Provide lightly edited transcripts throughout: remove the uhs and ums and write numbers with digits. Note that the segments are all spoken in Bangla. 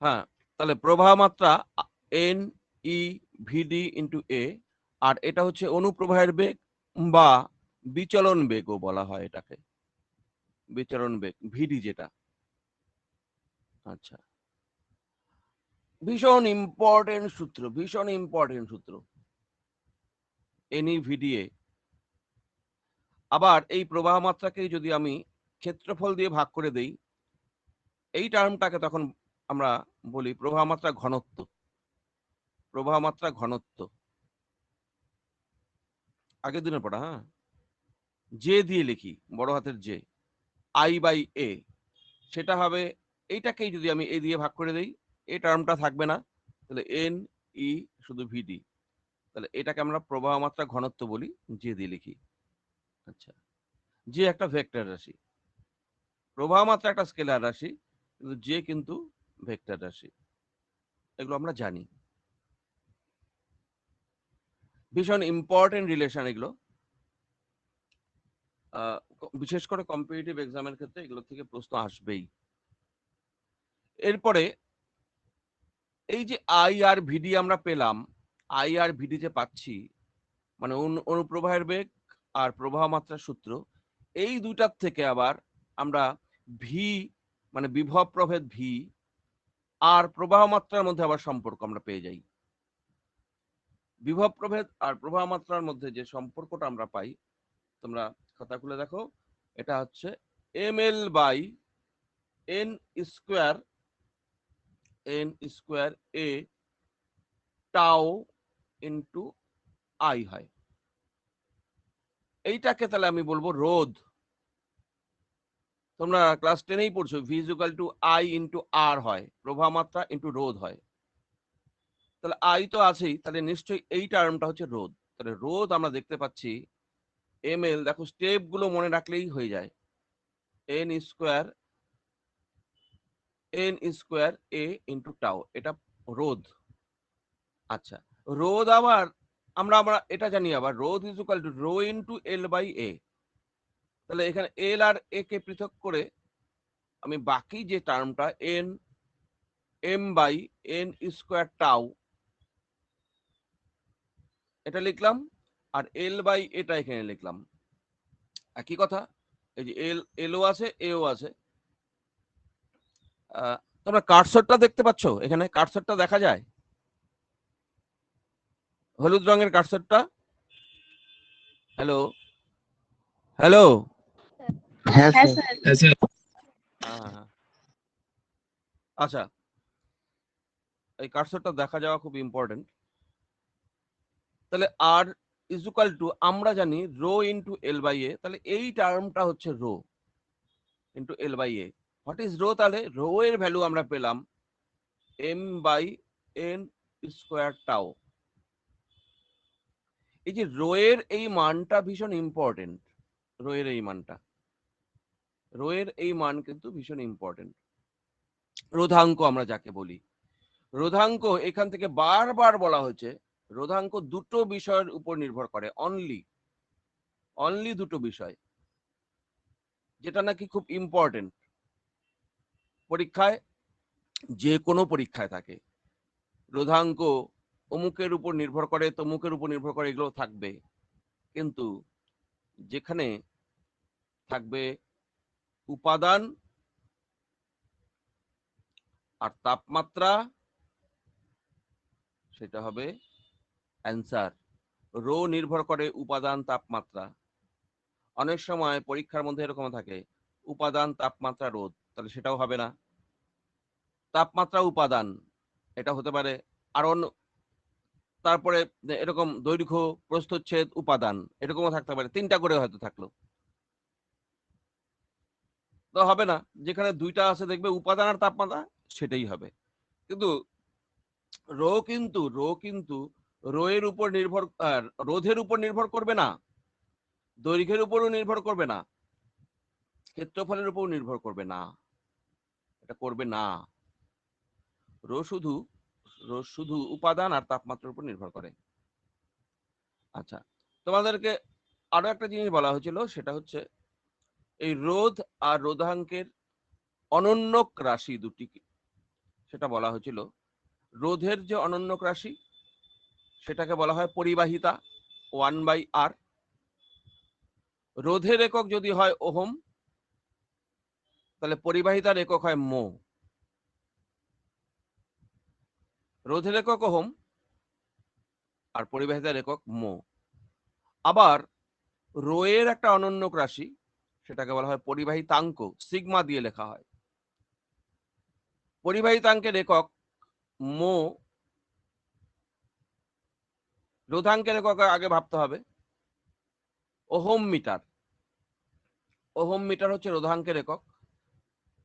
হ্যাঁ, তাহলে প্রবাহ মাত্রা এন ই ভিডি ইন্টু এ, আর এটা হচ্ছে অনুপ্রবাহের বেগ বা বিচলন বেগও বলা হয় এটাকে, বিচলন বেগ ভিডি যেটা। আচ্ছা, ভীষণ ইম্পর্টেন্ট সূত্র, ভীষণ ইম্পর্টেন্ট সূত্র এনই ভিডিএ। আবার এই প্রবাহ মাত্রাকে যদি আমি ক্ষেত্রফল দিয়ে ভাগ করে দেই, এই টার্মটাকে তখন আমরা বলি প্রবাহ মাত্রা ঘনত্ব। প্রবাহ মাত্রা ঘনত্ব আগের দিনের পড়া। হ্যাঁ, জে দিয়ে লিখি, বড় হাতের জে, আই বাই এ, সেটা হবে এইটাকেই যদি আমি এ দিয়ে ভাগ করে দেই, এই টার্মটা থাকবে না, তাহলে এন ই শুধু ভিডি, তাহলে এটাকে আমরা প্রবাহ মাত্রা ঘনত্ব বলি, জে দিয়ে লিখি। আচ্ছা, যে একটা ভেক্টর রাশি, প্রবাহ মাত্রা একটা স্কেলার রাশি, কিন্তু যে কিন্তু ভেক্টর রাশি, এগুলো আমরা জানি। ভীষণ ইম্পর্টেন্ট রিলেশন এগুলো, বিশেষ করে কম্পিটিটিভ এক্সামের ক্ষেত্রে এগুলো থেকে প্রশ্ন আসবেই। এরপরে এই যে আই আর ভিডি আমরা পেলাম, আই আর ভিডি যে পাচ্ছি, মানে অনুপ্রবাহের বেগ আর প্রবাহ মাত্রার সূত্র, এই দুটার থেকে আবার আমরা ভি মানে বিভব প্রভেদ ভি আর প্রবাহ মাত্রার মধ্যে আবার সম্পর্ক আমরা পেয়ে যাই। বিভব প্রভেদ আর প্রবাহ মাত্রার মধ্যে যে সম্পর্কটা আমরা পাই, তোমরা খাতা খুলে দেখো, এটা হচ্ছে M L by N square, N square A টাও ইন্টু আই হয়। এইটাকে তাহলে আমি বলবো রোধ। তোমরা ক্লাস 10এই পড়ছো V is equal to I into R হয়, প্রবাহ মাত্রা ইন্টু রোধ হয়। তাহলে আই তো আছেই, তাহলে নিশ্চয়ই এই টার্মটা হচ্ছে রোধ। তাহলে রোধ আমরা দেখতে পাচ্ছি এম এল, দেখো স্টেপ গুলো মনে রাখলেই হয়ে যায়, এন স্কোয়ার, এন স্কোয়ার এ ইন্টু টাও, এটা রোধ। আচ্ছা, রোধ আবার আমরা আমরা এটা জানি, আবার রোধ is equal to rho into L by A. তাহলে এখানে এল আর এ কে পৃথক করে আমি বাকি যে টার্মটা N M by N square টাও এটা লিখলাম, আর এল বাই এটা এখানে লিখলাম, একই কথা। এই যে এল, এলও আছে, এও আছে। তোমরা কার্সরটা দেখতে পাচ্ছ, এখানে কার্সরটা দেখা যায়, হলুদ রঙের কার্সরটা। Hello, hello. হ্যাঁ হ্যাঁ স্যার। স্যার। হ্যাঁ, হ্যাঁ, হ্যাঁ। আচ্ছা, এই কার্সরটা দেখা যাওয়া খুব ইম্পর্টেন্ট। তাহলে আর ইজ ইকুয়াল টু আমরা জানি rho into L by A, তাহলে এই টার্মটা হচ্ছে rho into L by A. What is rho? তাহলে রো এর ভ্যালু আমরা পেলাম এম বাই এন স্কোয়ার টাও। এই যে রো এর এই মানটা ভীষণ ইম্পর্টেন্ট, রো এর এই মানটা, রো এর এই মান কিন্তু ভীষণ ইম্পর্টেন্ট। রোধাঙ্ক আমরা যাকে বলি, রোধাঙ্ক এখান থেকে বারবার বলা হয়েছে, রোধাঙ্ক দুটো বিষয়ের উপর নির্ভর করে, অনলি অনলি দুটো বিষয়, যেটা নাকি খুব ইম্পর্টেন্ট পরীক্ষায়, যে কোনো পরীক্ষায় থাকে। রোধাঙ্ক অমুকের উপর নির্ভর করে, তমুকের উপর নির্ভর করে, এগুলো থাকবে, কিন্তু যেখানে থাকবে উপাদান আর তাপমাত্রা, সেটা হবে অ্যান্সার। রো নির্ভর করে উপাদান তাপমাত্রা। অনেক সময় পরীক্ষার মধ্যে এরকম থাকে উপাদান তাপমাত্রা রোধ, তাহলে সেটাও হবে না। তাপমাত্রা উপাদান এটা হতে পারে, আর অন্য তারপরে এরকম দৈর্ঘ্য প্রস্থচ্ছেদ উপাদান এরকমও থাকতে পারে, তিনটা করে হয়তো থাকলো, তো হবে না। যেখানে দুইটা আছে দেখবে উপাদান আর তাপমাত্রা, সেটাই হবে। কিন্তু রো কিন্তু রো এর উপর নির্ভর, রোধের উপর নির্ভর করবে না, দৈর্ঘ্যের উপরও নির্ভর করবে না, ক্ষেত্রফলের উপর নির্ভর করবে না, এটা করবে না। রো শুধু, রো শুধু উপাদান আর তাপমাত্রার উপর নির্ভর করে। আচ্ছা, তোমাদেরকে আরো একটা জিনিস বলা হয়েছিল, সেটা হচ্ছে এই রোধ আর রোধাঙ্কের অনন্যক রাশি দুটি সেটা বলা হয়েছিল। রোধের যে অনন্যক রাশি সেটাকে বলা হয় পরিবাহিতা 1/r। রোধের একক যদি হয় ওহম, তাহলে পরিবাহিতার একক হয় মো। রোধের একক ওহম আর পরিবাহিতার একক মো। আবার রোয়ের একটা অনন্যক রাশি সেটাকে বলা হয় পরিবাহিতাঙ্ক, সিগমা দিয়ে লেখা হয়। পরিবাহিতাঙ্কের একক মো। রোধাঙ্কের একক আগে ভাবতে হবে ওহম মিটার। ওহম মিটার হচ্ছে রোধাঙ্কের একক,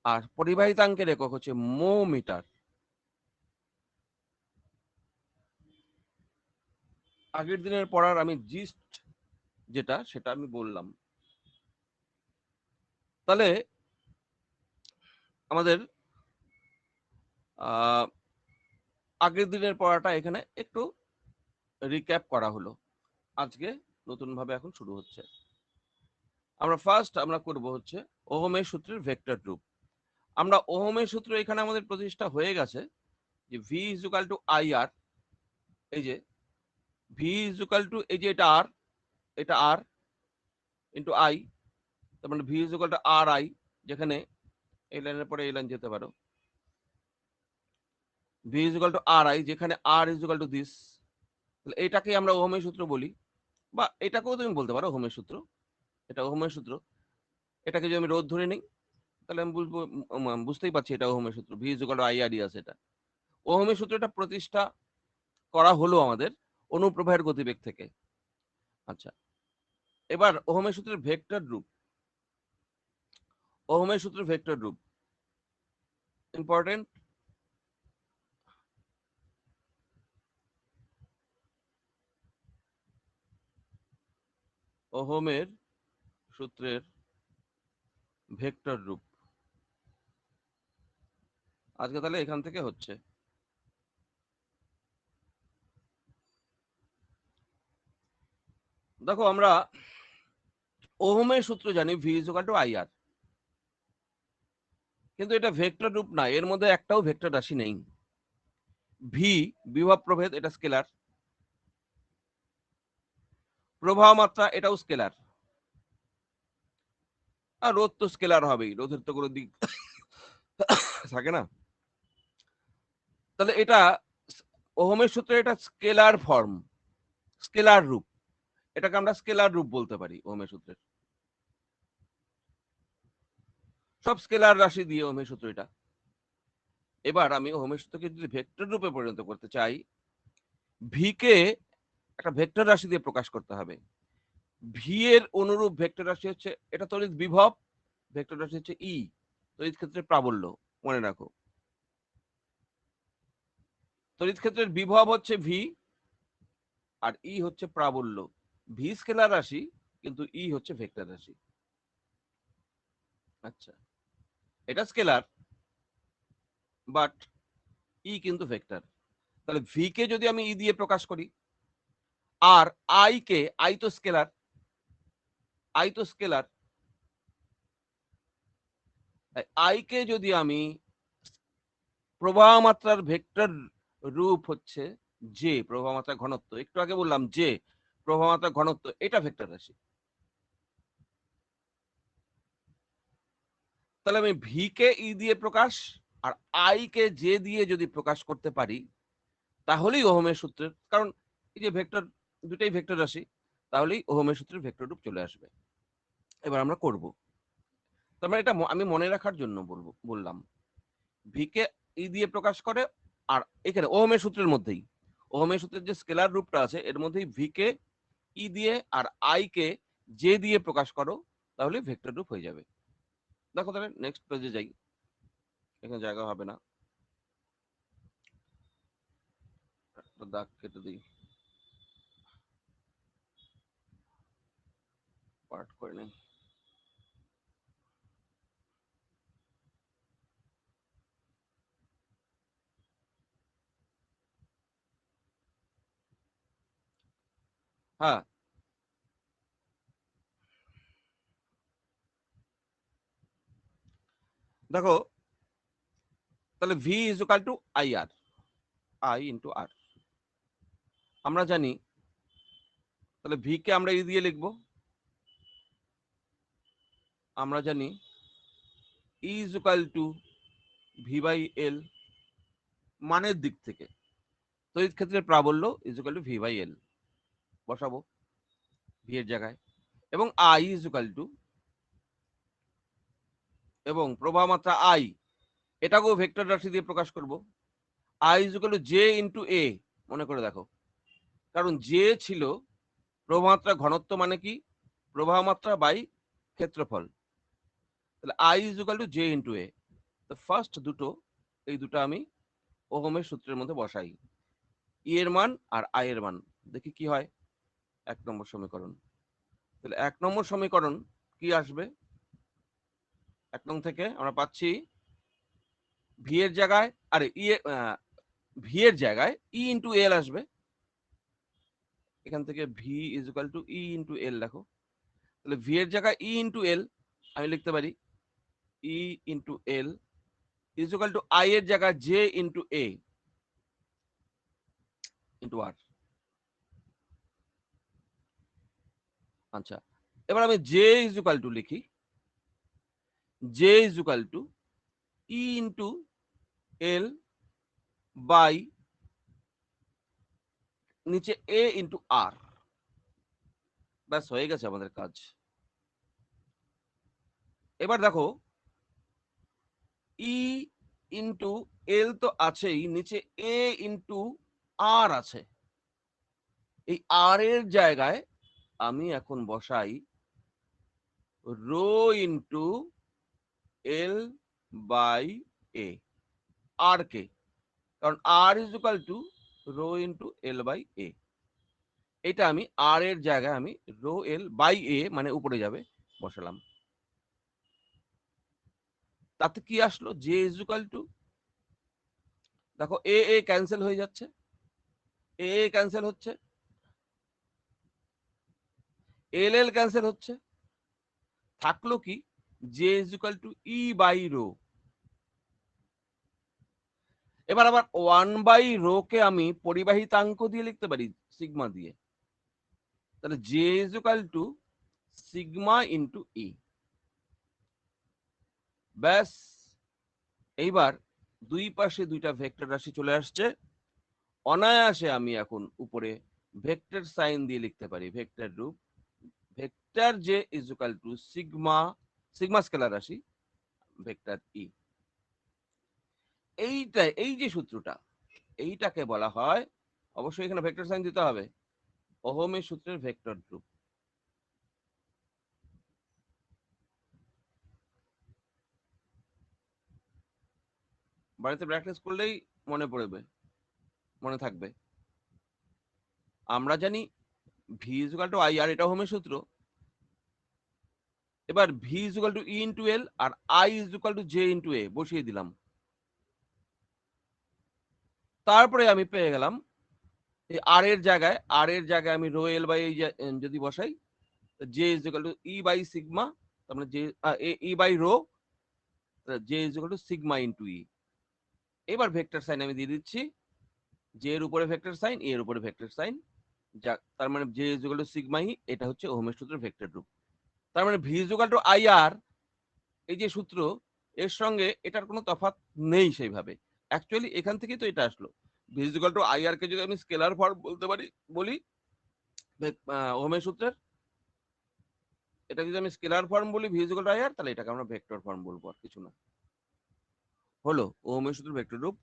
আর পরিবাহিতাঙ্কের একক হচ্ছে মো মিটার। আগের দিনের পড়ার আমি জিস্ট যেটা সেটা আমি বললাম। তাহলে আমাদের আগের দিনের পড়াটা এখানে একটু রিক্যাপ করা হলো। আজকে নতুন ভাবে এখন শুরু হচ্ছে। আমরা ফার্স্ট করব হচ্ছে ওহমের সূত্রের ভেক্টর রূপ। আমরা ওহমের সূত্র এখানে আমাদের প্রতিষ্ঠা হয়ে গেছে যে V is equal to I R. এই যে ভি ইজ ইকুয়াল টু, এই যে এটা আর ইন্টু আই, তার মানে V is equal to R I, যেখানে এই লাইনের পরে এই লাইন যেতে পারো। V is equal to R I, যেখানে R is equal to this. তাহলে এটাকে আমরা ওহমের সূত্র বলি, বা এটাকেও তুমি বলতে পারো ওহমের সূত্র। এটা ওহমের সূত্র। এটাকে যদি আমি রোধ ধরে নিই তাহলে আমি বুঝবো, বুঝতেই পারছি এটা ওহমের সূত্র। V is equal to I R আছে এটা। ওহমের সূত্রটা প্রতিষ্ঠা করা হলো আমাদের অনুপ্রবাহের গতিবেগ থেকে। আচ্ছা, এবার ওহমের সূত্রের ভেক্টর রূপ। ওহমের সূত্রের ভেক্টর রূপ ইম্পর্টেন্ট। ওহমের সূত্রের ভেক্টর রূপ আজকে তাহলে এখান থেকে হচ্ছে। দেখো, আমরা ওহমের সূত্র জানি V is equal to I R, কিন্তু এটা ভেক্টর রূপ না, এর মধ্যে একটাও ভেক্টর রাশি নেই। ভি বিভব প্রভেদ, এটা স্কেলার। প্রবাহ মাত্রা, এটাও স্কেলার। আর রোধ তো স্কেলার হবেই, রোধের তো কোনো দিক থাকে না। তাহলে এটা ওহমের সূত্রে এটা স্কেলার ফর্ম, স্কেলার রূপ। এটাকে আমরা স্কেলার রূপ বলতে পারি ওহমের সূত্রের। সব স্কেলার রাশি দিয়ে ওহমের সূত্র এটা। এবার আমি ওহমের সূত্রকে যদি ভেক্টর রূপে পরিণত করতে চাই, ভি কে একটা ভেক্টর রাশি দিয়ে প্রকাশ করতে হবে। ভি এর অনুরূপ ভেক্টর রাশি হচ্ছে, এটা তড়িৎ বিভব, ভেক্টর রাশি হচ্ছে ই, তড়িৎ ক্ষেত্রের প্রাবল্য। মনে রাখো, তড়িৎ ক্ষেত্রের বিভব হচ্ছে ভি, আর ই হচ্ছে প্রাবল্য। ভি স্কেলার রাশি, কিন্তু ই হচ্ছে ভেক্টর রাশি। আচ্ছা, এটা স্কেলার, বাট ই কিন্তু ভেক্টর। তাহলে ভি কে যদি আমি ই দিয়ে প্রকাশ করি, আর আই কে, আই তো স্কেলার, আই তো স্কেলার, আই কে যদি আমি প্রবাহ মাত্রার ভেক্টর রূপ হচ্ছে যে প্রবাহ মাত্রা ঘনত্ব, একটু আগে বললাম যে প্রবাহ মাত্রা ঘনত্ব, এটা ভেক্টর রাশি। তাহলে আমি ভি কে ই দিয়ে প্রকাশ আর আই কে জে দিয়ে যদি প্রকাশ করতে পারি, তাহলেই ওহমের সূত্রের, কারণ এই যে ভেক্টর, দুটাই ভেক্টর রাশি, তাহলেই ওহমের সূত্রের ভেক্টর রূপ চলে আসবে। এবার আমরা করব। তার মানে এটা আমি মনে রাখার জন্য বললাম ভি কে ই দিয়ে প্রকাশ করে, আর এখানে ওহমের সূত্রের মধ্যেই, ওহমের সূত্রের যে স্কেলার রূপটা আছে এর মধ্যেই ভি কে ই দিয়ে আর আই কে জে দিয়ে প্রকাশ করো, তাহলে ভেক্টর রূপ হয়ে যাবে। দেখো, তাহলে নেক্সট পেজে যাই, এখানে জায়গা হবে না, দাগ কেটে দিই, পার্ট করে নেই। হ্যাঁ, দেখো তাহলে V is equal to I R, I into R. আমরা জানি তাহলে ভি কে আমরা এই দিয়ে লিখবো, আমরা জানি E is equal to V by L মানের দিক থেকে, তো এই ক্ষেত্রে প্রাবল্য is equal to V by L বসাবো ভি এর জায়গায়, এবং আই ইজ ইকুয়াল টু, এবং প্রবাহ মাত্রা আই এটাকেও ভেক্টর রাশি দিয়ে প্রকাশ করব, I is equal to J into A. মনে করে দেখো, কারণ জে ছিল প্রবাহ মাত্রা ঘনত্ব মানে কি, প্রবাহ মাত্রা বাই ক্ষেত্রফল, তাহলে I is equal to J into A. তো ফার্স্ট দুটো, এই দুটো আমি ওহমের সূত্রের মধ্যে বসাই, ই এর মান আর আই এর মান, দেখি কি হয়। 1 নম্বর সমীকরণ, তাহলে 1 নম্বর সমীকরণ কি আসবে, 1 নং থেকে আমরা পাচ্ছি ভি এর জায়গায়, আরে ভি এর জায়গায় ই ইন্টু এল আসবে, এখান থেকে V is equal to E into L দেখো, তাহলে ভি এর জায়গায় ই ইন্টু এল আমি লিখতে পারি E into L is equal to I এর জায়গায় J into A into R. আচ্ছা, এবার আমি জে ইজ ইকুয়াল টু লিখি, J is equal to E into L by নিচে এ ইন্টু আর, ব্যাস হয়ে গেছে আমাদের কাজ। এবার দেখো ই ইন্টু এল তো আছেই, নিচে এ ইন্টু আর আছে, এই আর এর জায়গায় আমি এখন বসাই rho into L by A, R কে, কারণ R is equal to rho into L by A, এটা আমি আর এর জায়গায় আমি রো এল বাই এ মানে উপরে যাবে বসালাম। তাতে কি আসলো, জে ইজ ইকুয়াল টু, দেখো এ এ ক্যান্সেল হয়ে যাচ্ছে, এ এ ক্যান্সেল হচ্ছে, এল এল ক্যান্সেল হচ্ছে, থাকলো কি J is equal to E by rho. এবার আবার 1 বাই রো কে আমি পরিবাহিতাঙ্ক দিয়ে লিখতে পারি সিগমা দিয়ে, তাহলে J is equal to sigma into E. ব্যাস, এইবার দুই পাশে দুইটা ভেক্টর রাশি চলে আসছে, অনায়াসে আমি এখন উপরে ভেক্টর সাইন দিয়ে লিখতে পারি ভেক্টর রূপ, vector J is equal to sigma, sigma scalar রাশি ভেক্টর ই। এইটা, এই যে সূত্রটা, এইটাকে বলা হয়, অবশ্যই এখানে ভেক্টর সাইন দিতে হবে, ওহমের সূত্রের ভেক্টর রূপ। বাড়িতে প্র্যাকটিস করলেই মনে পড়বে, মনে থাকবে। আমরা জানি V is equal to I R, এটা ওহমের সূত্র। এবার V is equal to E into L আর I is equal to J into A বসিয়ে দিলাম, তারপরে আমি পেয়ে গেলাম এই আর এর জায়গায় আমি রো এল বাই যদি বসাই, J is equal to E by sigma, তার মানে J E by rho, J is equal to sigma into E. এবার ভেক্টর সাইন আমি দিয়ে দিচ্ছি, জে এর উপরে ভেক্টর সাইন, এর উপরে ভেক্টর সাইন, যা তার মানে J is equal to sigma E, এটা হচ্ছে ওহমের সূত্রের ভেক্টর রূপ। তার মানে V is equal to I R, এই যে সূত্র, এর সঙ্গে এটার কোনো তফাৎ নেই সেইভাবে, অ্যাকচুয়ালি এখান থেকেই তো এটা আসলো। V is equal to I R কে যদি আমি স্কেলার ফর্ম বলতে পারি, বলি ওহমের সূত্রের, এটা যদি আমি স্কেলার ফর্ম বলি V is equal to I R, তাহলে এটাকে আমরা ভেক্টর ফর্ম বলবো, আর কিছু না। হলো ওহমের সূত্রের ভেক্টর রূপ।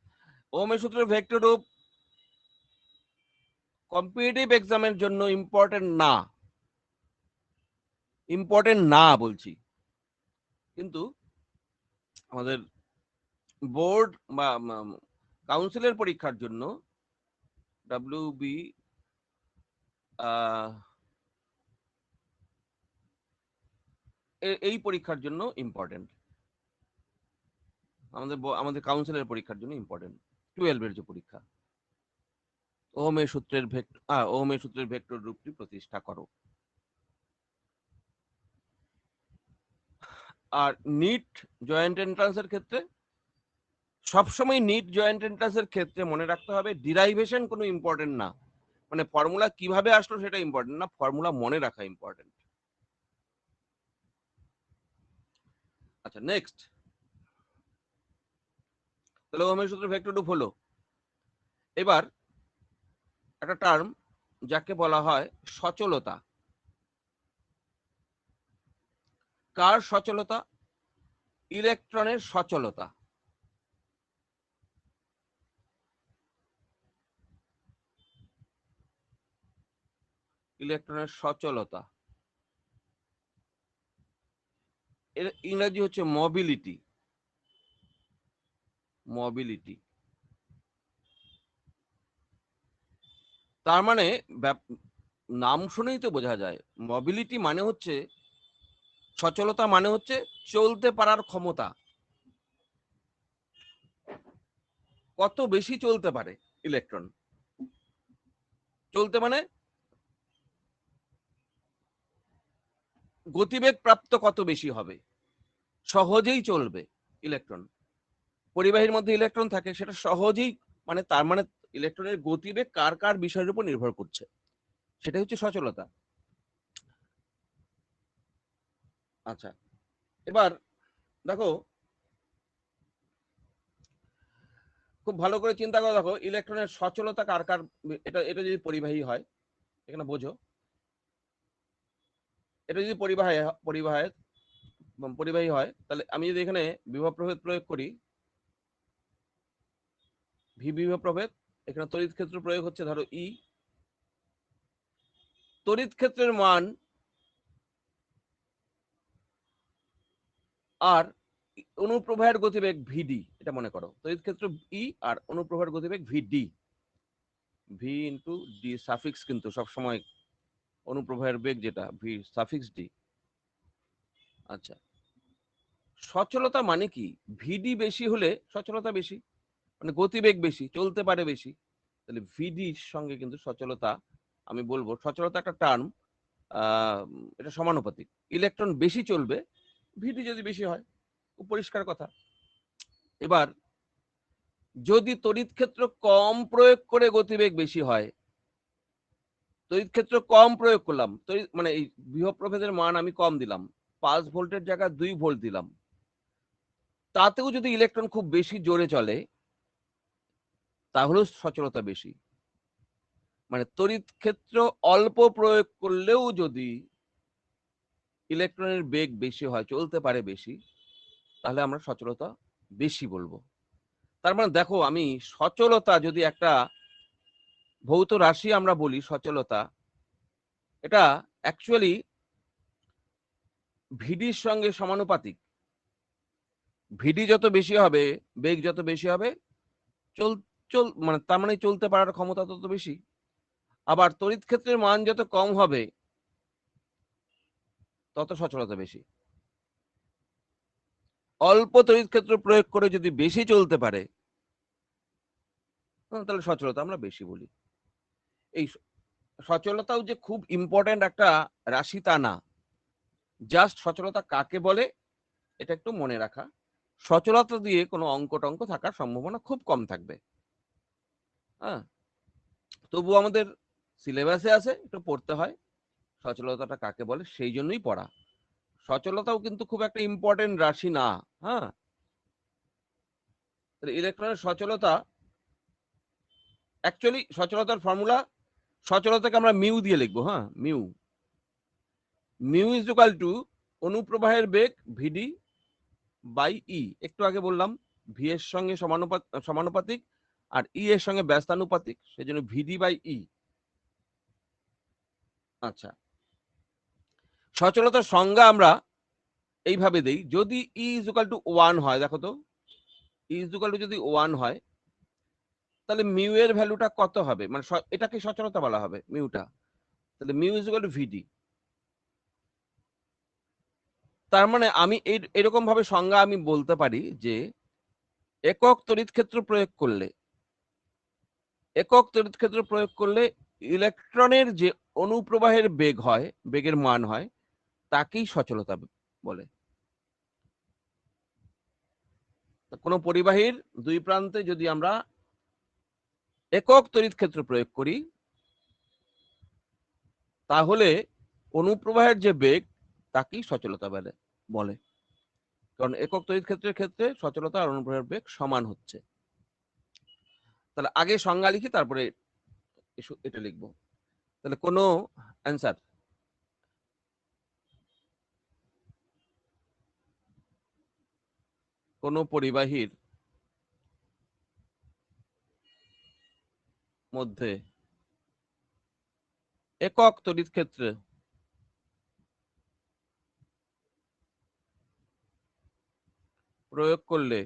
ওহমের সূত্রের ভেক্টর রূপ কম্পিটিটিভ এক্সামের জন্য ইম্পর্টেন্ট না, ইম্পর্টেন্ট না বলছি, কিন্তু আমাদের বোর্ড বা কাউন্সিলের পরীক্ষার জন্য, ডাব্লিউবি এই পরীক্ষার জন্য ইম্পর্টেন্ট, আমাদের কাউন্সিলের পরীক্ষার জন্য ইম্পর্টেন্ট, 12 এর যে পরীক্ষা। ওহমের সূত্রের ভেক্টর রূপটি প্রতিষ্ঠা করো। আর নিট জয়েন্ট এন্ট্রান্সের ক্ষেত্রে সবসময় নিট জয়েন্ট এন্ট্রান্সের ক্ষেত্রে মনে রাখতে হবে ডিরাইভেশন কোনো ইম্পর্টেন্ট না, মানে ফর্মুলা কিভাবে আসলো সেটা ইম্পর্টেন্ট না, ফর্মুলা মনে রাখা ইম্পর্টেন্ট। আচ্ছা নেক্সট, তাহলে ওহমের সূত্র ভেক্টর রূপ হলো। এবার একটা টার্ম যাকে বলা হয় সচলতা। কার সচলতা? ইলেকট্রনের সচলতা। ইলেকট্রনের সচলতা এর ইংরেজি হচ্ছে মোবিলিটি। মোবিলিটি তার মানে নাম শুনেই তো বোঝা যায় মোবিলিটি মানে হচ্ছে, সচলতা মানে হচ্ছে চলতে পারার ক্ষমতা। কত বেশি চলতে পারে ইলেকট্রন? চলতে মানে গতিবেগ প্রাপ্ত কত বেশি হবে, সহজেই চলবে ইলেকট্রন। পরিবাহীর মধ্যে ইলেকট্রন থাকে, সেটা সহজেই, মানে তার মানে ইলেকট্রনের গতিবেগ কার কার বিষয়ের উপর নির্ভর করছে, সেটাই হচ্ছে সচলতা। আচ্ছা এবার দেখো, খুব ভালো করে চিন্তা করে দেখো ইলেকট্রনের সচলতা কার কার, এটা এটা যদি পরিবাহী হয়, এখানে বোঝো, এটা যদি পরিবাহী হয়, তাহলে আমি যদি এখানে বিভব প্রভেদ প্রয়োগ করি, ভি বিভব প্রভেদ, এখানে তড়িৎ ক্ষেত্র প্রয়োগ হচ্ছে ধরো ই, তড়িৎ ক্ষেত্রের মান আর অনুপ্রবাহের গতিবেগ ভিডি, এটা মনে করো তড়িৎ ক্ষেত্র ই আর অনুপ্রবাহের গতিবেগ ভিডি, ভি ইন্টু ডি সাফিক্স, কিন্তু সবসময় অনুপ্রবাহের বেগ যেটা ভি সাফিক্স ডি। আচ্ছা, সচলতা মানে কি? ভিডি বেশি হলে সচলতা বেশি, মানে গতিবেগ বেশি, চলতে পারে বেশি। তাহলে ভিডির সঙ্গে কিন্তু সচলতা, আমি বলবো সচলতা একটা টার্ম, এটা সমানুপাতিক। ইলেকট্রন বেশি চলবে ভিডি যদি বেশি হয়, খুব পরিষ্কার কথা। এবার যদি তড়িৎ ক্ষেত্র কম প্রয়োগ করে গতিবেগ বেশি হয়, তড়িৎ ক্ষেত্র কম প্রয়োগ করলাম, মানে এই বিভব প্রভেদের মান আমি কম দিলাম, 5 ভোল্টের জায়গায় 2 ভোল্ট দিলাম, তাতেও যদি ইলেকট্রন খুব বেশি জোরে চলে, তাহলেও সচলতা বেশি। মানে তড়িৎ ক্ষেত্র অল্প প্রয়োগ করলেও যদি ইলেকট্রনের বেগ বেশি হয়, চলতে পারে বেশি, তাহলে আমরা সচলতা বেশি বলবো। তার মানে দেখো, আমি সচলতা যদি একটা ভৌত রাশি আমরা বলি সচলতা, এটা অ্যাকচুয়ালি ভিডির সঙ্গে সমানুপাতিক। ভিডি যত বেশি হবে, বেগ যত বেশি হবে, চল চল মানে তার মানে চলতে পারার ক্ষমতা তত বেশি। আবার তড়িৎ ক্ষেত্রের মান যত কম হবে, তত সচলতা বেশি। অল্প তড়িৎ ক্ষেত্র প্রয়োগ করে যদি বেশি চলতে পারে, তাহলে সচলতা আমরা বেশি বলি। এই সচলতাও যে খুব ইম্পর্টেন্ট একটা রাশি তা না, জাস্ট সচলতা কাকে বলে এটা একটু মনে রাখা। সচলতা দিয়ে কোনো অঙ্ক টঙ্ক থাকার সম্ভাবনা খুব কম থাকবে। হ্যাঁ, তবু আমাদের সিলেবাসে আছে, একটু পড়তে হয় সচলতাটা কাকে বলে, সেই জন্যই পড়া। সচলতাও কিন্তু খুব একটা ইম্পর্টেন্ট রাশি না। হ্যাঁ, ইলেকট্রনের সচলতা, অ্যাকচুয়ালি সচলতার ফর্মুলা, সচলতাকে আমরা মিউ দিয়ে লিখবো। হ্যাঁ, mu, mu is equal to অনুপ্রবাহের বেগ ভিডি বাই ই। একটু আগে বললাম ভি এর সঙ্গে সমানুপাতিক আর ই এর সঙ্গে ব্যস্তানুপাতিক, সেজন্য ভিডি বাই ই। আচ্ছা, সচলতার সংজ্ঞা আমরা এইভাবে দেই, যদি ই ইজ ইকুয়াল টু 1 হয়, দেখো তো ই ইজ ইকুয়াল টু যদি 1 হয়, তাহলে মিউ এর ভ্যালুটা কত হবে, মানে এটাকে সচলতা বলা হবে মিউটা। তাহলে মিউ ইজ ইকুয়াল টু ভিডি। তার মানে আমি এরকম ভাবে সংজ্ঞা আমি বলতে পারি যে একক তড়িৎ ক্ষেত্র প্রয়োগ করলে, একক তড়িৎ ক্ষেত্র প্রয়োগ করলে ইলেকট্রনের যে অনুপ্রবাহের বেগ হয়, বেগের মান হয়, তাকেই সচলতা বলে। কোনো পরিবাহীর দুই প্রান্তে যদি আমরা একক তড়িৎ ক্ষেত্র প্রয়োগ করি তাহলে অনুপ্রবাহের যে বেগ তাকেই সচলতা বলে। কারণ একক তড়িৎ ক্ষেত্রের ক্ষেত্রে সচলতা আর অনুপ্রবাহের বেগ সমান হচ্ছে। তাহলে আগে সংজ্ঞা লিখি, তারপরে এটা লিখবো। তাহলে কোনো অ্যান্সার, কোনো পরিবাহীর মধ্যে একক তড়িৎ ক্ষেত্রে প্রয়োগ করলে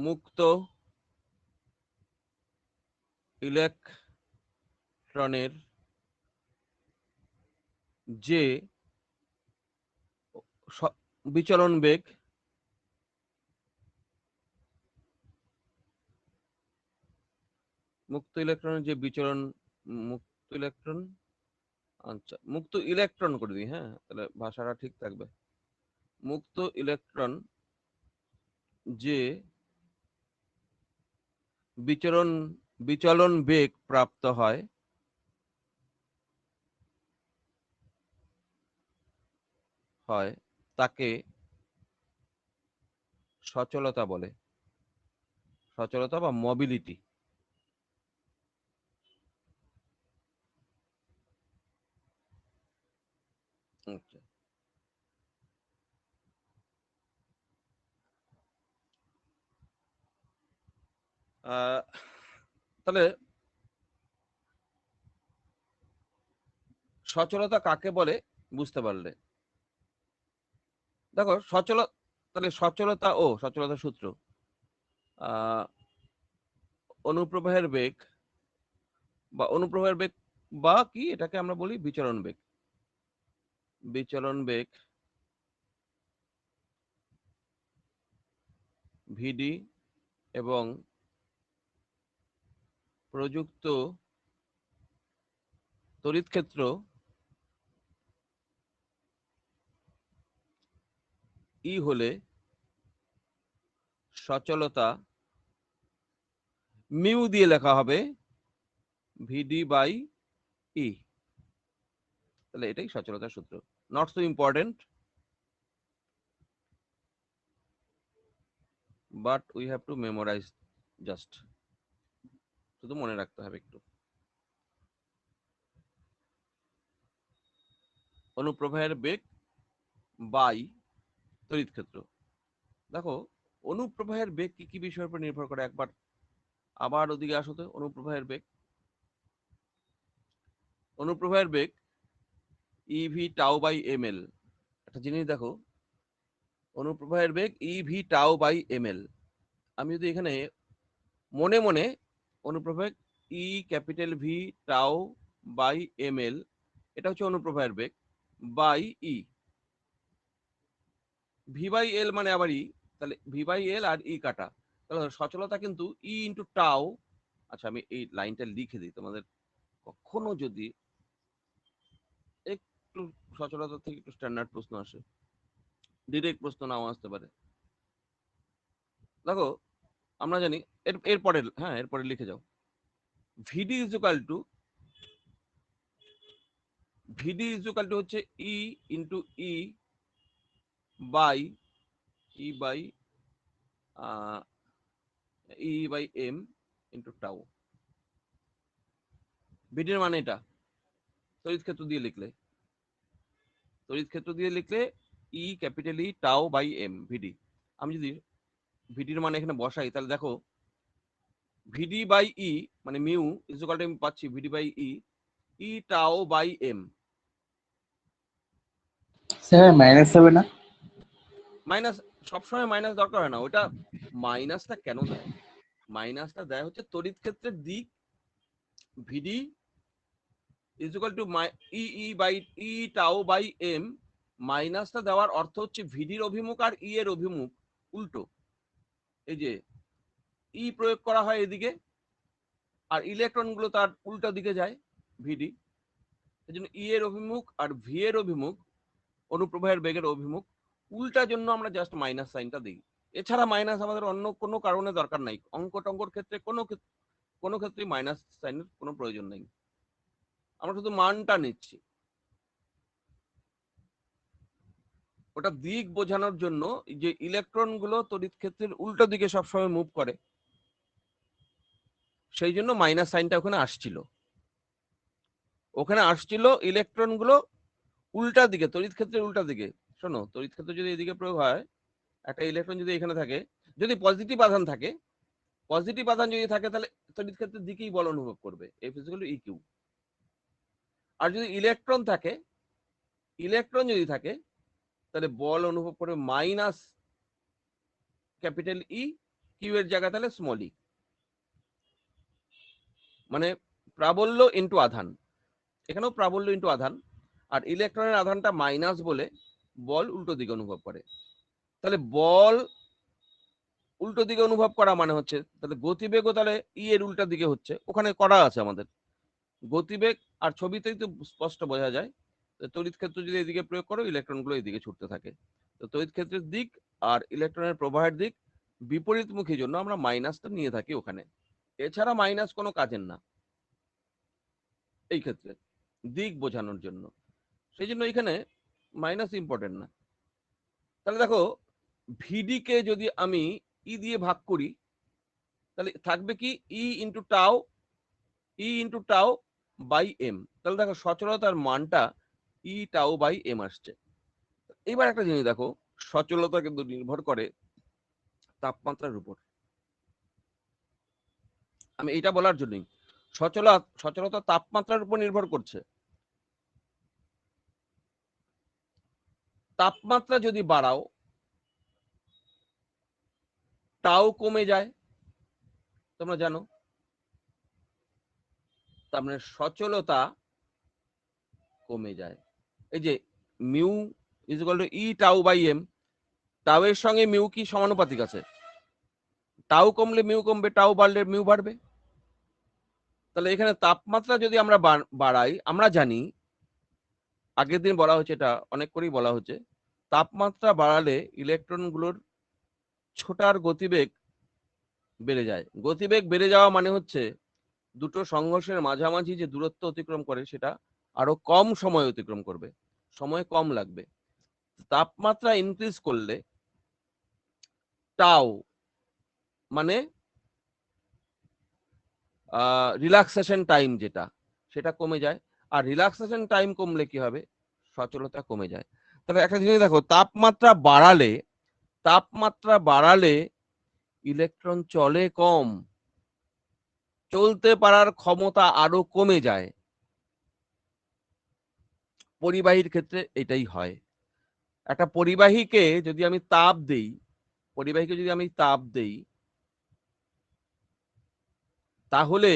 মুক্ত ইলেকট্রনের যে বিচলন বেগ মুক্ত ইলেকট্রন করে দিই, হ্যাঁ, তাহলে ভাষাটা ঠিক থাকবে। মুক্ত ইলেকট্রন যে বিচলন বেগ প্রাপ্ত হয় তাকে সচলতা বলে, সচলতা বা মোবিলিটি। আচ্ছা, তাহলে সচলতা কাকে বলে বুঝতে পারলে। দেখো তাহলে সচলতা সূত্র, অনুপ্রবাহের বেগ বা কি এটাকে আমরা বলি বিচলন বেগ ভিডি এবং প্রযুক্ত তড়িৎ ক্ষেত্র ই হলে সচলতা মিউ দিয়ে লেখা হবে ভিডি বাই ই। তাহলে এটাই সচলতার সূত্র। Not so important, but we have to memorize, just শুধু মনে রাখতে হবে একটু। অনুপ্রবাহের বেগ বাই তড়িৎ ক্ষেত্র। দেখো অনুপ্রবাহের বেগ কি কি বিষয়ের উপর নির্ভর করে, একবার আবার ওদিকে আসো তো। অনুপ্রবাহের বেগ E V tau by M L. একটা জিনিস দেখো, অনুপ্রবাহের বেগ E V tau by M L. আমি যদি এখানে মনে মনে অনুপ্রবাহের E capital V tau by M L, এটা হচ্ছে অনুপ্রবাহের বেগ by E. V by L মানে আবার ই, তাহলে ভি বাই এল আর ই কাটা, তাহলে সচলতা কিন্তু ই ইন্টু টাউ। আচ্ছা, আমি এই লাইনটা লিখে দিই তোমাদের, কখনো যদি একটু সচলতা থেকে একটু স্ট্যান্ডার্ড প্রশ্ন আসে, ডিরেক্ট প্রশ্ন নাও আসতে পারে। দেখো আমরা জানি এরপরে লিখে যাও, ভিডি ইজ ইকুয়াল টু হচ্ছে E into E by M into tau. ভিডির মানে এটা তড়িৎ ক্ষেত্র দিয়ে লিখলে E capital E tau by M V D. আমি যদি ভিডির মানে এখানে বসাই, তাহলে দেখো ভিডি বাই ই মানে মিউ ইজ ইকুয়াল টু, আমি পাচ্ছি V D by E tau by M. Sir minus হবে না? মাইনাস সবসময় মাইনাস দরকার হয় না। ওটা মাইনাসটা কেন দেয়? মাইনাসটা দেয় হচ্ছে তড়িৎ ক্ষেত্রের দিক V D is equal to E by E tau by M. মাইনাসটা দেওয়ার অর্থ হচ্ছে ভিডির অভিমুখ আর ই এর অভিমুখ উল্টো। এই যে ই প্রয়োগ করা হয় এদিকে, আর ইলেকট্রন গুলো তার উল্টো দিকে যায় ভিডি। এই জন্য ই এর অভিমুখ আর ভি এর অভিমুখ, অনুপ্রবাহের বেগের অভিমুখ উল্টার জন্য আমরা জাস্ট মাইনাস সাইনটা দিই। এছাড়া মাইনাস আমাদের অন্য কোনো কারণে দরকার নাই। অঙ্ক টঙ্কর ক্ষেত্রে কোনো ক্ষেত্রেই মাইনাস সাইনের কোনো প্রয়োজন নেই, আমরা শুধু মানটা নিচ্ছি। ওটা দিক বোঝানোর জন্য, যে ইলেকট্রন গুলো তড়িৎ ক্ষেত্রের উল্টো দিকে সবসময় মুভ করে, সেই জন্য মাইনাস সাইনটা ওখানে আসছিল। ইলেকট্রন গুলো উল্টা দিকে, তড়িৎ ক্ষেত্রের উল্টা দিকে। শোনো, তড়িৎ ক্ষেত্র যদি এদিকে প্রয়োগ হয়, একটা ইলেকট্রন যদি এখানে থাকে, যদি পজিটিভ আধান থাকে, তাহলে তড়িৎ ক্ষেত্রের দিকেই বল অনুভব করবে, F is equal to E Q. আর যদি ইলেকট্রন যদি থাকে, তাহলে বল অনুভব করবে মাইনাস ক্যাপিটাল ই, কিউ এর জায়গায় তাহলে স্মল ই, মানে প্রাবল্য ইন্টু আধান। এখানেও প্রাবল্য ইন্টু আধান, আর ইলেকট্রনের আধানটা মাইনাস বলে বল উল্টো দিকে অনুভব করে। তাহলে বল উল্টো দিকে অনুভব করা মানে হচ্ছে, তাহলে গতিবেগও তাহলে ই এর উল্টা দিকে হচ্ছে, ওখানে করা আছে আমাদের গতিবেগ। আর ছবিতেই তো স্পষ্ট বোঝা যায়, তড়িৎ ক্ষেত্র যদি এদিকে প্রয়োগ করো, ইলেকট্রনগুলো এদিকে ছুটতে থাকে। তো তড়িৎ ক্ষেত্রের দিক আর ইলেকট্রনের প্রবাহের দিক বিপরীতমুখী জন্য আমরা মাইনাসটা নিয়ে থাকি ওখানে। এছাড়া মাইনাস কোনো কাজের না এই ক্ষেত্রে, দিক বোঝানোর জন্য। সেই জন্য এখানে মাইনাস ইম্পর্টেন্ট না। তাহলে দেখো, ভিডি কে যদি আমি ই দিয়ে ভাগ করি, তাহলে থাকবে কি ই ইন্টু টাও বাই এম। তাহলে দেখো সচলতার মানটা ই টাও বাই এম আসছে। এবার একটা জিনিস দেখো, সচলতা কিন্তু নির্ভর করে তাপমাত্রার উপর। আমি এটা বলার জন্যই, সচলতা তাপমাত্রার উপর নির্ভর করছে। তাপমাত্রা যদি বাড়াও, টাও কমে যায়, তোমরা জানো। তার মানে সচলতা কমে যায়। এই যে mu is equal to e tau by m, tau এর সঙ্গে মিউ কি সমানুপাতিক আছে? টাউ কমলে মিউ কমবে, টাউ বাড়লে মিউ বাড়বে। তাহলে এখানে তাপমাত্রা যদি আমরা বাড়াই, আমরা জানি আগের দিন বলা হচ্ছে, এটা অনেক করেই বলা হচ্ছে, তাপমাত্রা বাড়ালে ইলেকট্রনগুলোর ছোটার গতিবেগ বেড়ে যায়। গতিবেগ বেড়ে যাওয়া মানে হচ্ছে দুটো সংঘর্ষের মাঝামাঝি যে দূরত্ব অতিক্রম করে, সেটা আরো কম সময় অতিক্রম করবে, সময় কম লাগবে। তাপমাত্রা ইনক্রিজ করলে টাও মানে রিল্যাক্সেশন টাইম যেটা, সেটা কমে যায়। আর রিল্যাক্সেশন টাইম কমলে কি হবে? সচলতা কমে যায়। তবে একটা জিনিস দেখো, তাপমাত্রা বাড়ালে ইলেকট্রন চলে কম, চলতে পারার ক্ষমতা আরো কমে যায়। পরিবাহীর ক্ষেত্রে এটাই হয়। একটা পরিবাহীকে যদি আমি তাপ দেই, তাহলে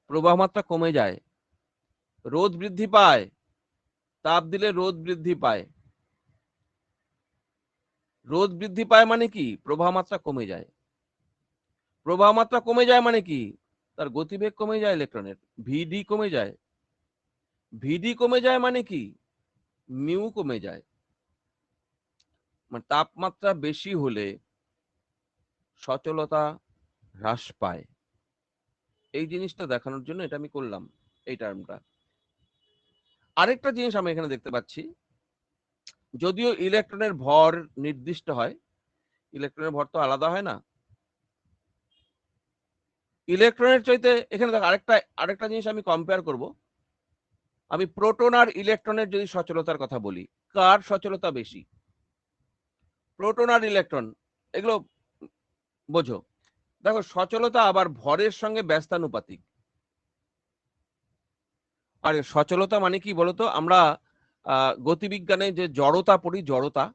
প্রবাহ মাত্রা কমে যায়, রোধ বৃদ্ধি পায়। তাপ দিলে রোধ বৃদ্ধি পায়। রোধ বৃদ্ধি পায় মানে কি? প্রবাহ মাত্রা কমে যায়। প্রবাহ মাত্রা কমে যায় মানে কি? তার গতিবেগ কমে যায়, ইলেকট্রনের ভিডি কমে যায়। ভিডি কমে যায় মানে কি? মিউ কমে যায়। মানে তাপমাত্রা বেশি হলে সচলতা হ্রাস পায়। এই জিনিসটা দেখানোর জন্য এটা আমি করলাম, এই টার্মটা। আরেকটা জিনিস আমি এখানে দেখতে পাচ্ছি, যদিও ইলেকট্রনের ভর নির্দিষ্ট হয়, ইলেকট্রনের ভর তো আলাদা হয় না। ইলেকট্রনের চাইতে এখানে দেখ, আরেকটা জিনিস আমি কম্পেয়ার করব। আমি প্রোটন আর ইলেকট্রনের যদি সচলতার কথা বলি, কার সচলতা বেশি? প্রোটন আর ইলেকট্রন, এগুলো বোঝো। দেখো, সচলতা আবার ভরের সঙ্গে ব্যস্তানুপাতিক। আর সচলতা মানে কি বলতো? আমরা গতিবিজ্ঞানে যে জড়তা পড়ি, জড়তা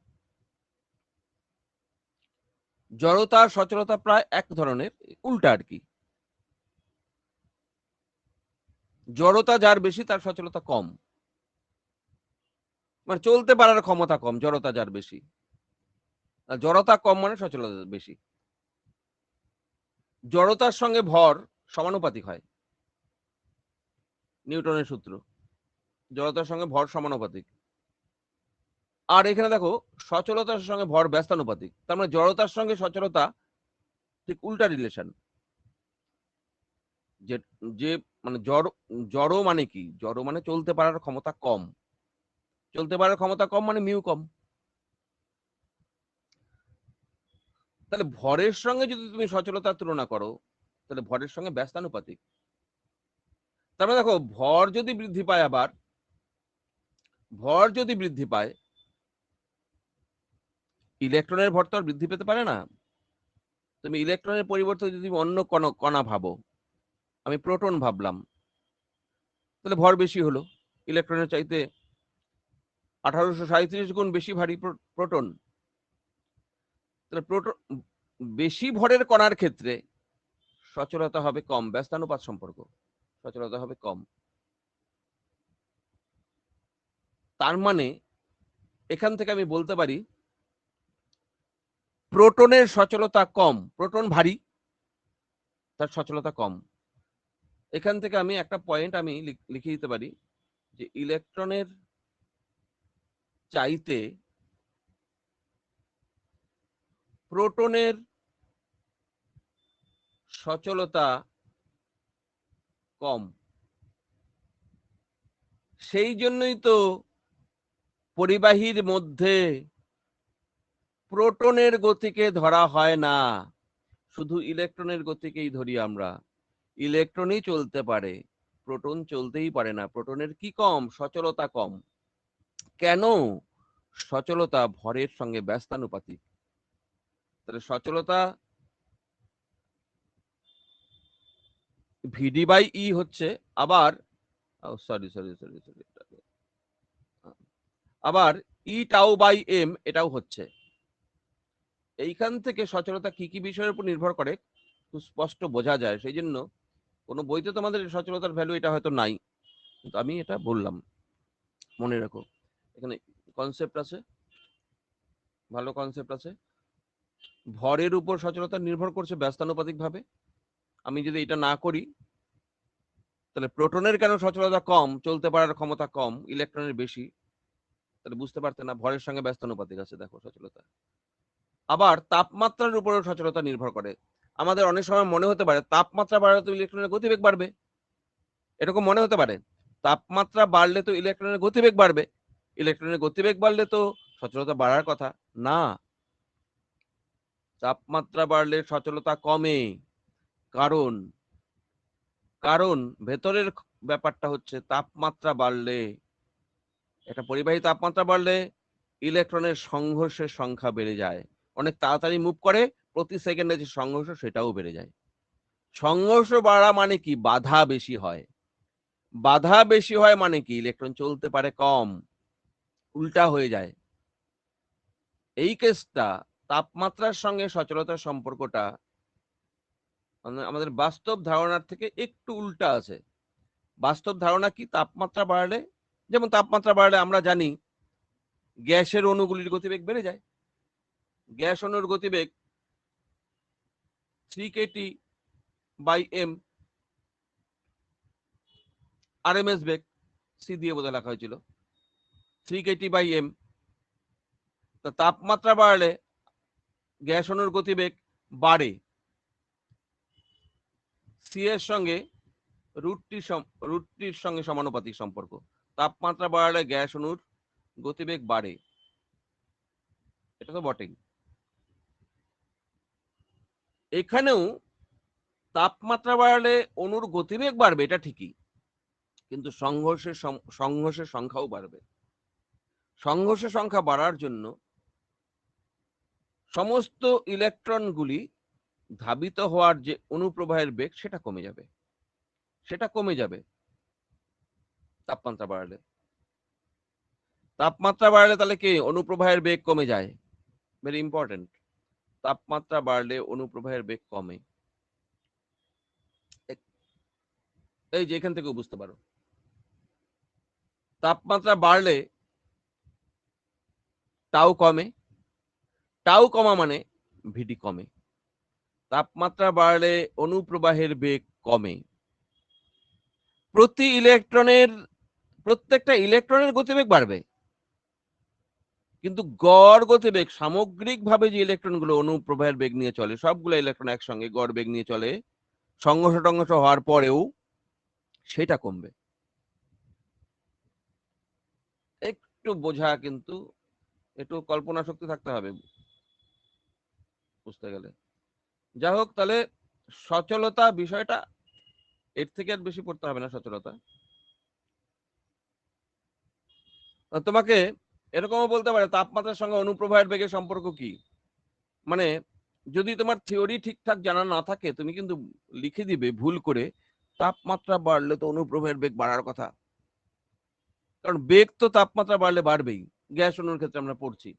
আর সচলতা প্রায় এক ধরনের, উল্টা আর কি। জড়তা যার বেশি, তার সচলতা কম, মানে চলতে পারার ক্ষমতা কম। জড়তা যার বেশি, জড়তা কম মানে সচলতা বেশি। জড়তার সঙ্গে ভর সমানুপাতিক হয়, নিউটনের সূত্র। জড়তার সঙ্গে ভর সমানুপাতিক। আর এখানে দেখো সচলতার সঙ্গে ভর ব্যস্তানুপাতিক, তার মানে জড়তার সঙ্গে সচলতা ঠিক উল্টা রিলেশন। যে যে মানে জড় মানে কি, জড় মানে চলতে পারার ক্ষমতা কম, চলতে পারার ক্ষমতা কম মানে মিউ কম। তাহলে ভরের সঙ্গে যদি তুমি সচলতার তুলনা করো তাহলে ভরের সঙ্গে ব্যস্তানুপাতিক। তার মানে দেখো ভর যদি বৃদ্ধি পায়, আবার ভর যদি বৃদ্ধি পায়, ইলেকট্রনের ভর তো আর বৃদ্ধি পেতে পারে না। তুমি ইলেকট্রনের পরিবর্তে যদি অন্য কণা ভাবো, আমি প্রোটন ভাবলাম, তাহলে ভর বেশি হলো, ইলেকট্রনের চাইতে 1837 গুণ বেশি ভারী প্রোটন। তাহলে প্রোটন বেশি ভরের কণার ক্ষেত্রে সচলতা হবে কম, ব্যস্তানুপাত সম্পর্ক, সচলতা হবে কম। তার মানে এখান থেকে আমি বলতে পারি প্রোটনের সচলতা কম, প্রোটন ভারী, তার সচলতা কম। এখান থেকে আমি একটা পয়েন্ট আমি লিখে দিতে পারি যে ইলেকট্রনের চাইতে প্রোটনের সচলতা কম। সেই জন্যই তো পরিবাহীর মধ্যে প্রোটনের গতিকে ধরা হয় না, শুধু ইলেকট্রনের গতিকেই ধরি আমরা। ইলেকট্রনই চলতে পারে, প্রোটন চলতেই পারে না। প্রোটনের কি কম, সচলতা কম। কেন? সচলতা ভরের সঙ্গে ব্যস্তানুপাতিক। তাহলে সচলতা ভিডি বাই ই হচ্ছে, আবার সরি সরি সরি সরি আবার ই টাউ বাই এম এটাও হচ্ছে। এইখান থেকে সচলতা কি কি বিষয়ের উপর নির্ভর করে খুব স্পষ্ট বোঝা যায়। সেই জন্য কোনো বইতে তোমাদের সচলতার ভ্যালু এটা হয়তো নাই, কিন্তু আমি এটা বললাম, মনে রাখো। এখানে কনসেপ্ট আছে, ভালো কনসেপ্ট আছে। ভরের উপর সচলতা নির্ভর করছে ব্যস্তানুপাতিক ভাবে। আমি যদি এটা না করি তাহলে প্রোটনের কেন সচলতা কম, চলতে পারার ক্ষমতা কম, ইলেকট্রনের বেশি, তাহলে বুঝতে পারতে না ভরের সঙ্গে ব্যস্তানুপাতিক আছে। দেখো সচলতা আবার তাপমাত্রার উপরেও সচলতা নির্ভর করে। আমাদের অনেক সময় মনে হতে পারে তাপমাত্রা বাড়লে তো ইলেকট্রনের গতিবেগ বাড়বে, এরকম মনে হতে পারে। তাপমাত্রা বাড়লে তো ইলেকট্রনের গতিবেগ বাড়বে, ইলেকট্রনের গতিবেগ বাড়লে তো সচলতা বাড়ার কথা না। তাপমাত্রা বাড়লে সচলতা কমে। কারণ কারণ ভেতরের ব্যাপারটা হচ্ছে তাপমাত্রা বাড়লে, একটা পরিবাহী তাপমাত্রা বাড়লে ইলেকট্রনের সংঘর্ষের সংখ্যা বেড়ে যায়, অনেক তাড়াতাড়ি মুভ করে, প্রতি সেকেন্ডে যে সংঘর্ষ সেটাও বেড়ে যায়। সংঘর্ষ বাড়া মানে কি, বাধা বেশি হয়। বাধা বেশি হয় মানে কি, ইলেকট্রন চলতে পারে কম, উল্টা হয়ে যায়। এই কেসটা তাপমাত্রার সঙ্গে সচলতার সম্পর্কটা আমাদের বাস্তব ধারণার থেকে একটু উল্টা আছে। বাস্তব ধারণা কি, তাপমাত্রা বাড়লে, যেমন তাপমাত্রা বাড়লে আমরা জানি গ্যাসের অণুগুলির গতিবেগ বেড়ে যায়। গ্যাস অণুর গতিবেগ 3kT/m, আরএমএস বেগ সি দিয়ে বোধহয় লেখা হয়েছিল 3kT/m। তাপমাত্রা বাড়লে গ্যাস অণুর গতিবেগ বাড়ে, সি এর সঙ্গে রুটটির সঙ্গে সমানুপাতিক সম্পর্ক। তাপমাত্রা বাড়লে গ্যাস অণুর গতিবেগ বাড়ে, এটা তো বটেই। এখানেও তাপমাত্রা বাড়লে অণুর গতিবেগ বাড়বে, এটা ঠিকই, কিন্তু সংঘর্ষের সংখ্যাও বাড়বে। সংঘর্ষের সংখ্যা বাড়ার জন্য সমস্ত ইলেকট্রনগুলি ধাবিত হওয়ার যে অনুপ্রবাহের বেগ সেটা কমে যাবে, সেটা কমে যাবে তাপমাত্রা বাড়লে। তাপমাত্রা বাড়লে তাহলে কি অনুপ্রবাহের বেগ কমে যায়, ভেরি ইম্পর্টেন্ট। তাপমাত্রা বাড়লে অনুপ্রবাহের বেগ কমে, এই যে এখান থেকে বুঝতে পারো। তাপমাত্রা বাড়লে টাউ কমে, টাউ কমা মানে ভিডি কমে। তাপমাত্রা বাড়লে অনুপ্রবাহের বেগ কমে। প্রতি ইলেকট্রনের প্রত্যেকটা ইলেকট্রনের গতিবেগ বাড়বে, কিন্তু গড় গতিবেগ সামগ্রিকভাবে যে ইলেকট্রনগুলো অনুপ্রবাহের বেগ নিয়ে চলে, সবগুলো ইলেকট্রন একসঙ্গে গড় বেগ নিয়ে চলে, সংঘর্ষ টংঘর্ষ হওয়ার পরেও সেটা কমবে। একটু বোঝা, কিন্তু একটু কল্পনা শক্তি থাকতে হবে বুঝতে গেলে। যাই হোক, তাহলে সচলতা বিষয়টা এর থেকে আর বেশি পড়তে হবে না। সচলতা তোমাকে এরকমও বলতে পারে তাপমাত্রার সঙ্গে অনুপ্রবাহের বেগের সম্পর্ক কি। মানে যদি তোমার থিওরি ঠিকঠাক জানা না থাকে, তুমি কিন্তু লিখে দিবে ভুল করে তাপমাত্রা বাড়লে তো অনুপ্রবাহের বেগ বাড়ার কথা, কারণ বেগ তো তাপমাত্রা বাড়লে বাড়বেই, গ্যাস অণুর ক্ষেত্রে আমরা পড়ছি।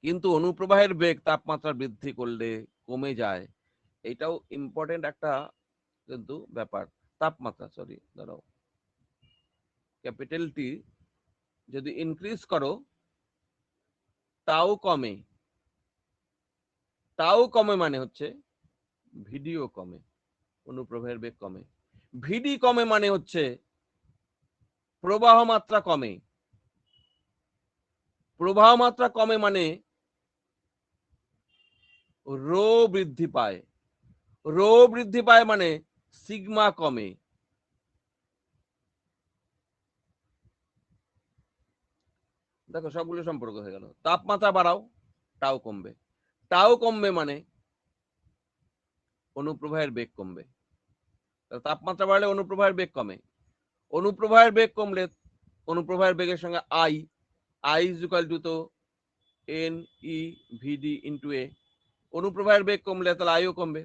কিন্তু অনুপ্রবাহের বেগ তাপমাত্রা বৃদ্ধি করলে কমে যায়, এটাও ইম্পর্টেন্ট একটা কিন্তু ব্যাপার। তাপমাত্রা, সরি দাঁড়াও, ক্যাপিটাল টি যদি ইনক্রিজ করো, তাও কমে। তাও কমে মানে হচ্ছে ভিডিও কমে, অনুপ্রবাহের বেগ কমে। ভিডি কমে মানে হচ্ছে প্রবাহ মাত্রা কমে। প্রবাহ মাত্রা কমে মানে রো বৃদ্ধি পায়। রো বৃদ্ধি পায় মানে সিগমা কমে। দেখো সবগুলো সম্পর্ক হয়ে গেল। তাপমাত্রা বাড়াও, টাও কমবে। টাও কমবে মানে অনুপ্রবাহের বেগ কমবে। তাপমাত্রা বাড়লে অনুপ্রবাহের বেগ কমে। অনুপ্রবাহের বেগ কমলে অনুপ্রবাহের বেগের সঙ্গে I, I is equal two তো এন ই ভিডি ইন্টু এ। অনুপ্রবাহের বেগ কমলে তাহলে আইও কমবে,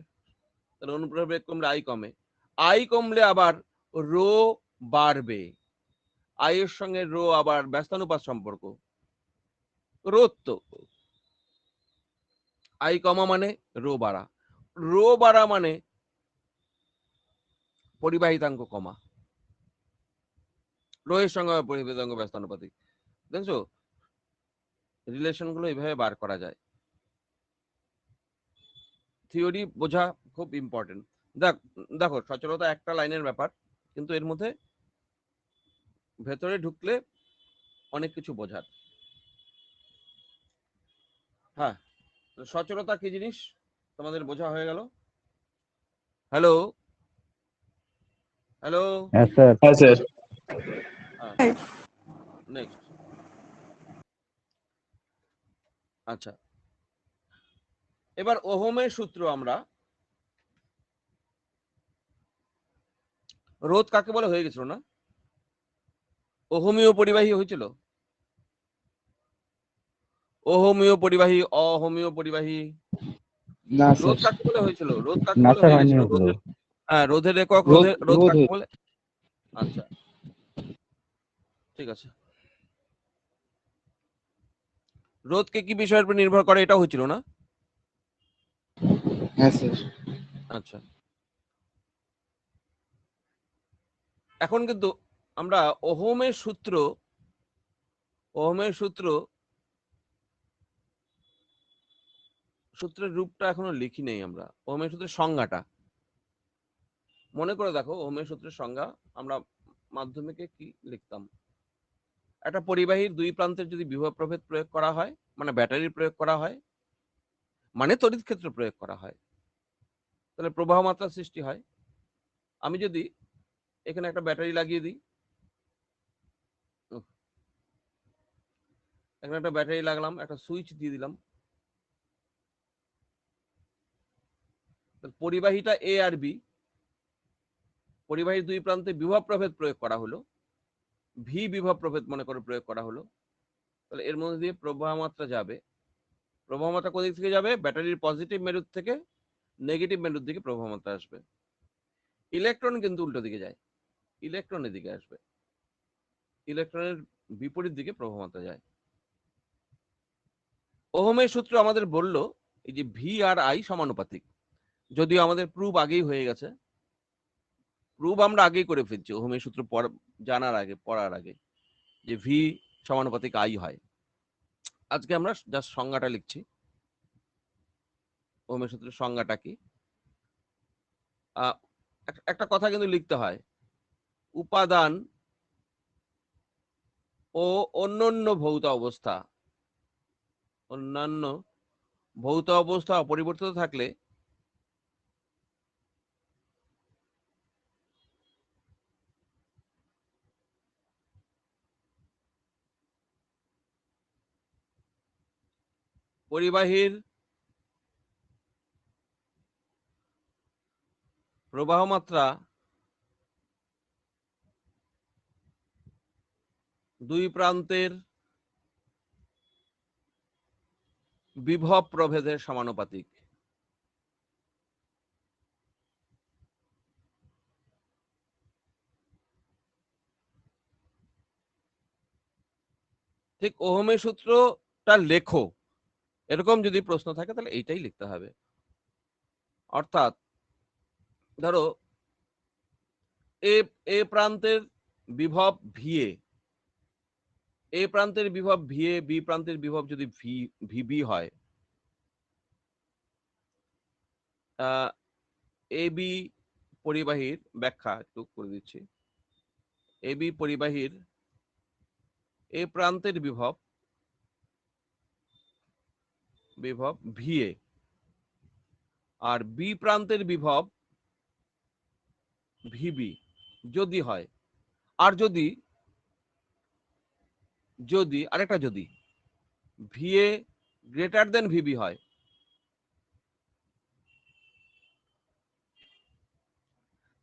তাহলে অনুপ্রবাহের বেগ কমলে আই কমে। আই কমলে আবার রো বাড়বে। আই এর সঙ্গে রো আবার ব্যস্তানুপাত সম্পর্ক, রোধ তো। আই কমা মানে রো বাড়া, রো বাড়া মানে পরিবাহিতাঙ্ক কমা। রো এর সঙ্গে পরিবাহিতাঙ্ক ব্যস্তানুপাতিক। দেখছো রিলেশন গুলো এইভাবে বার করা যায়। থিওরি বোঝা খুব ইম্পর্টেন্ট। দেখো সচলতা একটা লাইনের ব্যাপার, কিন্তু এর মধ্যে ভেতরে ঢুকলে অনেক কিছু বোঝার। হ্যাঁ, সচলতা কি জিনিস তোমাদের বোঝা হয়ে গেল। Hello hello. হ্যাঁ স্যার। হ্যাঁ স্যার। হ্যাঁ, নেক্সট। আচ্ছা, এবার ওহমের সূত্র আমরা, রোধ কাকে বলে হয়ে গেছিল না, ওহমীয় পরিবাহী হয়েছিল। ওহমীয় পরিবাহী, অহমীয় পরিবাহী। না রোধ স্যার, কাকে বলে হয়েছিল, রোধ কাকে না বলে স্যার হয়ে হয়নি গেছিল ওগুলো। রোধের। হ্যাঁ, রোধের একক, রোদ রোধ রোদ কাকে বলে। আচ্ছা, ঠিক আছে। রোধকে কি বিষয়ের উপর নির্ভর করে, এটা হয়েছিল না। হ্যাঁ স্যার। আচ্ছা, এখন কিন্তু আমরা ওহমের সূত্র, ওহমের সূত্র, সূত্রের রূপটা এখনো লিখি নেই আমরা। ওহমের সূত্রের সংজ্ঞাটা মনে করে দেখো। ওহমের সূত্রের সংজ্ঞা আমরা মাধ্যমিকে কি লিখতাম। একটা পরিবাহীর দুই প্রান্তের যদি বিভব প্রভেদ প্রয়োগ করা হয়, মানে ব্যাটারির প্রয়োগ করা হয়, মানে তড়িৎ ক্ষেত্র প্রয়োগ করা হয়, তাহলে প্রবাহ মাত্রা সৃষ্টি হয়। আমি যদি এখানে একটা ব্যাটারি লাগিয়ে দিই, এখানে একটা ব্যাটারি লাগলাম, একটা সুইচ দিয়ে দিলাম, পরিবাহীটা এ আর বি, পরিবাহীর দুই প্রান্তে বিভব প্রভেদ প্রয়োগ করা হলো, ভি বিভব প্রভেদ মনে করে প্রয়োগ করা হলো। তাহলে এর মধ্যে দিয়ে প্রবাহ মাত্রা যাবে। প্রবাহ মাত্রা কোন দিক থেকে যাবে, ব্যাটারির পজিটিভ মেরুর থেকে নেগেটিভ মেরুর দিকে প্রবাহ মাত্রা আসবে। ইলেকট্রন কিন্তু উল্টো দিকে যায়, ইলেকট্রনের দিকে আসবে, ইলেকট্রনের বিপরীত দিকে প্রবাহ মাত্রা যায়। ওহমের সূত্র আমাদের বলল এই যে ভি আর আই সমানুপাতিক, যদিও আমাদের প্রুফ আগেই হয়ে গেছে, প্রুফ আমরা আগেই করে ফেলছি ওহমের সূত্র জানার আগে, পড়ার আগে, যে ভি সমানুপাতিক আই হয়। আজকে আমরা জাস্ট সংজ্ঞাটা লিখছি। ওহমের সূত্রের সংজ্ঞাটা কি, একটা কথা কিন্তু লিখতে হয়। উপাদান ও অন্যান্য ভৌত অবস্থা, অন্যান্য ভৌত অবস্থা অপরিবর্তিত থাকলে পরিবাহীর প্রবাহ মাত্রা দুই প্রান্তের বিভব প্রভেদের সমানুপাতিক। ঠিক ওহমের সূত্রটা লেখো, এরকম যদি প্রশ্ন থাকে তাহলে এইটাই লিখতে হবে। অর্থাৎ ধরো এ প্রান্তের বিভব ভিএ, এ প্রান্তের বিভব ভিএ, বি প্রান্তের বিভব যদি ভিবি হয়, এ বি পরিবাহীর ব্যাখ্যা একটু করে দিচ্ছি। এ বি পরিবাহীর এ প্রান্তের বিভব ভিএ আর বি প্রান্তের বিভব ভিবি যদি হয়, আর যদি আরেকটা যদি ভিএ গ্রেটার দেন ভিবি হয়,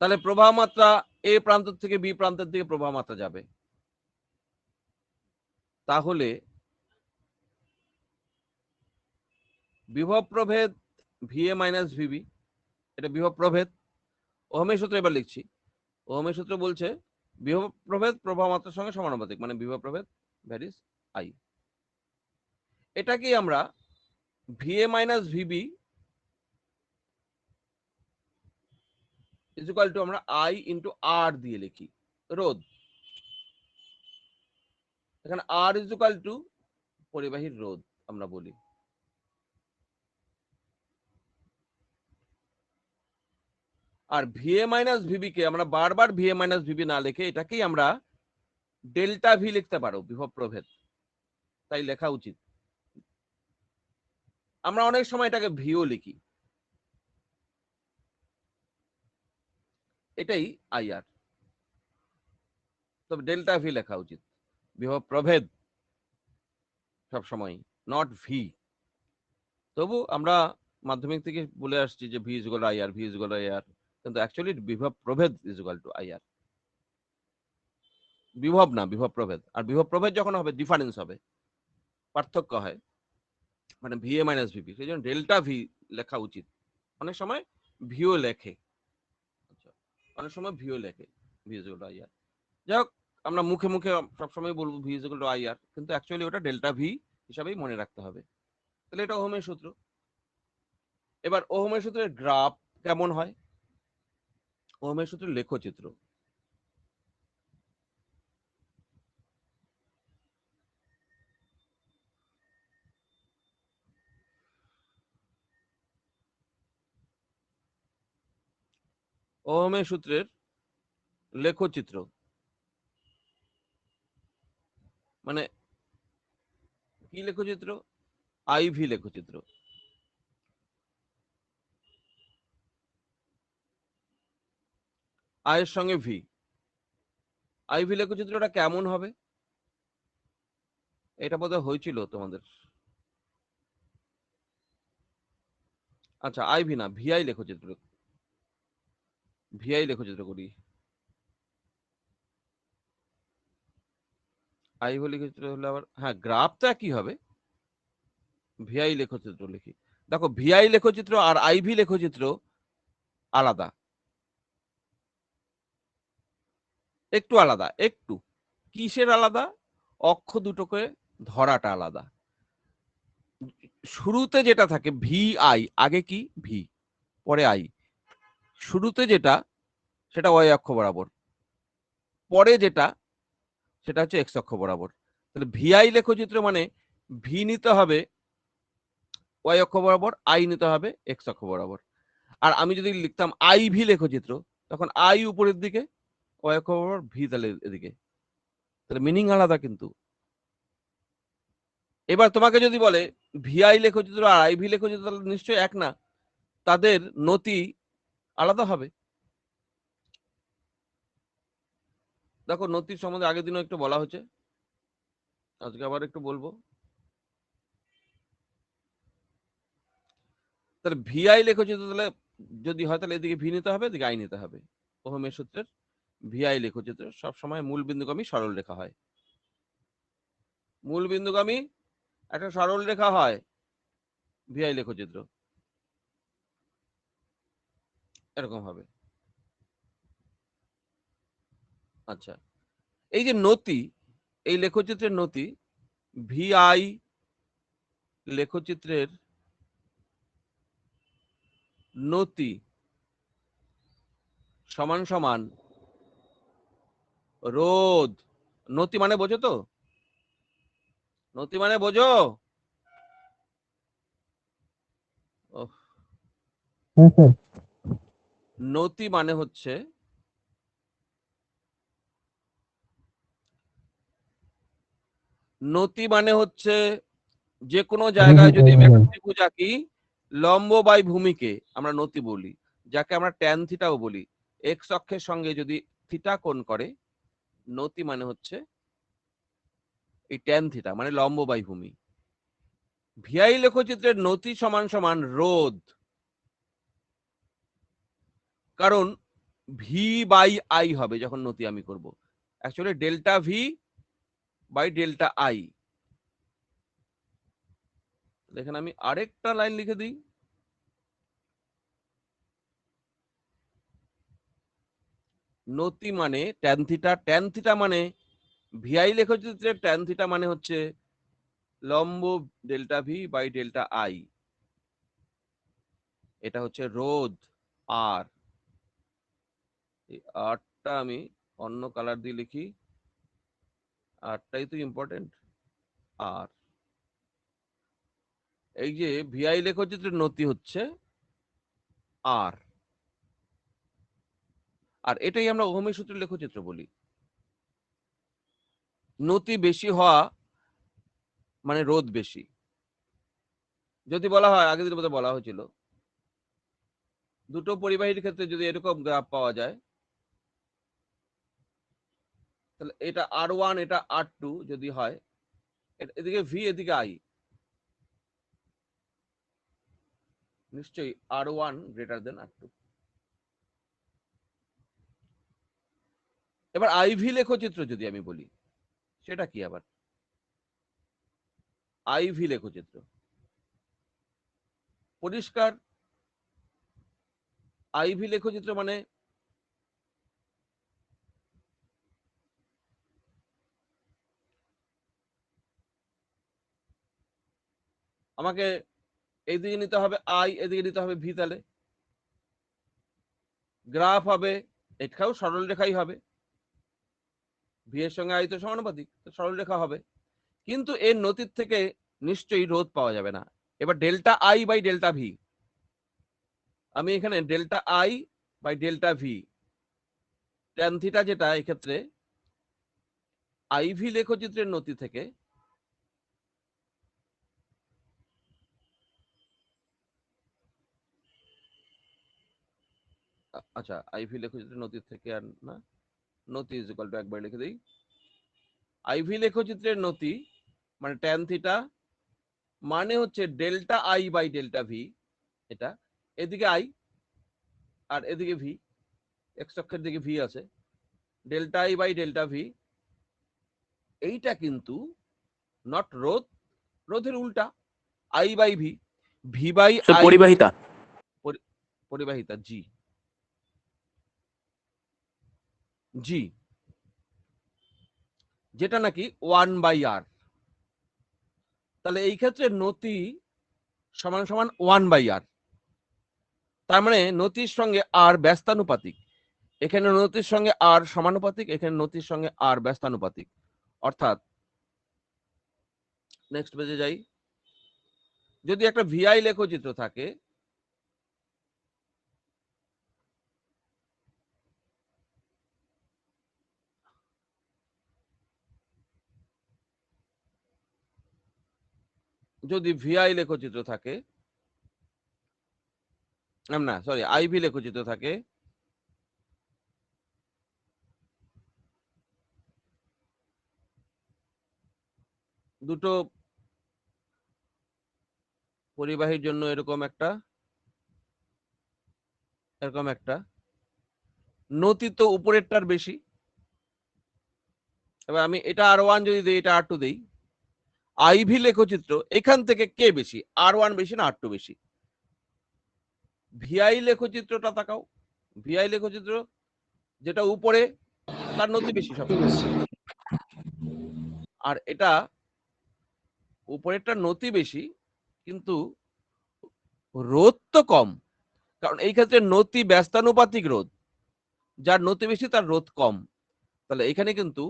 তাহলে প্রবাহ মাত্রা এ প্রান্ত থেকে বি প্রান্তের দিকে প্রবাহ মাত্রা যাবে। তাহলে বিভব প্রভেদ ভিএ মাইনাস ভিবি, এটা বিভব প্রভেদ। ওহমের সূত্র এবার লিখছি। ওহমের সূত্র বলছে বিভব প্রভেদ প্রবাহ মাত্রার সঙ্গে সমানুপাতিক, মানে বিভব প্রভেদ ভ্যারিস আই। এটাকেই আমরা VA minus VB is equal to আমরা আই ইন্টু আর দিয়ে লিখি, রোধ। এখানে আর ইজ ইকুয়াল টু পরিবাহীর রোধ আমরা বলি। আর ভিএ মাইনাস ভিবি কে আমরা বারবার ভিএ মাইনাস ভিবি না লিখে এটাকেই আমরা ডেল্টা ভি লিখতে পারো, বিভব প্রভেদ, তাই লেখা উচিত। আমরা অনেক সময় এটাকে ভিও লিখি, এটাই আইআর, তবে ডেল্টা ভি লেখা উচিত। বিভব প্রভেদ সবসময় নট ভি। তবু আমরা মাধ্যমিক থেকে বলে আসছি যে V is equal two IR, V is equal two IR, কিন্তু অ্যাকচুয়ালি বিভব প্রভেদ ইজ ইকুয়াল টু আইআর। বিভব না, বিভব প্রভেদ। আর বিভব প্রভেদ যখন হবে ডিফারেন্স হবে, পার্থক্য হয়, মানে ভিএ মাইনাস ভিবি, সেই জন্য ডেল্টা ভি লেখা উচিত। অনেক সময় ভিও লেখে, অনেক সময় ভিও লেখে V is equal two IR. যাই হোক, আমরা মুখে মুখে সবসময় বলবো V is equal two IR, কিন্তু অ্যাকচুয়ালি ওটা ডেল্টা ভি হিসাবেই মনে রাখতে হবে। তাহলে এটা ওহমের সূত্র। এবার ওহমের সূত্রের গ্রাফ কেমন হয়? ওহমের সূত্রের লেখচিত্র। ওহমের সূত্রের লেখচিত্র মানে কি লেখচিত্র? আইভি লেখচিত্র। আয়ের সঙ্গে ভি, আইভি লেখচিত্রটা কেমন হবে? এটা বোধহয় হয়েছিল তোমাদের। আচ্ছা, আইভি না, ভিআই লেখচিত্র, ভিআই লেখচিত্র করি। আইভি লেখচিত্র হলে আবার, হ্যাঁ, গ্রাফটা কি হবে, ভিআই লেখচিত্র লিখি। দেখো, ভিআই লেখচিত্র আর আইভি লেখচিত্র আলাদা, একটু আলাদা। একটু কিসের আলাদা? অক্ষ দুটোকে ধরাটা আলাদা। শুরুতে যেটা থাকে ভি আই, আগে কি ভি পরে আই, শুরুতে যেটা সেটা ওয়াই অক্ষ বরাবর, পরে যেটা সেটা হচ্ছে এক্স অক্ষ বরাবর। তাহলে ভিআই লেখচিত্র মানে ভি নিতে হবে ওয়াই অক্ষ বরাবর, আই নিতে হবে এক্স অক্ষ বরাবর। আর আমি যদি লিখতাম আই ভি লেখচিত্র, তখন আই উপরের দিকে, কয়েক ওভার ভি, তাহলে এদিকে, তাহলে মিনিং আলাদা কিন্তু। এবার তোমাকে যদি বলে ভিআই লেখচিত্র আর আইভি লেখচিত্র, তাহলে নিশ্চয়ই এক না, তাদের নতি আলাদা হবে। দেখো নতির সম্বন্ধে আগের দিনও একটু বলা হয়েছে, আজকে আবার একটু বলবো। তাহলে ভিআই লেখচিত্র তাহলে যদি হয় তাহলে এদিকে ভি নিতে হবে, এদিকে আই নিতে হবে। ওহমের সূত্রের ভিআই লেখচিত্র সবসময় মূল বিন্দুগামী সরল রেখা হয়, মূল বিন্দুগামী একটা সরল রেখা হয় ভিআই লেখচিত্র, এরকম হবে। আচ্ছা, এই যে নতি, এই লেখচিত্রের নতি, ভিআই লেখচিত্রের নতি সমান সমান রোধ। নতি মানে বোঝো তো? নতি মানে বোঝো? নতি মানে হচ্ছে যে কোনো জায়গায় যদি আমি একটা ত্রিভুজ আঁকি, লম্ব বাই ভূমিকে আমরা নতি বলি, যাকে আমরা ট্যান থিটাও বলি। এক্স অক্ষের সঙ্গে যদি থিটা কোণ করে, নতি মানে হচ্ছে এই ট্যান থিটা, মানে লম্ব বাই ভূমি। ভিআই লেখচিত্রের নতি সমান সমান রোধ, কারণ ভি বাই আই হবে যখন নতি আমি করব, actually delta V by delta I. এখানে আমি আরেকটা লাইন লিখে দিই, নতি মানে ট্যান থিটা, ট্যান থিটা মানে ভিআই লেখচিত্রের ট্যান থিটা মানে হচ্ছে লম্ব delta V by delta I, এটা হচ্ছে রোধ আর। এই আরটা আমি অন্য কালার দিয়ে লিখি, আরটাই তো ইম্পর্টেন্ট। আর এই যে ভিআই লেখচিত্রের নতি হচ্ছে আর, আর এটাই আমরা ওহমের সূত্রের লেখচিত্র বলি। নতি বেশি হওয়া মানে রোধ বেশি। যদি বলা হয়, আগের দিন বলা হয়েছিল, দুটো পরিবাহীর ক্ষেত্রে যদি এরকম গ্রাফ পাওয়া যায়, তাহলে এটা R1 এটা R2 যদি হয়, এদিকে ভি এদিকে আই, নিশ্চয়ই R1 গ্রেটার দেন R2। এবার আইভি লেখচিত্র যদি আমি বলি, সেটা কি আবার? আইভি লেখচিত্র পরিষ্কার, আইভি লেখচিত্র মানে আমাকে এইদিকে নিতে হবে আই, এদিকে নিতে হবে ভি, তাহলে গ্রাফ হবে, এটাও সরল রেখাই হবে, ভি এর সঙ্গে আই তো সমানুপাতিক, সরল রেখা হবে, কিন্তু এর নতির থেকে নিশ্চয়ই রোধ পাওয়া যাবে না। এবার delta I by delta V, আমি এখানে delta I by delta V tan theta, যেটা এক্ষেত্রে আইভি লেখচিত্রের নতি থেকে আচ্ছা, আইভি লেখচিত্রের নতি থেকে আর না, নতি ইজ ইকুয়াল টু একবার লিখে দিই, আইভি লেখচিত্রের নতি মানে ট্যান থিটা মানে হচ্ছে delta I by delta V, এটা এদিকে আই আর এদিকে ভি, এক্স অক্ষের দিকে ভি আছে, delta I by delta V. এইটা কিন্তু নট রোধ, রোধের উল্টা, I by V, V by I, পরিবাহিতা, পরিবাহিতা জি, জি, যেটা নাকি 1/r। তাহলে এই ক্ষেত্রে নতি সমান সমান 1/r, তার মানে নতির সঙ্গে আর ব্যস্তানুপাতিক, এখানে নতির সঙ্গে আর সমানুপাতিক, এখানে নতির সঙ্গে আর ব্যস্তানুপাতিক। অর্থাৎ নেক্সট পেজে যাই, যদি একটা ভিআই লেখচিত্র থাকে, যদি ভিআই লেখচিত্র থাকে, না সরি আইভি লেখচিত্র থাকে, দুটো পরিবাহীর জন্য এরকম একটা নতি তো উপরেরটার বেশি। এবার আমি এটা R1 যদি দেই, এটা R2 দেই, আইভি লেখচিত্র এখান থেকে কে বেশি, R1 বেশি না R2 বেশি? ভিআই লেখচিত্রটা তাকাও, ভিআই লেখচিত্র যেটা উপরে তার নতি বেশি সবসময়, আর এটা উপরেরটা নতি বেশি কিন্তু রোধ তো কম, কারণ এই ক্ষেত্রে নতি ব্যস্তানুপাতিক রোধ, যার নতি বেশি তার রোধ কম। তাহলে এখানে কিন্তু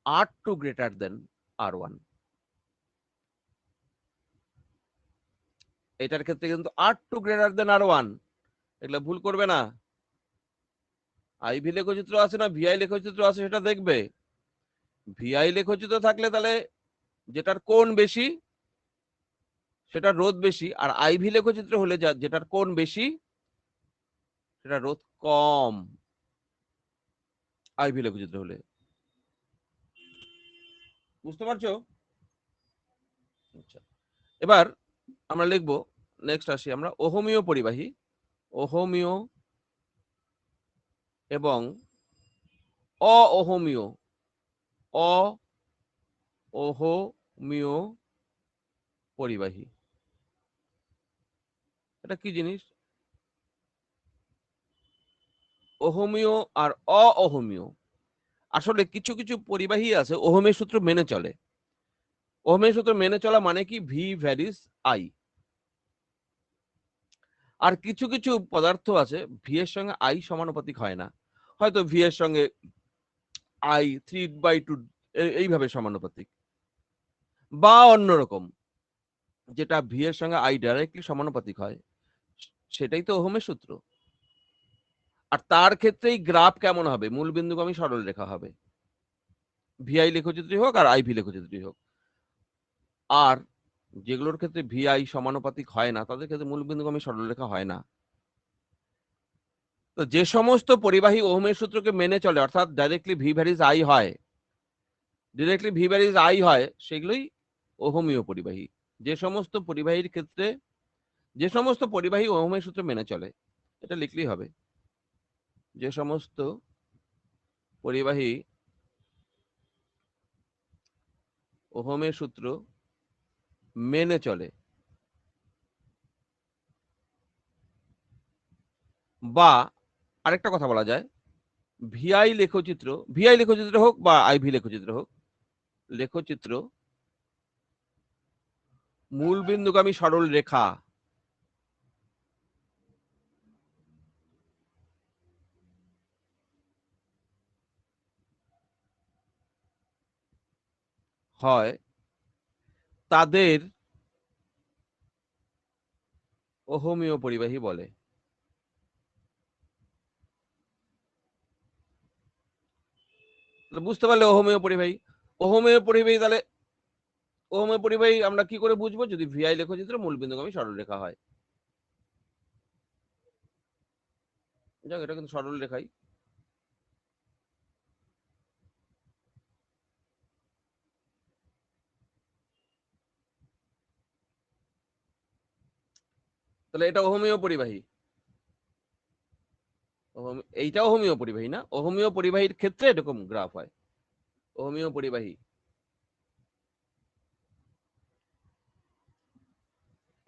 R2 গ্রেটার দেন R1, এটার ক্ষেত্রে কিন্তু R2 গ্রেটার দেন R1। এগুলো ভুল করবে না। আইভি লেখচিত্র আছে না ভিআই লেখচিত্র আছে সেটা দেখবে। ভিআই লেখচিত্র থাকলে তাহলে যেটার কোণ বেশি সেটার রোধ বেশি, আর আইভি লেখচিত্র হলে যেটার কোণ বেশি সেটা রোধ কম আইভি লেখচিত্র হলে। বুঝতে পারছো? আচ্ছা, এবার আমরা লিখবো, নেক্সট আসি আমরা ওহমীয় পরিবাহী, ওহমীয় এবং অওহমীয়, অওহমীয় পরিবাহী। এটা কি জিনিস? ওহমীয় আর অওহমীয়, আসলে কিছু কিছু পরিবাহী আছে ওহমের সূত্র মেনে চলে। ওহমের সূত্র মেনে চলা মানে কি, ভি ভ্যারিস আই। আর কিছু কিছু পদার্থ আছে ভি এর সঙ্গে আই সমানুপাতিক হয় না, হয়তো ভি এর সঙ্গে আই 3/2 এইভাবে সমানুপাতিক, বা অন্যরকম যেটা ভি এর সঙ্গে আই ডাইরেক্টলি সমানুপাতিক হয়, সেটাই তো ওহমের সূত্র। আর তার ক্ষেত্রেই গ্রাফ কেমন হবে, মূলবিন্দুগামী সরলরেখা হবে, ভিআই লেখচিত্রই হোক আর আইভি লেখচিত্রই হোক। আর যেগুলোর ক্ষেত্রে ভিআই সমানুপাতিক হয় না তাদের ক্ষেত্রে মূলবিন্দুগামী সরলরেখা হয় না। তো যে সমস্ত পরিবাহী ওহমের সূত্রকে মেনে চলে, অর্থাৎ ডাইরেক্টলি ভি ভ্যারিজ আই হয়, ডিরেক্টলি ভি ভ্যারিজ আই হয়, সেগুলোই ওহমীয় পরিবাহী। যে সমস্ত পরিবাহীর ক্ষেত্রে, যে সমস্ত পরিবাহী ওহমের সূত্র মেনে চলে, এটা লিখলেই হবে, যে সমস্ত পরিবাহী ওহমের সূত্র মেনে চলে, বা আরেকটা কথা বলা যায়, ভিআই লেখচিত্র হোক বা আইভি লেখচিত্র হোক, লেখচিত্র মূলবিন্দুগামী সরল রেখা হয়, তাদের ওহমীয় পরিবাহী বলে। বুঝতে পারলে ওহমীয় পরিবাহী, ওহমীয় পরিবাহী তাহলে ওহমীয় পরিবাহী আমরা কি করে বুঝবো, যদি ভিআই লেখচিত্র মূলবিন্দুগামী সরলরেখা হয়। যাক, এটা কিন্তু সরল রেখাই। তাহলে এটা ওহমীয় পরিবাহী, এইটা ওহমীয় পরিবাহী না, ওহমীয় পরিবাহীর ক্ষেত্রে এরকম গ্রাফ হয়, ওহমীয় পরিবাহী।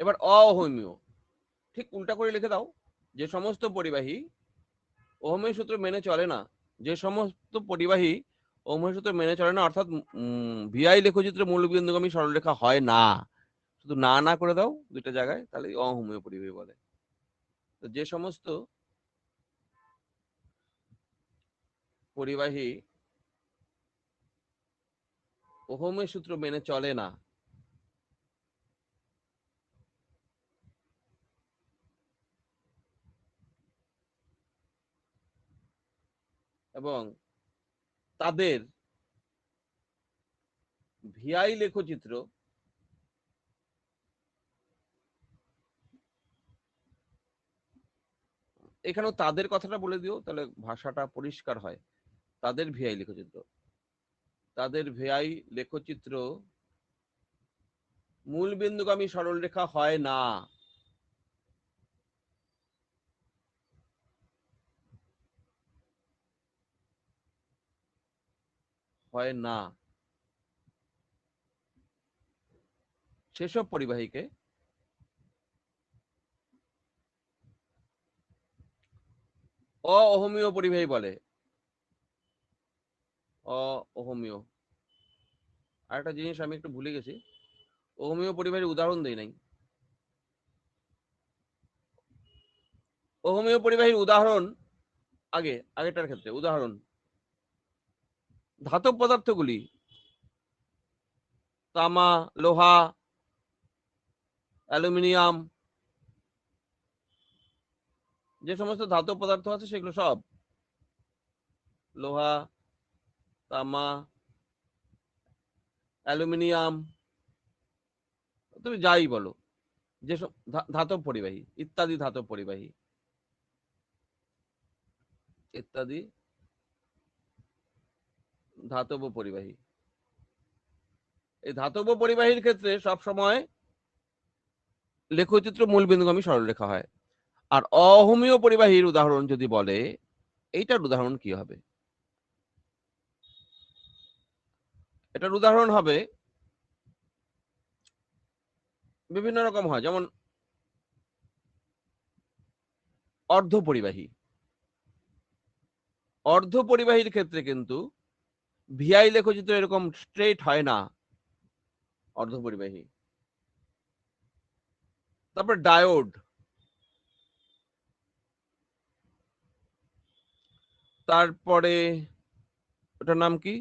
এবার অওহমীয়, ঠিক উল্টা করে লিখে দাও, যে সমস্ত পরিবাহী ওহমের সূত্র মেনে চলে না, যে সমস্ত পরিবাহী ওহমের সূত্র মেনে চলে না, অর্থাৎ ভিআই লেখচিত্রে মূলবিন্দুগামী সরলরেখা হয় না, শুধু না না করে দাও দুইটা জায়গায়, তাহলে অহমীয় পরিবাহী বলে। তো যে সমস্ত পরিবাহী ওহমের সূত্র মেনে চলে না, এবং তাদের ভিআই লেখচিত্র এখানেও তাদের কথাটা বলে দিও, তাহলে ভাষাটা পরিষ্কার হয়। তাদের ভিআই লেখচিত্র, তাদের ভিআই লেখচিত্র মূল বিন্দুগামী সরলরেখা হয় না। হয় না। সেসব পরিবাহীকে অহমীয় পরিবাহী বলে। অহমীয়। আর একটা জিনিস আমি একটু ভুলে গেছি, অহমীয় পরিবাহীর উদাহরণ দেই নাই। অহমীয় পরিবাহীর উদাহরণ আগেটার ক্ষেত্রে উদাহরণ ধাতব পদার্থগুলি, তামা, লোহা, অ্যালুমিনিয়াম, যে সমস্ত ধাতব পদার্থ আছে সেগুলো সব, লোহা, তামা, অ্যালুমিনিয়াম, তুমি যাই বলো, যেসব ধাতব পরিবাহী, ইত্যাদি ধাতব পরিবাহী, ইত্যাদি ধাতব পরিবাহী, এই ধাতব পরিবাহীর ক্ষেত্রে সব সময় লেখচিত্র মূল বিন্দুগামী সরলরেখা হয়। আর অহমীয় পরিবাহীর উদাহরণ যদি বলে, এইটার উদাহরণ কি হবে? এটার উদাহরণ হবে বিভিন্ন রকম হয়, যেমন অর্ধ পরিবাহী। অর্ধ পরিবাহীর ক্ষেত্রে কিন্তু ভিআই লেখচিত্র এরকম স্ট্রেট হয় না, অর্ধ পরিবাহী। তারপর ডায়োড, তারপরে ওটার নাম কি,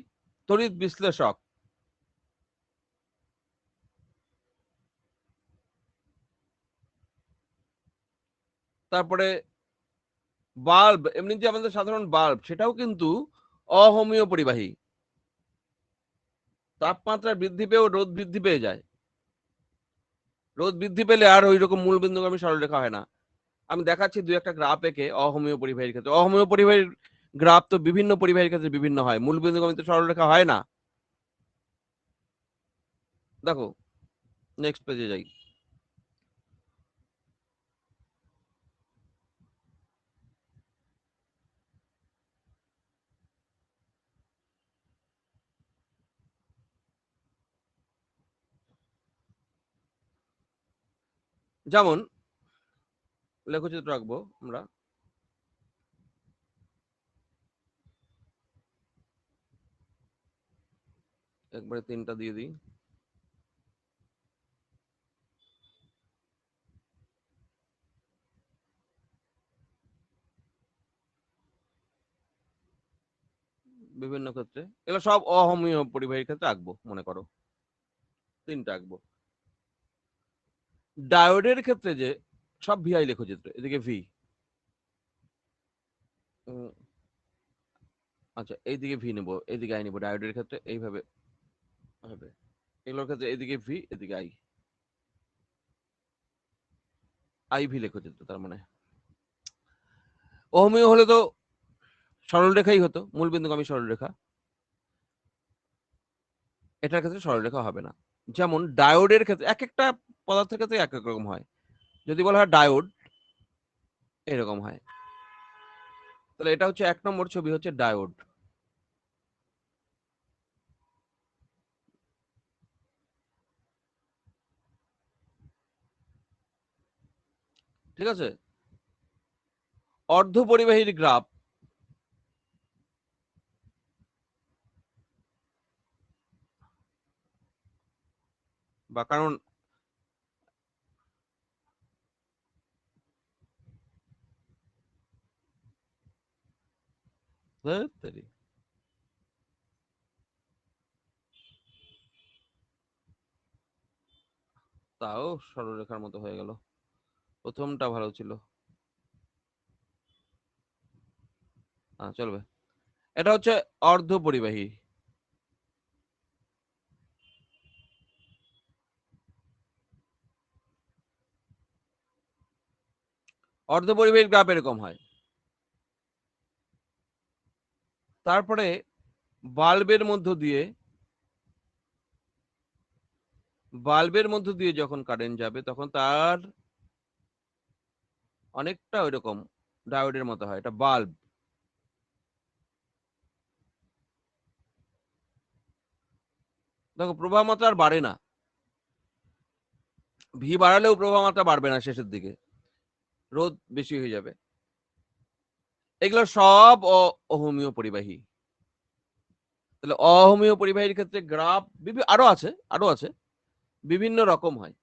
তড়িৎ বিশ্লেষক, তারপরে বাল্ব, এমনি যে আমাদের সাধারণ বাল্ব, সেটাও কিন্তু অহমীয় পরিবাহী। তাপমাত্রা বৃদ্ধি পেয়েও রোদ বৃদ্ধি পেয়ে যায়, রোদ বৃদ্ধি পেলে আর ওই রকম মূল বিন্দুগামী সরলরেখা হয় না। আমি দেখাচ্ছি দুই একটা গ্রাফ এঁকে অহমীয় পরিবাহীর ক্ষেত্রে। অহমীয় পরিবাহীর গ্রাফ তো বিভিন্ন পরিবাহীর ক্ষেত্রে বিভিন্ন হয়, মূল বিন্দুগামীতে সরলরেখা হয় না। দেখো, নেক্সট পেজে যাই। যেমন লেখচিত্র রাখবো আমরা, একবারে তিনটা দিয়ে দিই। বিভিন্ন ক্ষেত্রে এগুলো সব অহমীয় পরিবাহীর ক্ষেত্রে আঁকবো, মনে করো তিনটা আঁকবো। ডায়োডের ক্ষেত্রে যে সব ভিআই লেখচিত্র, এদিকে ভি, আচ্ছা এইদিকে ভি নেবো, এদিকে আই নেবো। ডায়োডের ক্ষেত্রে এইভাবে হবে, এগুলোর ক্ষেত্রে এদিকে ভি, এদিকে আই, আই ভি লেখচিত্র। তার মানে অহমীয় হলে তো সরলরেখাই হতো, মূল বিন্দুগামী সরলরেখা। এটার ক্ষেত্রে সরলরেখা হবে না। যেমন ডায়োডের ক্ষেত্রে এক একটা পদার্থের ক্ষেত্রে এক এক রকম হয়। যদি বলা হয় ডায়োড, এরকম হয়। তাহলে এটা হচ্ছে 1 নম্বর ছবি, হচ্ছে ডায়োড। ঠিক আছে। অর্ধ পরিবাহীর গ্রাফ, বা কারণ তাও সরলরেখার মতো হয়ে গেল, প্রথমটা ভালো ছিল। চলবে। এটা হচ্ছে অর্ধ পরিবাহী। অর্ধ পরিবাহীর গ্রাফ এরকম হয়। তারপরে বাল্বের মধ্য দিয়ে যখন কারেন্ট যাবে তখন তার অনেকটা ওইরকম ডায়োডের মতো হয়, এটা বাল্ব। দেখো প্রবাহ মাত্রা আর বাড়ে না, ভি বাড়ালেও প্রবাহ মাত্রা বাড়বে না, শেষের দিকে রোধ বেশি হয়ে যাবে। এগুলো সব অহমীয় পরিবাহী। তাহলে অহমীয় পরিবাহীর ক্ষেত্রে গ্রাফ আরো আছে বিভিন্ন রকম হয়।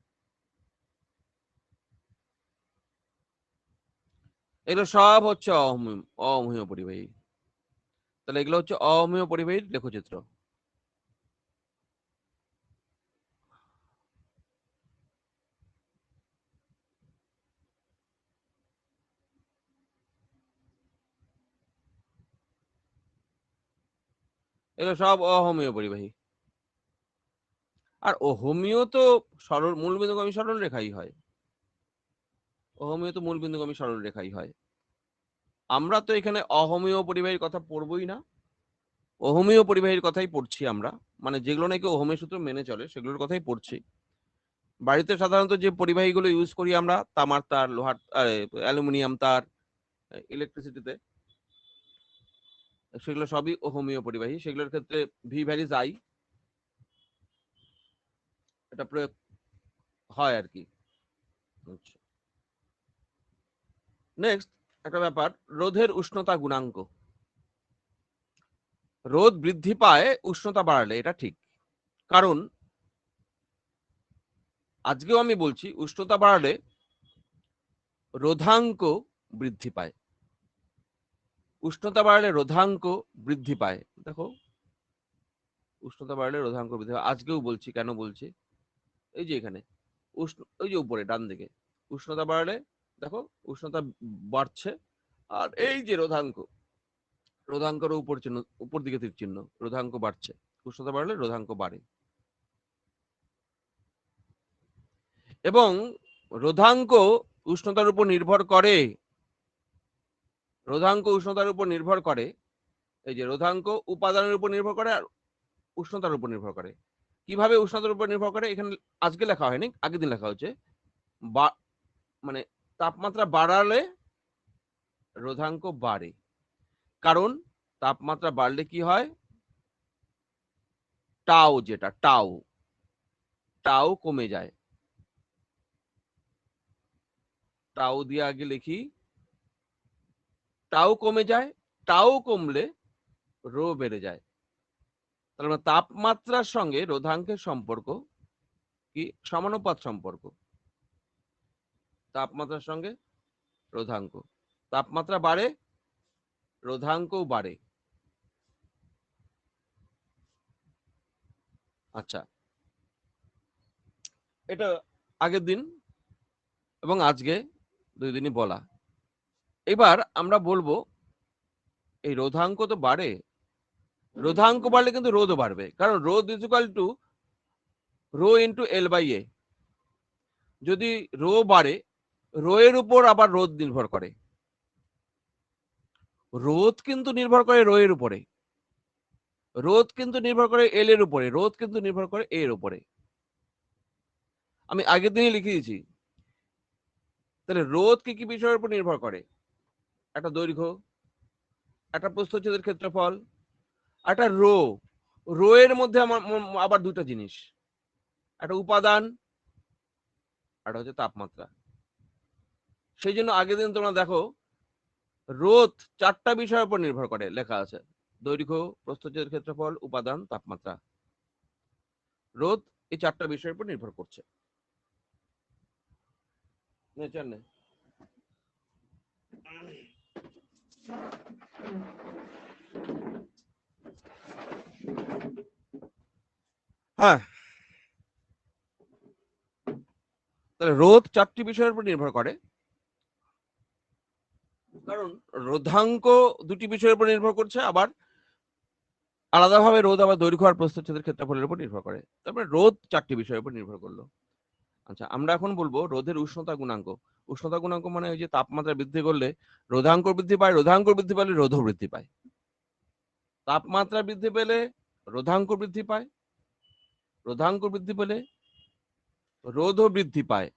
এগুলো সব হচ্ছে অহমীয় পরিবাহী। তাহলে এগুলো হচ্ছে অহমীয় পরিবাহীর লেখচিত্র। এগুলো সব অহমীয় পরিবাহী। আর অহমীয় তো সরল মূলবিন্দুগামী সরল রেখাই হয়। অহমীয় তো মূলবিন্দুগামী সরল রেখাই হয়। আমরা তো এখানে অহমীয় পরিবাহীর কথা পড়বই না, অহমীয় পরিবাহীর কথাই পড়ছি আমরা, মানে যেগুলো নাকি ওহমের সূত্র মেনে চলে সেগুলোর কথাই পড়ছি। বাড়িতে সাধারণত যে পরিবাহীগুলো ইউজ করি আমরা, তামার তার, লোহার, অ্যালুমিনিয়াম তার, ইলেকট্রিসিটিতে, সেগুলো সবই ওহমীয় পরিবাহী। সেগুলোর ক্ষেত্রে ভি ভ্যারিজ আই, এটা প্রয়োগ হয় আর কি। নেক্সট একটা ব্যাপার, রোধের উষ্ণতা গুণাঙ্ক। রোধ বৃদ্ধি পায় উষ্ণতা বাড়ালে, এটা ঠিক। কারণ আজকেও আমি বলছি উষ্ণতা বাড়ালে রোধাঙ্ক বৃদ্ধি পায়। উষ্ণতা বাড়ালে রোধাঙ্ক বৃদ্ধি পায়। দেখো উষ্ণতা বাড়ালে রোধাঙ্ক বৃদ্ধি পায়, আজকেও বলছি। কেন বলছি? এই যে এখানে ওই যে উপরে ডান দিকে উষ্ণতা বাড়ালে দেখো উষ্ণতা বাড়ছে, আর এই যে রোধাঙ্কের উপর দিকে তীর চিহ্ন, রোধাঙ্ক বাড়ছে। উষ্ণতা বাড়লে রোধাঙ্ক বাড়ে। এবং রোধাঙ্ক উষ্ণতার উপর নির্ভর করে। রোধাঙ্ক উষ্ণতার উপর নির্ভর করে। এই যে রোধাঙ্ক উপাদানের উপর নির্ভর করে আর উষ্ণতার উপর নির্ভর করে। কিভাবে উষ্ণতার উপর নির্ভর করে এখানে আজকে লেখা হয়নি, আগের দিন লেখা হচ্ছে। মানে তাপমাত্রা বাড়ালে রোধাঙ্ক বাড়ে। কারণ তাপমাত্রা বাড়লে কি হয়, টাও কমে যায়। টাও দিয়ে আগে লিখি, টাও কমে যায়। টাও কমলে রো বেড়ে যায়। তাহলে তাপমাত্রার সঙ্গে রোধাঙ্কের সম্পর্ক কি? সমানুপাত সম্পর্ক। তাপমাত্রার সঙ্গে রোধাঙ্ক, তাপমাত্রা বাড়ে রোধাঙ্কও বাড়ে। আচ্ছা, এটা আগের দিন এবং আজকে দুই দিনই বলা। এবার আমরা বলবো এই রোধাঙ্ক তো বাড়ে, রোধাঙ্ক বাড়লে কিন্তু রোধও বাড়বে। কারণ রোধ is equal to rho into L by A. যদি রো বাড়ে, রো এর উপর আবার রোধ নির্ভর করে। রোধ কিন্তু নির্ভর করে রো এর উপরে, রোধ কিন্তু নির্ভর করে এল এর উপরে, রোধ কিন্তু নির্ভর করে এ এর উপরে। আমি আগের দিনই লিখে দিয়েছি। তাহলে রোধ কি কি বিষয়ের উপর নির্ভর করে? একটা দৈর্ঘ্য, একটা প্রস্থচ্ছেদের ক্ষেত্রফল, একটা রো এর মধ্যে আমার আবার দুটো জিনিস, একটা উপাদান, একটা হচ্ছে তাপমাত্রা। সেই জন্য আগের দিন তোমরা দেখো রোধ চারটা বিষয়ের উপর নির্ভর করে লেখা আছে, দৈর্ঘ্য, প্রস্থচ্ছেদের ক্ষেত্রফল, উপাদান, তাপমাত্রা। রোধ এই চারটা বিষয়ের উপর নির্ভর করছে। হ্যাঁ, তাহলে রোধ চারটি বিষয়ের উপর নির্ভর করে। কারণ রোধাঙ্ক দুটি বিষয়ের উপর নির্ভর করছে, আবার আলাদাভাবে রোধ আবার দৈর্ঘ্য আর প্রস্থচ্ছেদের ক্ষেত্রফলের উপর নির্ভর করে। তারপরে রোধ চারটি বিষয়ের উপর নির্ভর করলো। আচ্ছা, আমরা এখন বলবো রোধের উষ্ণতা গুণাঙ্ক। উষ্ণতা গুণাঙ্ক মানে ওই যে তাপমাত্রা বৃদ্ধি করলে রোধাঙ্ক বৃদ্ধি পায়, রোধাঙ্ক বৃদ্ধি পাইলে রোধও বৃদ্ধি পায়। তাপমাত্রা বৃদ্ধি পেলে রোধাঙ্ক বৃদ্ধি পায়, রোধাঙ্ক বৃদ্ধি পেলে রোধও বৃদ্ধি পায়।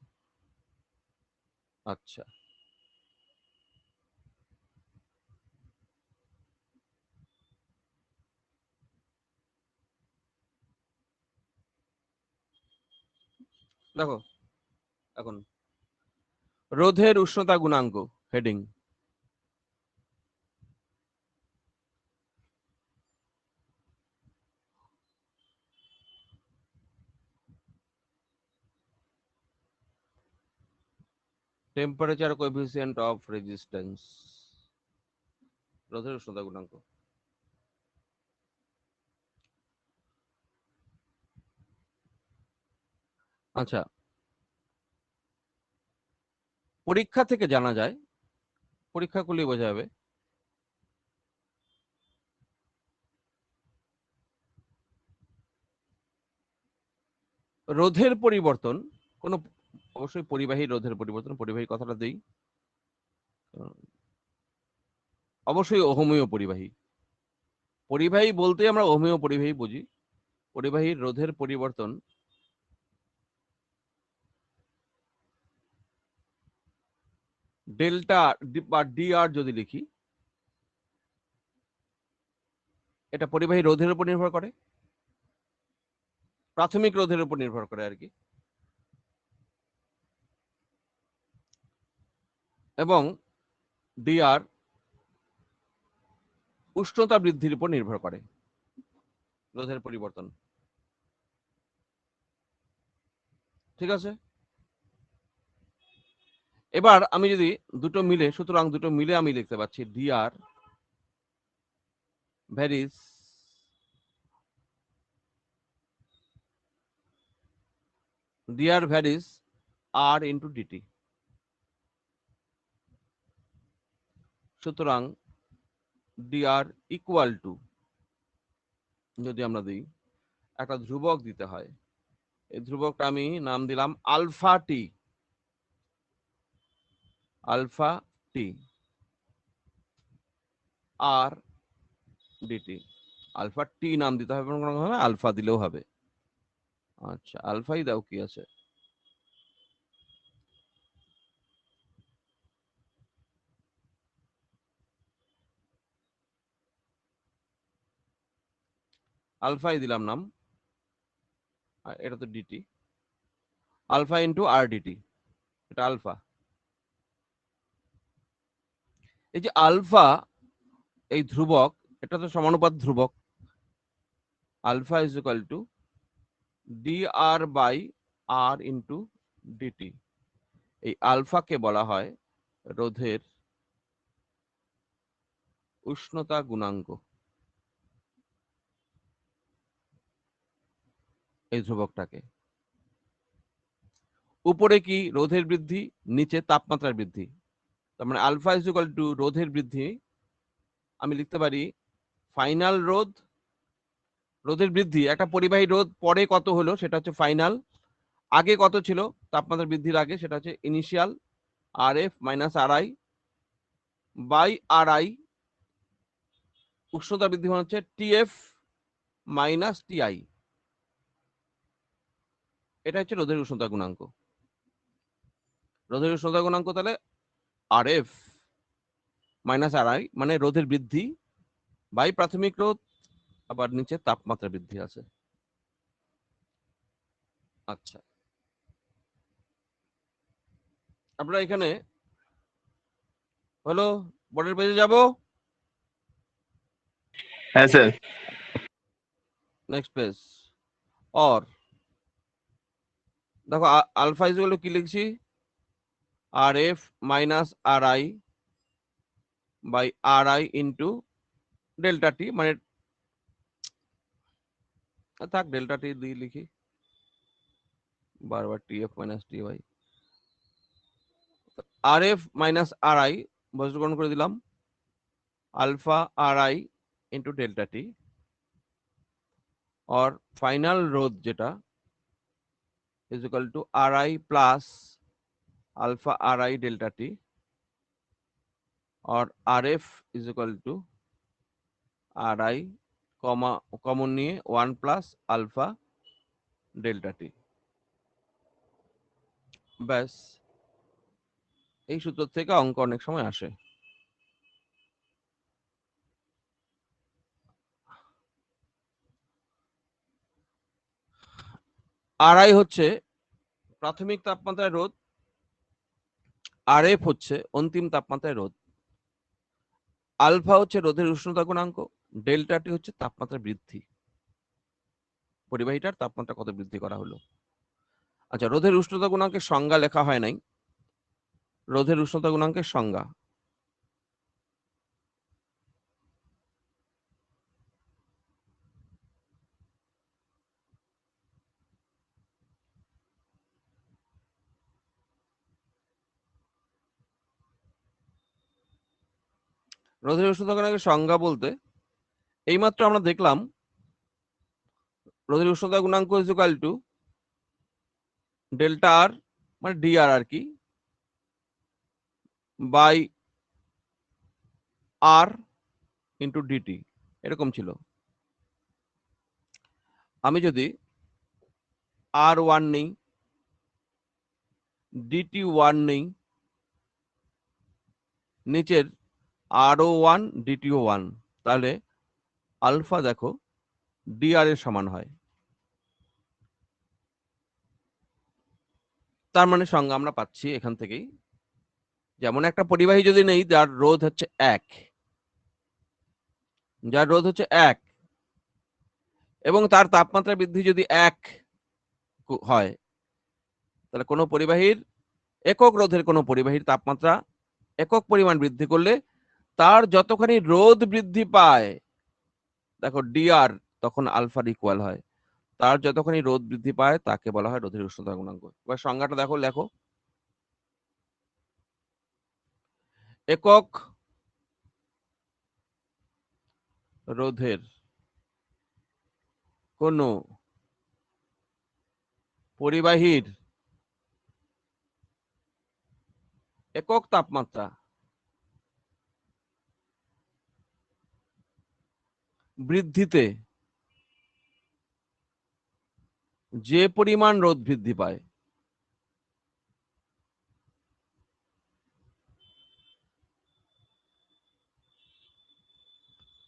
আচ্ছা, দেখো এখন রোধের উষ্ণতা গুণাঙ্ক heading. Temperature coefficient of resistance, রোধের উষ্ণতা গুণাঙ্ক। আচ্ছা, পরীক্ষা থেকে জানা যায়, পরীক্ষা করলেই বোঝা যাবে, রোধের পরিবর্তন কোন, অবশ্যই পরিবাহী রোধের পরিবর্তন, পরিবাহী কথাটা দেই, অবশ্যই অহমীয় পরিবাহী। পরিবাহী বলতে আমরা অহমীয় পরিবাহী বুঝি। পরিবাহীর রোধের পরিবর্তন ডেল্টা বা ডিআর যদি লিখি, এটা পরিবাহী রোধের উপর নির্ভর করে, প্রাথমিক রোধের উপর নির্ভর করে আর কি, এবং ডিআর উষ্ণতা বৃদ্ধির উপর নির্ভর করে, রোধের পরিবর্তন। ঠিক আছে, এবার আমি যদি দুটো মিলে, সুতরাং দুটো মিলে আমি লিখতে পাচ্ছি ডিআর ভ্যারিজ ডিআর ভ্যারিজ আর ইন্টু ডিটি। সুতরাং ডিআর ইকুয়াল টু, যদি আমরা দিই, একটা ধ্রুবক দিতে হয়, এই ধ্রুবকটা আমি নাম দিলাম আলফা টি, আলফা টি আর ডিটি। আলফা টি নাম দিতে হবে, আলফা দিলেও হবে। আচ্ছা, আলফাই দাও, কি আছে, আলফাই দিলাম নাম, আর এটা তো dT, alpha into R dT, এটা আলফা। এই যে আলফা, এই ধ্রুবক, এটা তো সমানুপাত ধ্রুবক, alpha is equal to d R by R into dT. এই আলফাকে বলা হয় রোধের উষ্ণতা গুণাঙ্ক, এই ধ্রুবকটাকে। উপরে কি রোধের বৃদ্ধি, নিচে তাপমাত্রার বৃদ্ধি, তার মানে আলফা ইজ ইকুয়াল টু রোধের বৃদ্ধি, আমি লিখতে পারি ফাইনাল রোধ, রোধের বৃদ্ধি, একটা পরিবাহী রোধ পরে কত হলো সেটা হচ্ছে ফাইনাল, আগে কত ছিল তাপমাত্রা বৃদ্ধির আগে সেটা হচ্ছে initial, R F minus R I by R I, উষ্ণতা বৃদ্ধি মানে হচ্ছে টিএফ মাইনাস টিআই, এটা হচ্ছে রোধের উষ্ণতা গুণাঙ্ক। রোধের উষ্ণতা গুণাঙ্ক তাহলে আর এফ মাইনাস আর আই, মানে রোধের বৃদ্ধি বাই প্রাথমিক রোধ, আবার নিচে তাপমাত্রা বৃদ্ধি আছে। আচ্ছা, আমরা এখানে হলো, পরের পেজে যাব, হ্যাঁ স্যার। Next page. और দেখো আলফা ইজ কি লিখছি, R F minus R I by R I into delta T, মানে থাক ডেল্টা টি দিয়ে লিখি, বারবার T F minus T by R F minus R I, বজ্রগ্রহণ করে দিলাম, alpha R I into delta T, और फाइनल रोध যেটা is equal to R I plus alpha R I delta T, और R F is equal to R I comma common নিয়ে 1 প্লাস আলফা ডেল্টা টি। ব্যাস, এই সূত্র থেকে অঙ্ক অনেক সময় আসে। আরআই হচ্ছে প্রাথমিক তাপমাত্রায় রোধ, আর এফ হচ্ছে অন্তিম তাপমাত্রায় রোধ, আলফা হচ্ছে রোধের উষ্ণতা গুণাঙ্ক, ডেল্টা টি হচ্ছে তাপমাত্রা বৃদ্ধি, পরিবাহীটার তাপমাত্রা কত বৃদ্ধি করা হলো। আচ্ছা, রোধের উষ্ণতা গুণাঙ্কের সংজ্ঞা লেখা হয় নাই। রোধের উষ্ণতা গুণাঙ্কের সংজ্ঞা, রোধের উষ্ণতা গুণাঙ্কের সংজ্ঞা বলতে এইমাত্র আমরা দেখলাম রোধের উষ্ণতা গুণাঙ্ক ইজ ইকুয়াল টু ডেল্টা আর, মানে ডিআর আর কি, বাই আর ইন্টু ডিটি, এরকম ছিল। আমি যদি আর ওয়ান নেই, ডিটি ওয়ান নেই, নিচের আরও ওয়ান ডিটিও ওয়ান, তাহলে আলফা দেখো ডিআর এর সমান হয়। তার মানে সংজ্ঞা আমরা পাচ্ছি এখান থেকেই, যেমন একটা পরিবাহী যদি নেই যার রোধ হচ্ছে এক, যার রোধ হচ্ছে এক, এবং তার তাপমাত্রা বৃদ্ধি যদি এক হয়, তাহলে কোনো পরিবাহীর একক রোধের কোনো পরিবাহীর তাপমাত্রা একক পরিমাণ বৃদ্ধি করলে তার যতখানি রোধ বৃদ্ধি পায়, দেখো ডিআর তখন আলফার ইকুয়াল হয়, তার যতখানি রোধ বৃদ্ধি পায় তাকে বলা হয় রোধের উষ্ণতা গুণাঙ্ক। এবার সংজ্ঞাটা দেখো, লেখো একক রোধের কোন পরিবাহীর একক তাপমাত্রা বৃদ্ধিতে যে পরিমাণ রোধ বৃদ্ধি পায়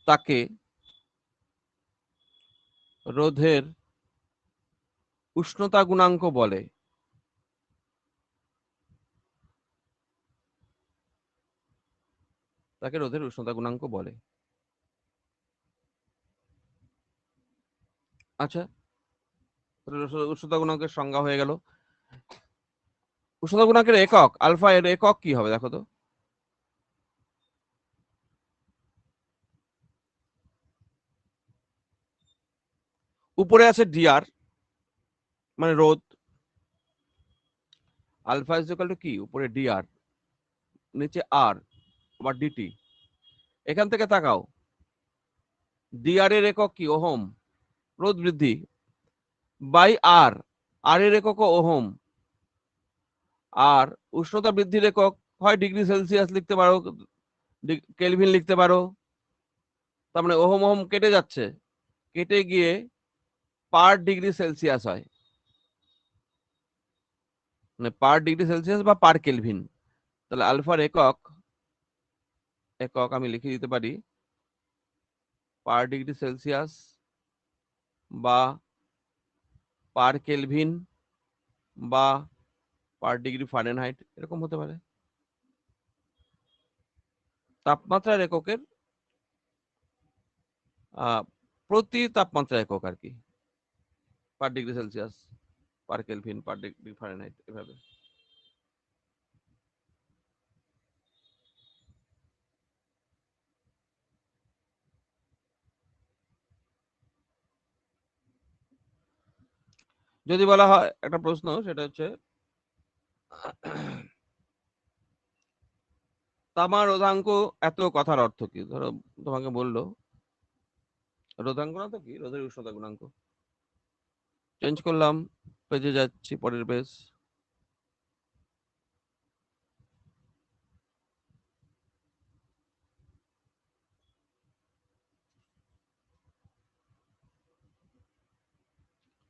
তাকে রোধের উষ্ণতা গুণাঙ্ক বলে। তাকে রোধের উষ্ণতা গুণাঙ্ক বলে। আচ্ছা, উষ্ণতা গুণাঙ্কের সংজ্ঞা হয়ে গেল। উষ্ণতা গুণাঙ্কের একক আলফা, এর একক কি হবে দেখো তো। উপরে আছে ডিআর মানে রোধ, আলফা ইজ ইকুয়াল টু কি, উপরে ডিআর, নিচে আর, আবার ডিটি। এখান থেকে তাকাও, ডিআর এর একক কি, ওহম, রোধ বৃদ্ধি, বাই আর, আর এর একক ওহম, আর উষ্ণতা বৃদ্ধির একক হয় ডিগ্রি সেলসিয়াস লিখতে পারো, কেলভিন লিখতে পারো। তার মানে ওহম ওহম কেটে যাচ্ছে, কেটে গিয়ে পার ডিগ্রি সেলসিয়াস হয়, মানে পার ডিগ্রি সেলসিয়াস বা পার কেলভিন। তাহলে আলফার একক, একক আমি লিখে দিতে পারি পার ডিগ্রি সেলসিয়াস বা পার কেলভিন বা পার ডিগ্রি ফারেনহাইট, এরকম হতে পারে। তাপমাত্রার এককের প্রতি তাপমাত্রা একক আর কি, per degree Celsius, per kelvin, per degree Fahrenheit, এভাবে। যদি বলা হয় একটা প্রশ্ন, সেটা হচ্ছে তামা রোধাঙ্ক এত কথার অর্থ কি। ধরো তোমাকে বললো রোধাঙ্ক না তো কি, রোধের উষ্ণতা গুণাঙ্ক। চেঞ্জ করলাম, পেজে যাচ্ছি, পরের পেজ।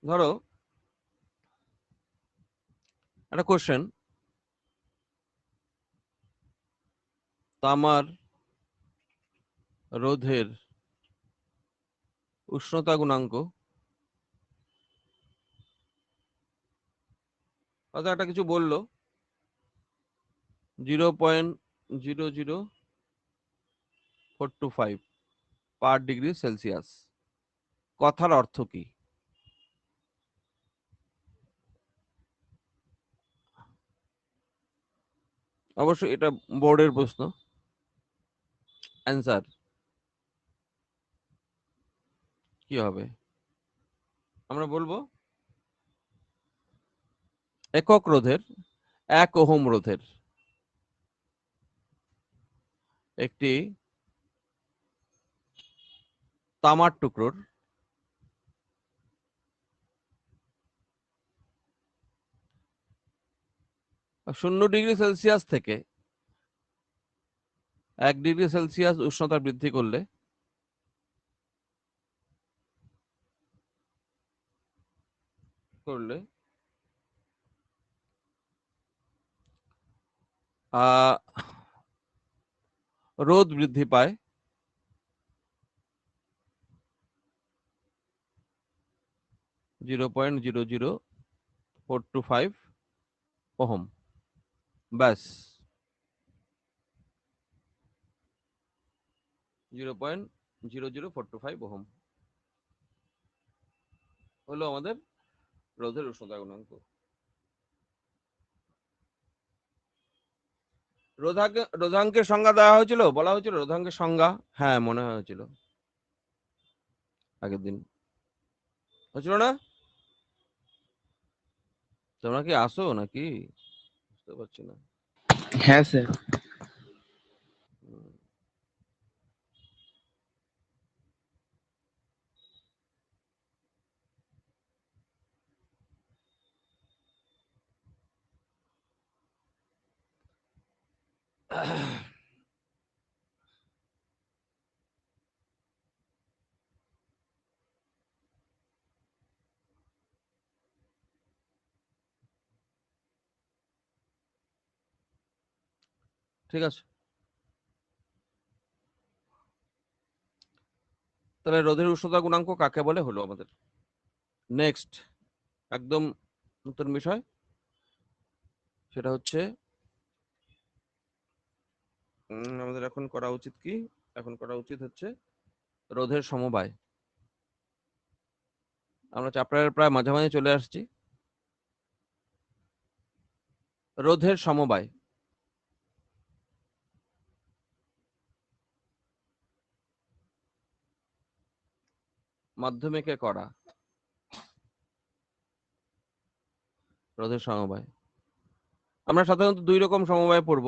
ধরো একটা কোশ্চেন, তামার রোধের উষ্ণতা গুণাঙ্ক, অর্থাৎ একটা কিছু বললো 0.00425 পার ডিগ্রি সেলসিয়াস, কথার অর্থ কি? অবশ্যই এটা বোর্ডের প্রশ্ন। অ্যান্সার কি হবে? আমরা বলবো একক রোধের, 1 ওহম রোধের একটি তামার টুকরোর 0 ডিগ্রি সেলসিয়াস থেকে 1 ডিগ্রি সেলসিয়াস উষ্ণতা বৃদ্ধি করলে রোধ বৃদ্ধি পায় 0.00425 ওহম। ব্যাস, 0.00425 ওহম হলো আমাদের রোধের উষ্ণতা গুণাঙ্ক। রোধাঙ্কের সংজ্ঞা দেওয়া হয়েছিল, বলা হয়েছিল রোধাঙ্কের সংজ্ঞা, হ্যাঁ মনে হয়েছিল আগের দিন, হয়েছিল না? তোমরা কি আসো নাকি? বুঝতে পারছি না। হ্যাঁ স্যার। ঠিক আছে, তাহলে রোধের উষ্ণতা গুণাঙ্ক কাকে বলে হলো আমাদের। নেক্সট একদম নতুন বিষয়, সেটা হচ্ছে আমাদের এখন করা উচিত কি? এখন করা উচিত হচ্ছে রোধের সমবায়। আমরা চ্যাপ্টারের প্রায় মাঝামাঝি চলে আসছি। রোধের সমবায় মাধ্যমিকে করা রোধের সমবায়। আমরা সাধারণত 2 রকম সমবায় পড়ব,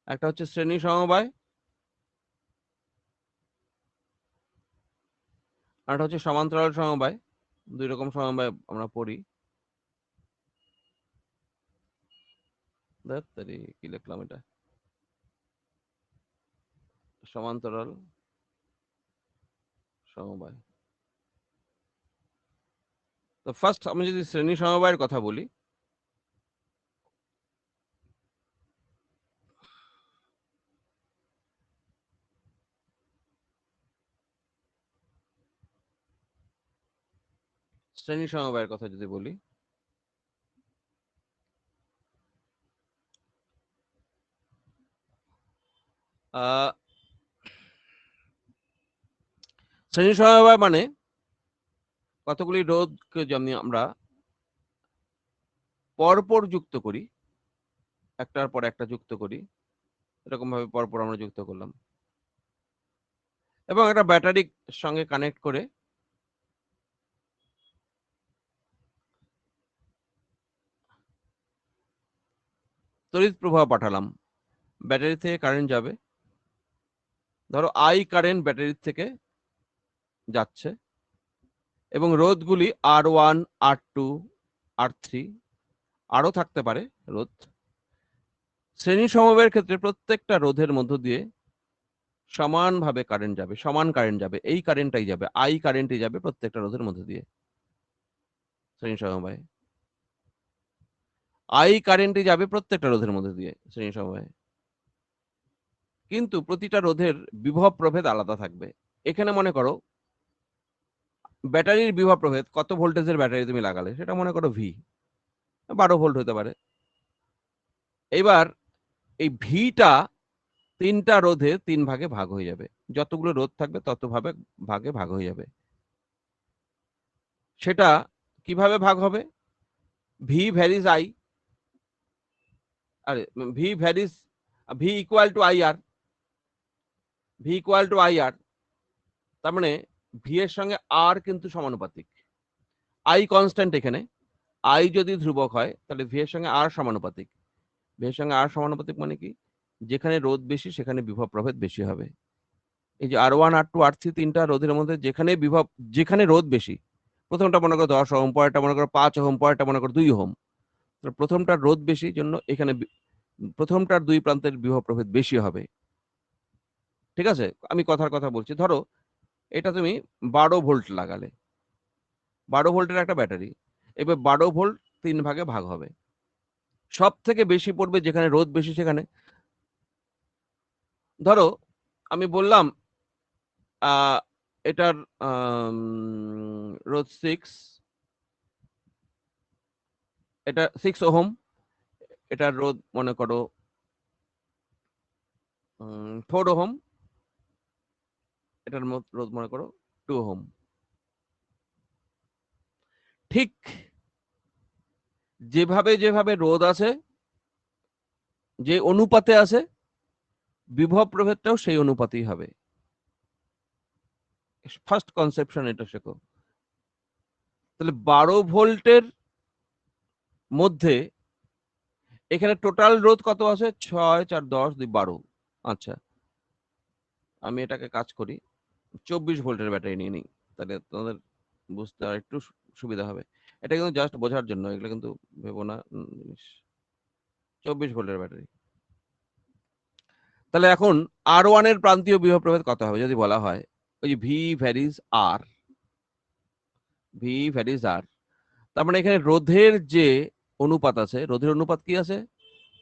একটা হচ্ছে শ্রেণী সমবায়, আর একটা হচ্ছে সমান্তরাল সমবায়। 2 রকম সমবায় আমরা পড়ি। কি লিখলাম এটা, সমান্তরাল সমবায়। তো ফার্স্ট আমি যদি শ্রেণী সমবায়ের কথা বলি, শ্রেণী সমবায়ের কথা যদি বলি, শ্রেণী সমবায় মানে কতগুলি রোধকে যেমনি আমরা পরপর যুক্ত করি, একটার পর একটা যুক্ত করি, এরকম ভাবে পরপর আমরা যুক্ত করলাম, এবং একটা ব্যাটারির সঙ্গে কানেক্ট করে তড়িৎ প্রবাহ পাঠালাম। ব্যাটারি থেকে কারেন্ট যাবে, ধরো আই কারেন্ট ব্যাটারি থেকে যাচ্ছে, এবং রোধগুলি R1, R2, R3 আরো থাকতে পারে রোধ। শ্রেণী সমবায়ের ক্ষেত্রে প্রত্যেকটা রোধের মধ্য দিয়ে সমানভাবে কারেন্ট যাবে, সমান কারেন্ট যাবে, এই কারেন্টটাই যাবে, আই কারেন্টই যাবে প্রত্যেকটা রোধের মধ্য দিয়ে। শ্রেণী সমবায়ে। আই কারেন্টে যাবে প্রত্যেকটা রোধের মধ্যে দিয়ে শ্রেণী সমবায়ে, কিন্তু প্রতিটা রোধের বিভব প্রভেদ আলাদা থাকবে। এখানে মনে করো ব্যাটারির বিভব প্রভেদ, কত ভোল্টেজের ব্যাটারি তুমি লাগালে সেটা মনে করো ভি, 12 ভোল্ট হতে পারে। এবার এই ভিটা 3টা রোধে 3 ভাগে ভাগ হয়ে যাবে, যতগুলো রোধ থাকবে তত ভাগে ভাগ হয়ে যাবে। সেটা কিভাবে ভাগ হবে? ভি ভ্যারিজ আই, আরে V varies, V equal to I R, V equal to I R, তার মানে ভি এর সঙ্গে আর কিন্তু সমানুপাতিক। আই কনস্ট্যান্ট, এখানে আই যদি ধ্রুবক হয় তাহলে ভি এর সঙ্গে আর সমানুপাতিক। ভি এর সঙ্গে আর সমানুপাতিক মানে কি? যেখানে রোধ বেশি সেখানে বিভব প্রভেদ বেশি হবে। এই যে R1 R2 R3 তিনটা রোধের মধ্যে যেখানে রোধ বেশি, প্রথমটা মনে করো 10 ওহম, পরেরটা মনে করো 5 ওহম, পরেরটা মনে করো 2 ওহম, তো প্রথমটার রোধ বেশি জন্য এখানে প্রথমটার দুই প্রান্তের বিভব প্রভেদ বেশি হবে। ঠিক আছে, আমি কথার কথা বলছি। ধরো এটা তুমি 12 ভোল্ট লাগালে, 12 ভোল্টের একটা ব্যাটারি, এবার 12 ভোল্ট 3 ভাগে ভাগ হবে। সব থেকে বেশি পড়বে যেখানে রোধ বেশি সেখানে। ধরো আমি বললাম এটার রোধ 6, এটা 6 ওহম, এটার রোধ মনে করো 4 ওহম, এটার রোধ মনে করো 2 ওহম। ঠিক যেভাবে যেভাবে রোধ আছে, যে অনুপাতে আছে, বিভব প্রভেদটাও সেই অনুপাতেই হবে। ফার্স্ট কনসেপশন এটা শেখো। তাহলে 12 ভোল্টের মধ্যে এখানে টোটাল রোধ কত আছে? 6 4 10 2 12। আচ্ছা, আমি এটাকে কাজ করি, 24 ভোল্টের ব্যাটারি নিয়ে নিই, তাহলে তোমাদের বুঝতে আর একটু সুবিধা হবে। এটা কিন্তু জাস্ট বোঝার জন্য, এগুলো কিন্তু ভেবো না জিনিস। 24 ভোল্টের ব্যাটারি, তাহলে এখন R1 এর প্রান্তীয় বিভব প্রভেদ কত হবে যদি বলা হয় ওই যে ভি ভ্যারিজ আর, ভি ভ্যারিজ আর, তার মানে এখানে রোধের যে অনুপাত আছে, রোধের অনুপাত কি আছে?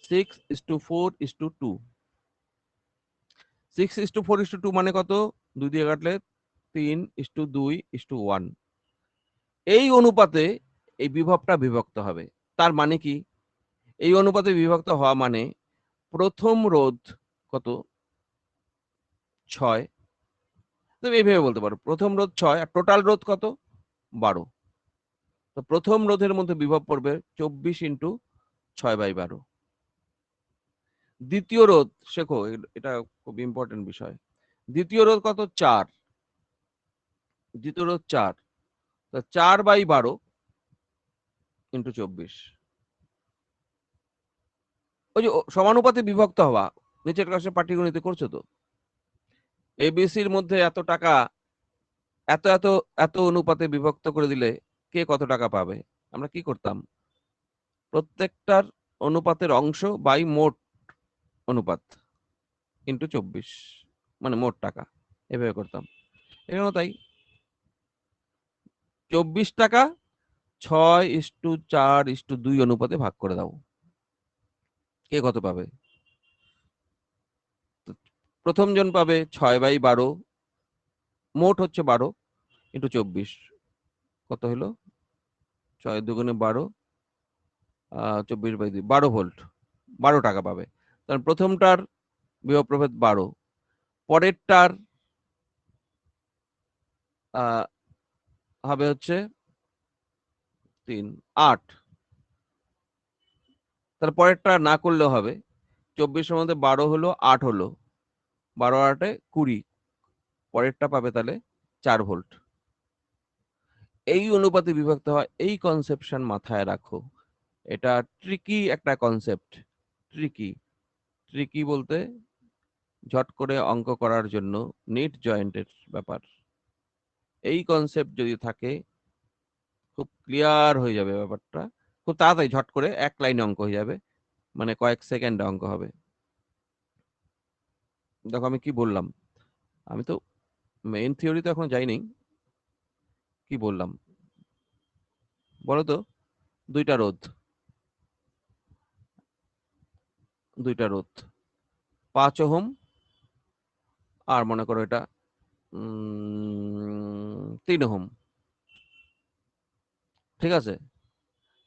6:4:2। 6:4:2 মানে কত? 2 দিয়ে কাটলে 3:2:1। এই অনুপাতে এই বিভবটা বিভক্ত হবে। তার মানে কি? এই অনুপাতে বিভক্ত হওয়া মানে প্রথম রোধ কত? 6। তুমি এইভাবে বলতে পারো, প্রথম রোধ 6 আর টোটাল রোধ কত? 12। তো প্রথম রোধের মধ্যে বিভব পড়বে 24:6/12। দ্বিতীয় রোধ শেখো, এটা খুব ইম্পর্টেন্ট বিষয়। দ্বিতীয় রোধ কত? 4। দ্বিতীয় রোধ 4, তো 4/12 ইন্টু 24। ওই যে সমানুপাতে বিভক্ত হওয়া, নিচের ক্লাসে পাটিগণিতে করছো তো, এবিসির মধ্যে এত টাকা, এত এত এত অনুপাতে বিভক্ত করে দিলে কে কত টাকা পাবে? আমরা কি করতাম? প্রত্যেকটার অনুপাতের অংশ বাই মোট অনুপাত ইন্টু 24, মানে মোট টাকা, এভাবে করতাম। এখানেও তাই, 24 টাকা 6:4:2 অনুপাতে ভাগ করে দাও, কে কত পাবে? প্রথম জন পাবে 6/12, মোট হচ্ছে 12 ইন্টু 24, কত হলো? 6 2 12, 24/2, 12 ভোল্ট, 12 টাকা পাবে। কারণ প্রথমটার বিভব প্রভেদ 12, পরেরটার হবে হচ্ছে 3 8, তার পরেরটা না করলেও হবে। 24-এর মধ্যে 12 হলো, 8 হলো, 12 8 20, পরেরটা পাবে তাহলে 4 ভোল্ট। এই অনুপাতে বিভক্ত হয়, এই কনসেপশন মাথায় রাখো। এটা ট্রিকি একটা কনসেপ্ট। ট্রিকি, ট্রিকি বলতে ঝট করে অঙ্ক করার জন্য নিট জয়েন্টের ব্যাপার। এই কনসেপ্ট যদি থাকে খুব ক্লিয়ার হয়ে যাবে ব্যাপারটা, খুব তাড়াতাড়ি ঝট করে এক লাইনে অঙ্ক হয়ে যাবে, মানে কয়েক সেকেন্ডে অঙ্ক হবে। দেখো আমি কি বললাম, আমি তো মেইন থিওরি তো এখন যাইনি, কি বললাম? বলো তো, দুইটা রোধ 5 ওহম, আর মনে করো এটা 3 ওহম। ঠিক আছে,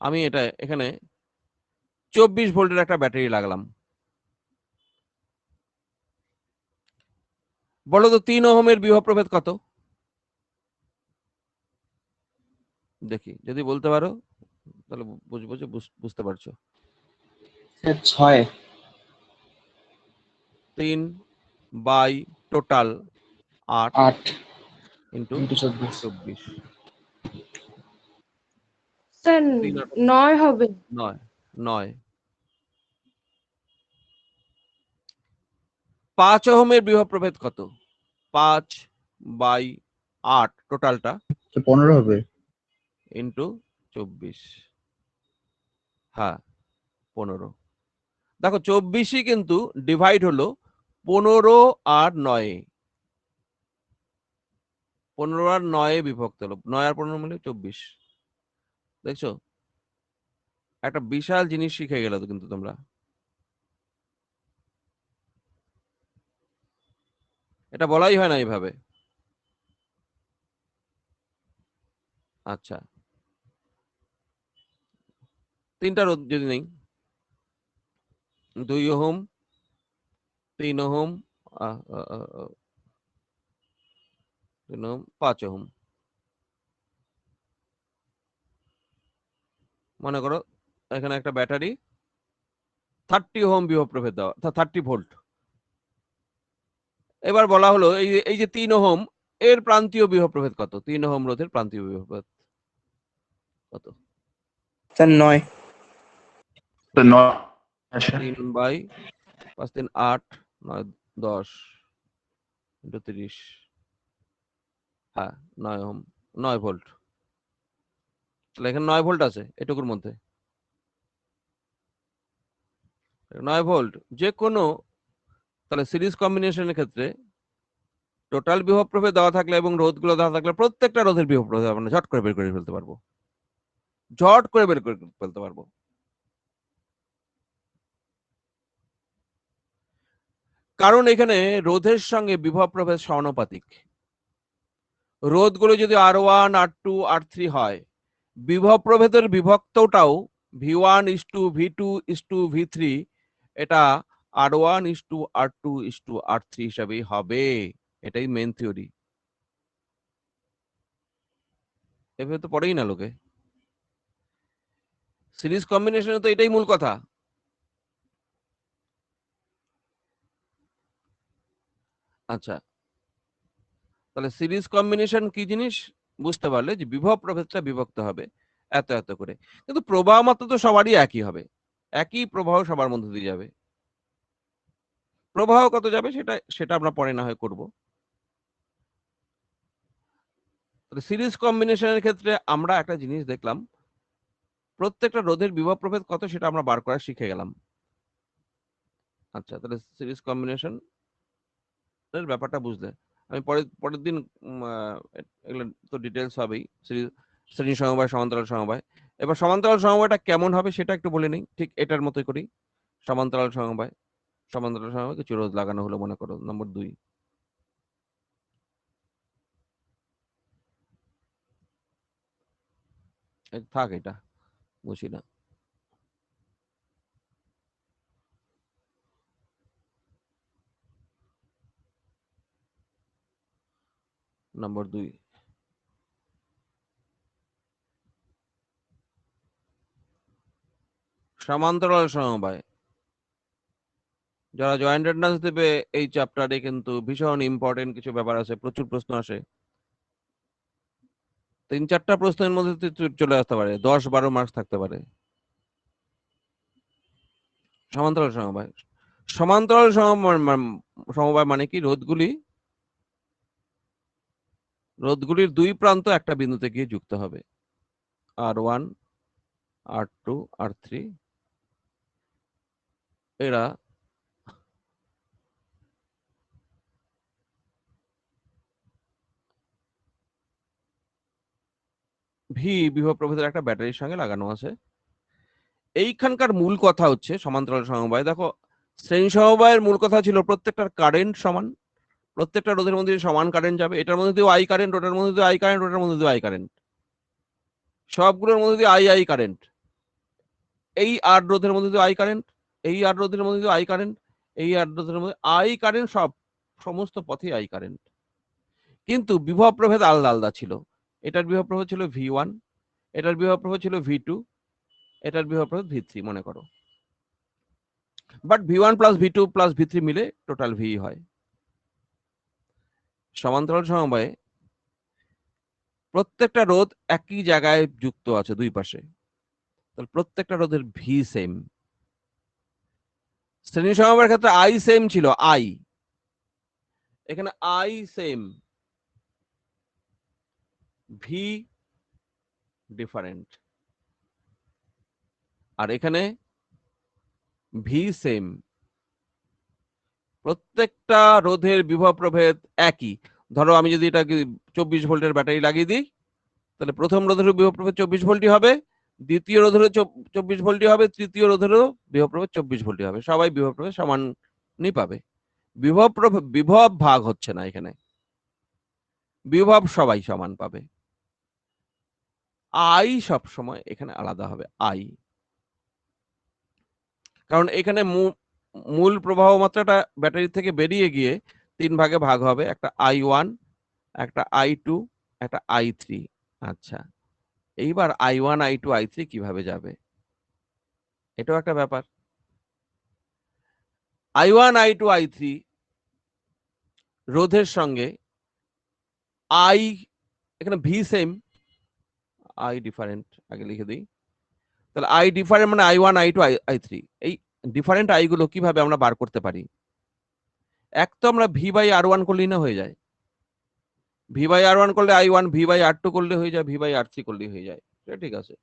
আমি এটা এখানে 24 ভোল্টের একটা ব্যাটারি লাগলাম। বলো তো 3 ওহমের বিভব প্রভেদ কত? দেখি, যদি বলতে পারো তাহলে বুঝবো যে বুঝতে পারছো। Sir 6। 3 by total 8 8 into into 24। 24। Sir 9 হবে। 9। 5 ওহমের বিভব প্রভেদ কত? 5 বাই 8 টোটালটা 15 হবে। ইন্টু 24। হ্যাঁ, 15। দেখো 24ই কিন্তু ডিভাইড হলো 15 আর 9। 15 আর 9 বিভক্ত হলো, 9 আর 15 মিলে 24। দেখছো, একটা বিশাল জিনিস শিখে গেল তো কিন্তু তোমরা। এটা বলাই হয় না এইভাবে। আচ্ছা, 3টা রোধ যদি নেই, 2 ওহম, 3 ওহম, 3 ওহম, 5 ওহম। মনে করো এখানে একটা ব্যাটারি 30 ওহম বিভব প্রভেদ দেওয়া, 30 ভোল্ট। এবার বলা হলো এই যে 3 ওহম এর প্রান্তীয় বিভব প্রভেদ কত? 3 ওহম রোধের প্রান্তীয় বিভব প্রভেদ কত? স্যার 9। তো 9। আচ্ছা 3 বাই 5 3 8 9 10 ইন্টু 30। হ্যাঁ, 9 ওহম, 9 ভোল্ট। তাহলে এখানে 9 ভোল্ট আছে এটুকুর মধ্যে। 9 ভোল্ট যে কোনো, তাহলে সিরিজ কম্বিনেশনের ক্ষেত্রে টোটাল বিভব প্রভেদ দেওয়া থাকলে এবং রোধগুলো দেওয়া থাকলে প্রত্যেকটা রোধের বিভব প্রভেদ আমরা ঝট করে বের করে ফেলতে পারবো। ঝট করে বের করে ফেলতে পারবো। কারণ এখানে রোধের সঙ্গে বিভব প্রভেদ সমানুপাতিক। রোধগুলো যদি R1 R2 R3 হয়, বিভব প্রভেদের বিভক্তটাও V1 is to V2 is to V3, এটা R1 is to R2 is to R3 হিসাবেই হবে। এটাই মেন থিওরি। এভাবে তো পড়েই না লোকে। সিরিজ কম্বিনেশনে তো এটাই মূল কথা। আচ্ছা, তাহলে সিরিজ কম্বিনেশন কি জিনিস বুঝতে পারলে যে বিভব প্রভেদটা বিভক্ত হবে এত এত করে, কিন্তু প্রবাহ মাত্রা তো সবারই একই হবে, একই প্রবাহ সবার মধ্যে দিয়ে যাবে। প্রবাহ কত যাবে সেটা সেটা আমরা পরে না হয় করবো। সিরিজ কম্বিনেশনের ক্ষেত্রে আমরা একটা জিনিস দেখলাম, প্রত্যেকটা রোধের বিভব প্রভেদ কত সেটা আমরা বার করা শিখে গেলাম। আচ্ছা, তাহলে সিরিজ কম্বিনেশন এর ব্যাপারটা বুঝলে আমি পরের দিন এগুলো তো ডিটেলস হবেই, শ্রেণী সমবায় সমান্তরাল সমবায়। এবার সমান্তরাল সমবায়টা কেমন হবে সেটা একটু বলে নেই, ঠিক এটার মতোই করি। সমান্তরাল সমবায়, সমান্তরাল সমবায় কিছু রোধ লাগানো হলো মনে করো নম্বর 2। থাক, এটা বুঝি না। নম্বর 2, সমান্তরাল সমবায়। যারা জয়েন্ট এন্ট্রান্স দেবে এই চ্যাপ্টারে কিন্তু ভীষণ ইম্পর্টেন্ট কিছু ব্যাপার আছে, প্রচুর প্রশ্ন আসে। 3-4টা প্রশ্নের মধ্যে চলে আসতে পারে, 10-12 মার্কস থাকতে পারে। সমান্তরাল সমবায়, সমান্তরাল সমবায় মানে কি? রোধগুলির দুই প্রান্ত একটা বিন্দুতে গিয়ে যুক্ত হবে, R1 R2 R3। এরা ভি বিভব প্রভেদের একটা ব্যাটারির সঙ্গে লাগানো আছে। এইখানকার মূল কথা হচ্ছে সমান্তরাল সমবায়। দেখো, শ্রেণী সমবায়ের মূল কথা ছিল প্রত্যেকটার কারেন্ট সমান, প্রত্যেকটা রোধের মধ্যে সমান কারেন্ট যাবে, এটার মধ্যে দিয়ে আই কারেন্ট, ওটার মধ্যে দিয়ে আই কারেন্ট, ওটার মধ্যে দিয়ে আই কারেন্ট, সবগুলোর মধ্যে দিয়ে আই আই কারেন্ট। এই আর রোধের মধ্যে দিয়ে আই কারেন্ট, এই আর রোধের মধ্যে দিয়ে আই কারেন্ট, এই আর রোধের মধ্যে আই কারেন্ট, সব সমস্ত পথে আই কারেন্ট। কিন্তু বিভব প্রভেদ আলাদা আলাদা ছিল। এটার বিভব প্রভেদ ছিল V1, এটার বিভব প্রভেদ ছিল V2, এটার বিভব প্রভেদ V3 মনে করো। But V1 plus V2 plus V3 মিলে টোটাল ভি হয়। সমান্তরাল সমবায়ে প্রত্যেকটা রোধ একই জায়গায় যুক্ত আছে দুই পাশে, তাহলে প্রত্যেকটা রোধের ভি সেম। শ্রেণী সমবায়ের ক্ষেত্রে আই সেম ছিল, আই, এখানে আই সেম, ভি ডিফারেন্ট। আর এখানে ভি সেম, প্রত্যেকটা রোধের বিভব প্রভেদ একই। ধরো আমি যদি এটাকে 24 ভোল্টের ব্যাটারি লাগিয়ে দিই, তাহলে প্রথম রোধের বিভব প্রভেদ 24 ভোল্টই হবে, দ্বিতীয় রোধেরও 24 ভোল্টই হবে, তৃতীয় রোধেরও বিভব প্রভেদ 24 ভোল্টই হবে। সবাই বিভব প্রভেদ সমানই পাবে। বিভব ভাগ হচ্ছে না এখানে, বিভব সবাই সমান পাবে। আই সব সময় এখানে আলাদা হবে, আই, কারণ এখানে মূল প্রবাহ মাত্রাটা ব্যাটারি থেকে বেরিয়ে গিয়ে 3 ভাগে ভাগ হবে, একটা I1, একটা I2, একটা I3। আচ্ছা, এইবার I1 I2 I3 কিভাবে যাবে, এটাও একটা ব্যাপার। I1 I2 I3 রোধের সঙ্গে আই, এখানে ভি সেম, আই ডিফারেন্ট আগে লিখে দিই। তাহলে আই ডিফারেন্ট মানে I1 I2 I3। এই ডিফারেন্ট আই গুলো কিভাবে আমরা বার করতে পারি? এক তো আমরা ভি বাই R1 করলেই না হয়ে যায়, ভি বাই R1 করলে I1, ভি বাই R2 করলে হয়ে যায়, ভি বাই R3 করলেই হয়ে যায়, সেটা ঠিক আছে।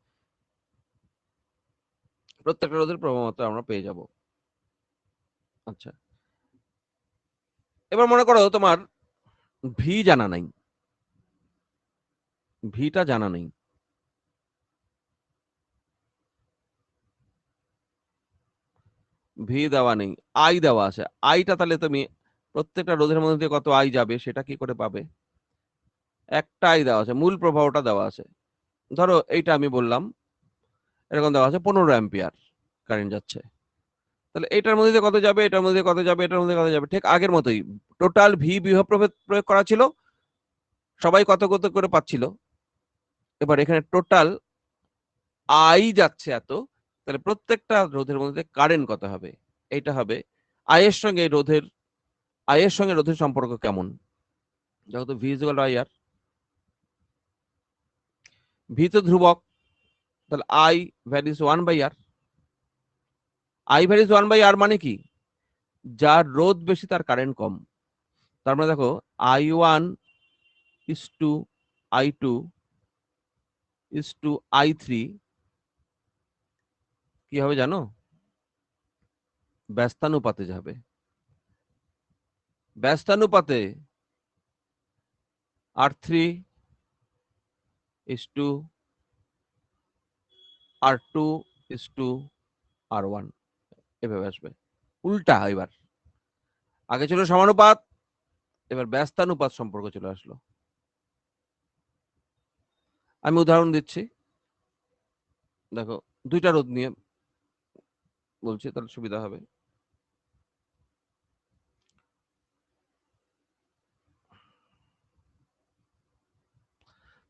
প্রত্যেকটা রোধের প্রবাহ মাত্রা আমরা পেয়ে যাব। আচ্ছা, এবার মনে করো তোমার ভি জানা নাই, ভিটা জানা নেই, ভি দেওয়া নেই, আই দেওয়া আছে। আইটা তাহলে তুমি প্রত্যেকটা রোধের মধ্যে দিয়ে কত আই যাবে সেটা কি করে পাবে? একটা আই দেওয়া আছে, মূল প্রবাহটা দেওয়া আছে। ধরো এইটা আমি বললাম, এরকম দেওয়া আছে 15 অ্যাম্পিয়ার কারেন্ট যাচ্ছে, তাহলে এটার মধ্যে দিয়ে কত যাবে, এটার মধ্যে দিয়ে কত যাবে, এটার মধ্যে কত যাবে, ঠিক আগের মতোই টোটাল ভি বিভব প্রভেদ প্রয়োগ করা ছিল, সবাই কত কত করে পাচ্ছিল। এবার এখানে টোটাল আই যাচ্ছে এত, তাহলে প্রত্যেকটা রোধের মধ্যে কারেন্ট কত হবে? এইটা হবে আয়ের সঙ্গে রোধের, আয়ের সঙ্গে রোধের সম্পর্ক কেমন, যেহেতু V equal I R, V তো ধ্রুবক, তাহলে I varies 1/r। I varies 1/r মানে কি? যার রোধ বেশি তার কারেন্ট কম। তার মানে দেখো I1 is to I2 is to I3 কি হবে জানো? ব্যস্তানুপাতে যাবে। ব্যস্তানুপাতে R3 is to R2 is to R1 এভাবে আসবে। উল্টা এবার, আগে ছিল সমানুপাত, এবার ব্যস্তানুপাত সম্পর্ক চলে আসলো। আমি উদাহরণ দিচ্ছি, দেখো দুইটা রোধ নিয়ে বলছি তাহলে সুবিধা হবে।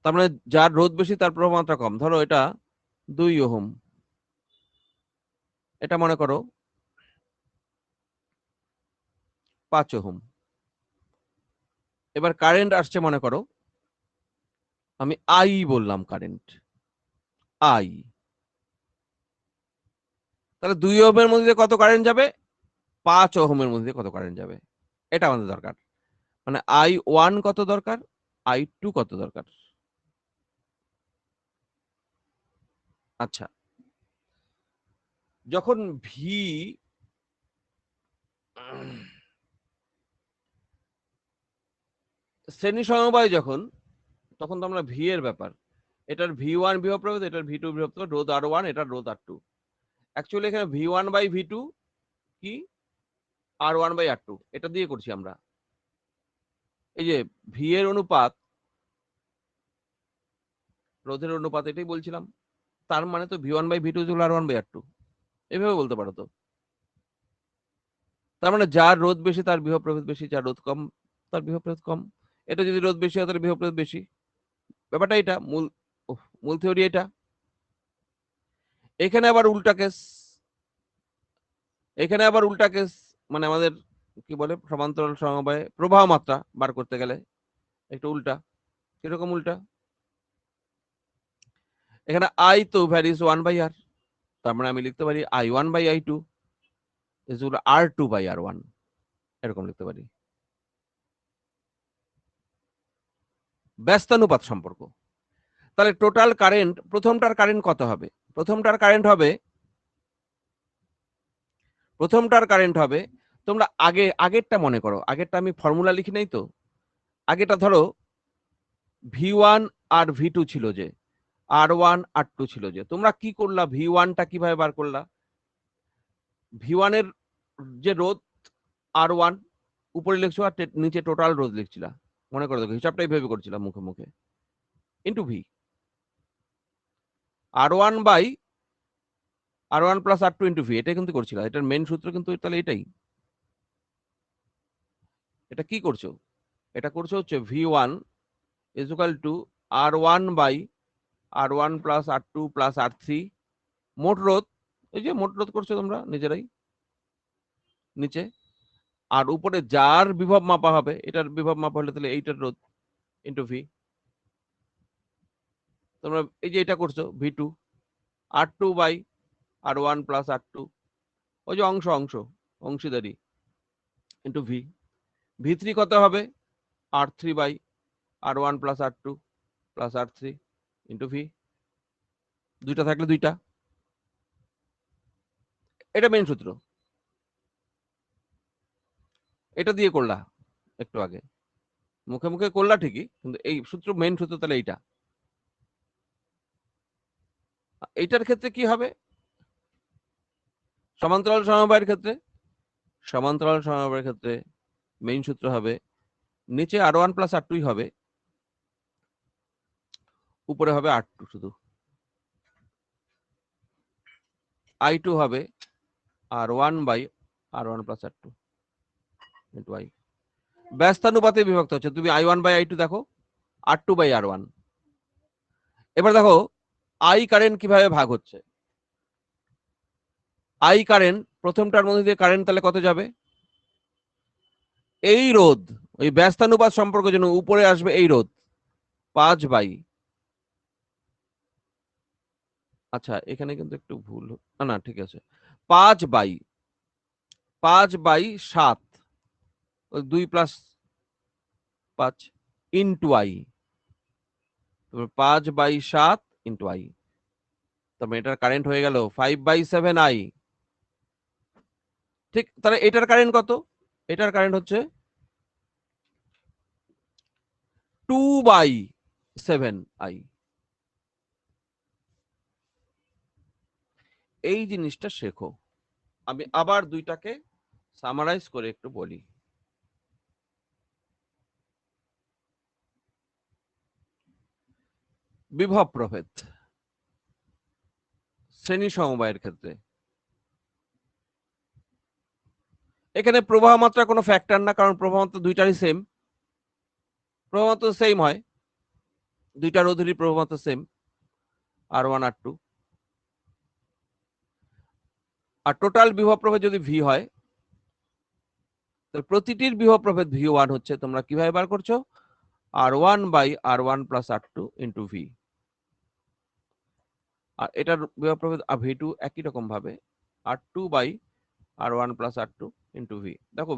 তার মানে যার রোধ বেশি তার প্রবাহ মাত্রা কম। ধরো এটা 2 ওহম, এটা মনে করো 5 ওহম। এবার কারেন্ট আসছে মনে করো, আমি আই বললাম কারেন্ট, আই, তাহলে 2 ওহমের মধ্যে দিয়ে কত কারেন্ট যাবে, 5 ওহমের মধ্যে দিয়ে কত কারেন্ট যাবে, এটা আমাদের দরকার। মানে I1 কত দরকার, I2 কত দরকার। আচ্ছা, যখন ভি শ্রেণী সমবায় যখন, তখন তো আমরা ভি এর ব্যাপার, এটার V1 বিভব প্রভেদ, এটার V2 বিভব প্রভেদ, রোধ R1, এটার রোধ R2। অ্যাকচুয়ালি এখানে V1 বাই V2 কি R1 বাই R2, এটা দিয়ে করছি আমরা। এই যে V এর অনুপাত রোধের অনুপাত, এটাই বলছিলাম। তার মানে তো V1 by V2 R1 by R2, এভাবে বলতে পারো তো। তার মানে যার রোধ বেশি তার বিভব প্রভেদ বেশি, যার রোধ কম তার বিভব প্রভেদ কম। এটা যদি রোধ বেশি হয় তাহলে বিভব প্রভেদ বেশি। ব্যাপারটা এটা মূল থিওরি এটা। এখানে আবার উল্টা কেস, মানে আমাদের কি বলে সমান্তরাল সমবায়ে প্রবাহ মাত্রা বার করতে গেলে একটু উল্টা। কিরকম উল্টা? এখানে আই তো ভ্যারিজ 1/r, তার মানে আমি লিখতে পারি I1/I2 ইজ ইকুয়াল R2/R1, এরকম লিখতে পারি। ব্যস্তানুপাত সম্পর্ক। তাহলে টোটাল কারেন্ট, প্রথমটার কারেন্ট কত হবে? প্রথমটার কারেন্ট হবে তোমরা আগেরটা মনে করো, আগেরটা আমি ফর্মুলা লিখি নাই তো। আগেটা ধরো V1 আর V2 ছিল, যে R1 R2 ছিল, যে তোমরা কি করলা, V1টা কিভাবে বার করলা? V1 এর যে রোধ R1 উপরে লিখছো আর নিচে টোটাল রোধ লিখছিলা, মনে করে দেখো, হিসাবটা এইভাবে করছিলাম মুখে মুখে, into V R1 by R1 plus R2 into V, এটা কিন্তু করছিলা। এটার মেন সূত্র কিন্তু তাহলে এটাই। এটা কি করছো? এটা করছো হচ্ছে V1 is equal to R1 by R1 plus R2 plus R3 মোট রোধ। এই যে মোট রোধ করছো তোমরা নিজেরাই নিচে, আর উপরে যার বিভব মাপা হবে, এটার বিভব মাপা হলে তাহলে এইটার রোধ ইন্টু V। তোমরা এই যে এটা করছো V2 R2 by R1 plus R2, ওই যে অংশীদারি ইন্টু V। V3 কত হবে? R3 by R1 plus R2 plus R3 into V। দুইটা থাকলে দুইটা, এটা মেন সূত্র। এটা দিয়ে করলা একটু আগে, মুখে মুখে করলা ঠিকই, কিন্তু এই সূত্র মেন সূত্র তাহলে এইটা। এইটার ক্ষেত্রে কি হবে? সমান্তরাল সমবায়ের ক্ষেত্রে মেইন সূত্র হবে নিচে R1 প্লাস R2 হবে, উপরে হবে R2 শুধু। I2 হবে R1 by R1 plus R2 into I। ব্যস্তানুপাতে বিভক্ত হচ্ছে, তুমি I1 বাই I2 দেখো, R2 বাই R1। এবার দেখো I কারেন্ট কিভাবে ভাগ হচ্ছে। I কারেন্ট, প্রথমটার মধ্যে দিয়ে কারেন্ট তাহলে কত যাবে? এই রোধ, ওই ব্যস্তানুপাত সম্পর্ক জন্য উপরে আসবে এই রোধ 5 বাই, আচ্ছা এখানে কিন্তু একটু ভুল, না ঠিক আছে, 5 by 7, 2 plus 5 into I, 5 by 7 into I, তবে এটার কারেন্ট হয়ে গেল 5/7I। ঠিক, তাহলে এটার কারেন্ট কত? এটার কারেন্ট হচ্ছে 2/7I। এই জিনিসটা শেখো। আমি আবার দুইটাকে সামারাইজ করে একটু বলি। বিভব প্রভেদ শ্রেণী সমবায়ের ক্ষেত্রে এখানে প্রবাহ মাত্রা কোনো ফ্যাক্টর না, কারণ প্রবাহ মাত্রা দুইটারই সেম, প্রবাহ মাত্রা সেম হয়, দুইটা রোধেরই প্রবাহ মাত্রা সেম, R1 R2। আর টোটাল বিভব প্রভেদ যদি V হয়, প্রতিটির বিভব প্রভেদ V1 হচ্ছে, তোমরা কিভাবে বার করছো? R1 by R1 plus R2 into V। আর এটার বিভব প্রভেদ V2 একই রকম ভাবে R2 by R1 plus R2 into V। দেখো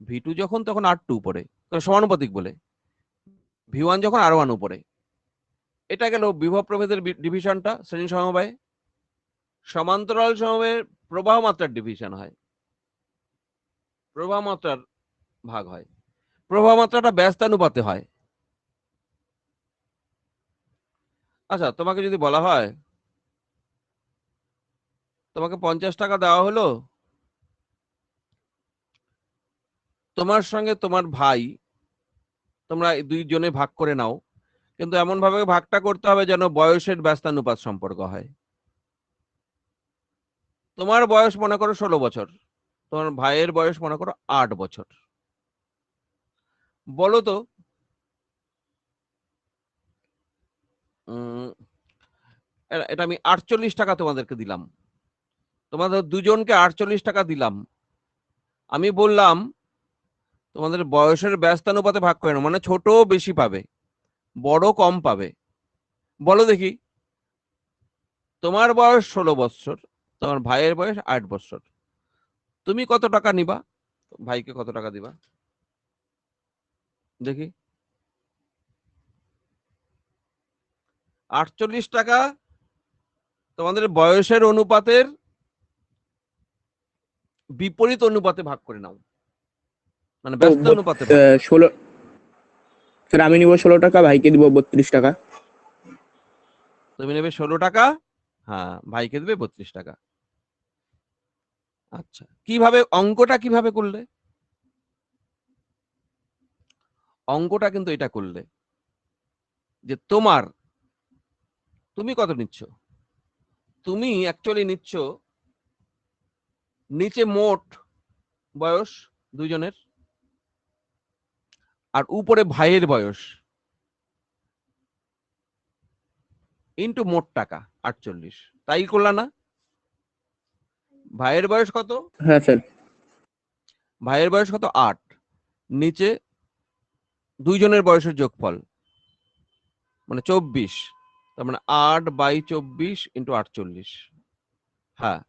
V2 যখন তখন R2 উপরে, সমানুপাতিক বলে, V1 যখন R1 উপরে। এটা গেল বিভব প্রভেদের ডিভিশনটা শ্রেণী সমবায়ে। সমান্তরাল সমবায়ে প্রবাহ মাত্রার ডিভিশন হয়, প্রবাহ মাত্রার ভাগ হয়, প্রবাহ মাত্রাটা ব্যস্তানুপাতে হয়। আচ্ছা, তোমাকে যদি বলা হয় তোমাকে 50 টাকা দেওয়া হলো, তোমার সঙ্গে তোমার ভাই, তোমরা দুইজনে ভাগ করে নাও, কিন্তু এমন ভাবে ভাগটা করতে হবে যেন বয়সের ব্যস্তানুপাত সম্পর্ক হয়। তোমার বয়স মনে করো 16 বছর, তোমার ভাইয়ের বয়স মনে করো 8 বছর। বলো তো উম, এটা আমি 48 টাকা তোমাদেরকে দিলাম, তোমাদের দুজনকে 48 টাকা দিলাম। আমি বললাম তোমাদের বয়সের ব্যস্তানুপাতে ভাগ করে নাও, মানে ছোট বেশি পাবে, বড় কম পাবে। বলো দেখি, তোমার বয়স 16 বছর, তোমার ভাইয়ের বয়স 8 বছর, তুমি কত টাকা নিবা, ভাইকে কত টাকা দিবা দেখি? 48 টাকা তোমাদের বয়সের অনুপাতের বিপরীত অনুপাতে ভাগ করে নাও, মানে ব্যস্ত অনুপাতে ভাগ। 16, স্যার আমি নিব 16 টাকা, ভাইকে দিব 32 টাকা। তুমি নেবে 16 টাকা, হ্যাঁ, ভাইকে দেবে 32 টাকা। আচ্ছা, কিভাবে অঙ্কটা কিভাবে করলে? অঙ্কটা কিন্তু এটা করলে যে তুমি কত নিচ্ছ, তুমি অ্যাকচুয়ালি নিচ্ছ নিচে মোট বয়স দুজনের, আর উপরে ভাইয়ের বয়স ইন্টু মোট টাকা 48, তাই করলা না? ভাইয়ের বয়স কত? হ্যাঁ স্যার। ভাইয়ের বয়স কত? 8, নিচে দুইজনের বয়সের যোগফল মানে 24, তার মানে 8/24 ইন্টু 48। হ্যাঁ,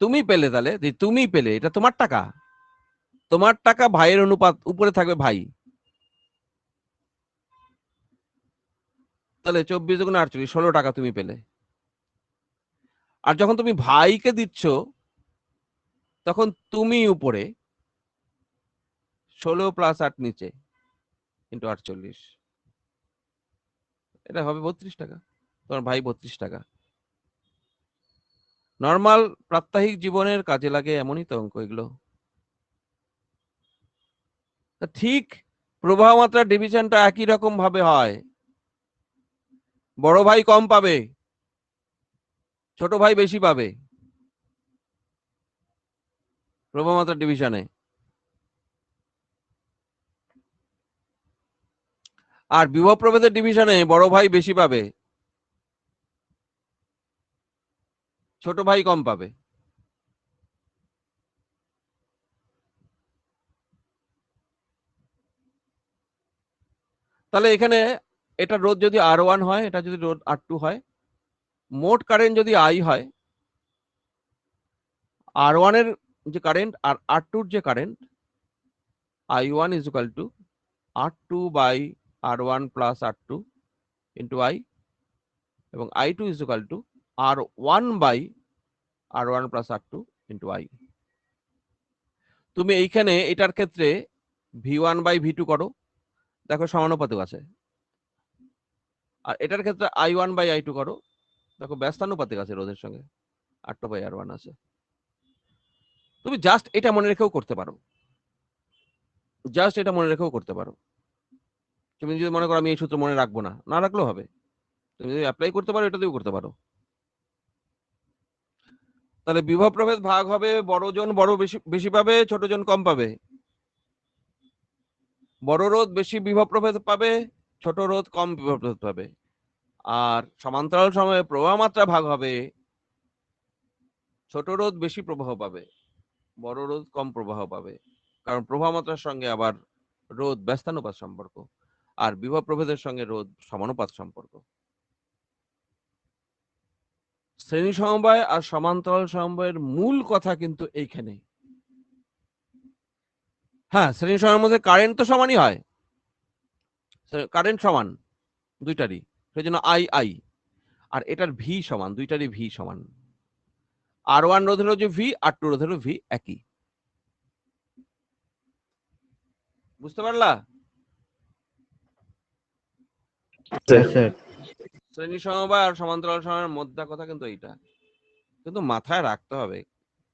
তুমি পেলে, তাহলে যে তুমি পেলে, এটা তোমার টাকা, তোমার টাকা, ভাইয়ের অনুপাত, উপরে থাকবে ভাই, তাহলে 24 গুণ 48, 16 টাকা তুমি পেলে। আর যখন তুমি ভাইকে দিচ্ছ তখন তুমি উপরে, 16 প্লাস 8 নিচে ইন্টু 48, এটা হবে 32 টাকা। তোমার ভাই 32 টাকা। নর্মাল প্রাত্যহিক জীবনের কাজে লাগে, এমনই তো অঙ্ক এগুলো। তা ঠিক প্রবাহ মাত্রা ডিভিশনটা একই রকম ভাবে হয়, বড় ভাই কম পাবে, ছোট ভাই বেশি পাবে প্রবাহ মাত্রা ডিভিশনে। আর বিভব প্রভেদের ডিভিশনে বড় ভাই বেশি পাবে, ছোট ভাই কম পাবে। তাহলে এখানে এটা রোধ যদি R1 হয়, এটা যদি রোধ R2 হয়, মোট কারেন্ট যদি I হয়, R1 এর যে কারেন্ট আর R2 এর যে current, I1 is equal two R2/R1 plus R2 into I, এবং I2 is equal two R1/R1 plus R2 into I। তুমি এইখানে এটার ক্ষেত্রে V1/V2 করো, দেখো সমানুপাতিক আছে। আর এটার ক্ষেত্রে I1/I2 করো, দেখো ব্যস্তানুপাতিক আছে রোধের সঙ্গে, R2/R1 আছে। তুমি জাস্ট এটা মনে রেখেও করতে পারো, জাস্ট এটা মনে রেখেও করতে পারো। তুমি যদি মনে করো আমি এই সূত্র মনে রাখবো না, না রাখলেও হবে, তুমি যদি অ্যাপ্লাই করতে পারো, এটা দিয়েও করতে পারো। তাহলে বিভব প্রভেদ ভাগ হবে, বড়জন বড় বেশি বেশি পাবে, ছোটজন কম পাবে। বড় রোধ বেশি বিভব প্রভেদ পাবে, ছোট রোধ কম বিভব প্রভেদ পাবে। আর সমান্তরাল সময়ে প্রবাহ মাত্রা ভাগ হবে, ছোট রোধ বেশি প্রবাহ পাবে, বড় রোধ কম প্রবাহ পাবে, কারণ প্রবাহ মাত্রার সঙ্গে আবার রোধ ব্যস্তানুপাত সম্পর্ক, আর বিভব প্রভেদের সঙ্গে রোধ সমানুপাত সম্পর্ক। শ্রেণী সমবায় আর সমান্তরাল সমবায়ের মূল কথা কিন্তু এইখানে। হ্যাঁ, শ্রেণী সমবায়ের মধ্যে কারেন্ট তো সমানই হয়, কারেন্ট সমান দুইটারই, সেই জন্য I আর এটার ভি সমান, দুইটারই ভি সমান। R1 রোধেরও যে ভি, R2 রোধেরও ভি একই। বুঝতে পারলা? স্যার। শ্রেণী সমবায় আর সমান্তরাল সমবায়ের মধ্যে কথা কিন্তু এইটা, কিন্তু মাথায় রাখতে হবে।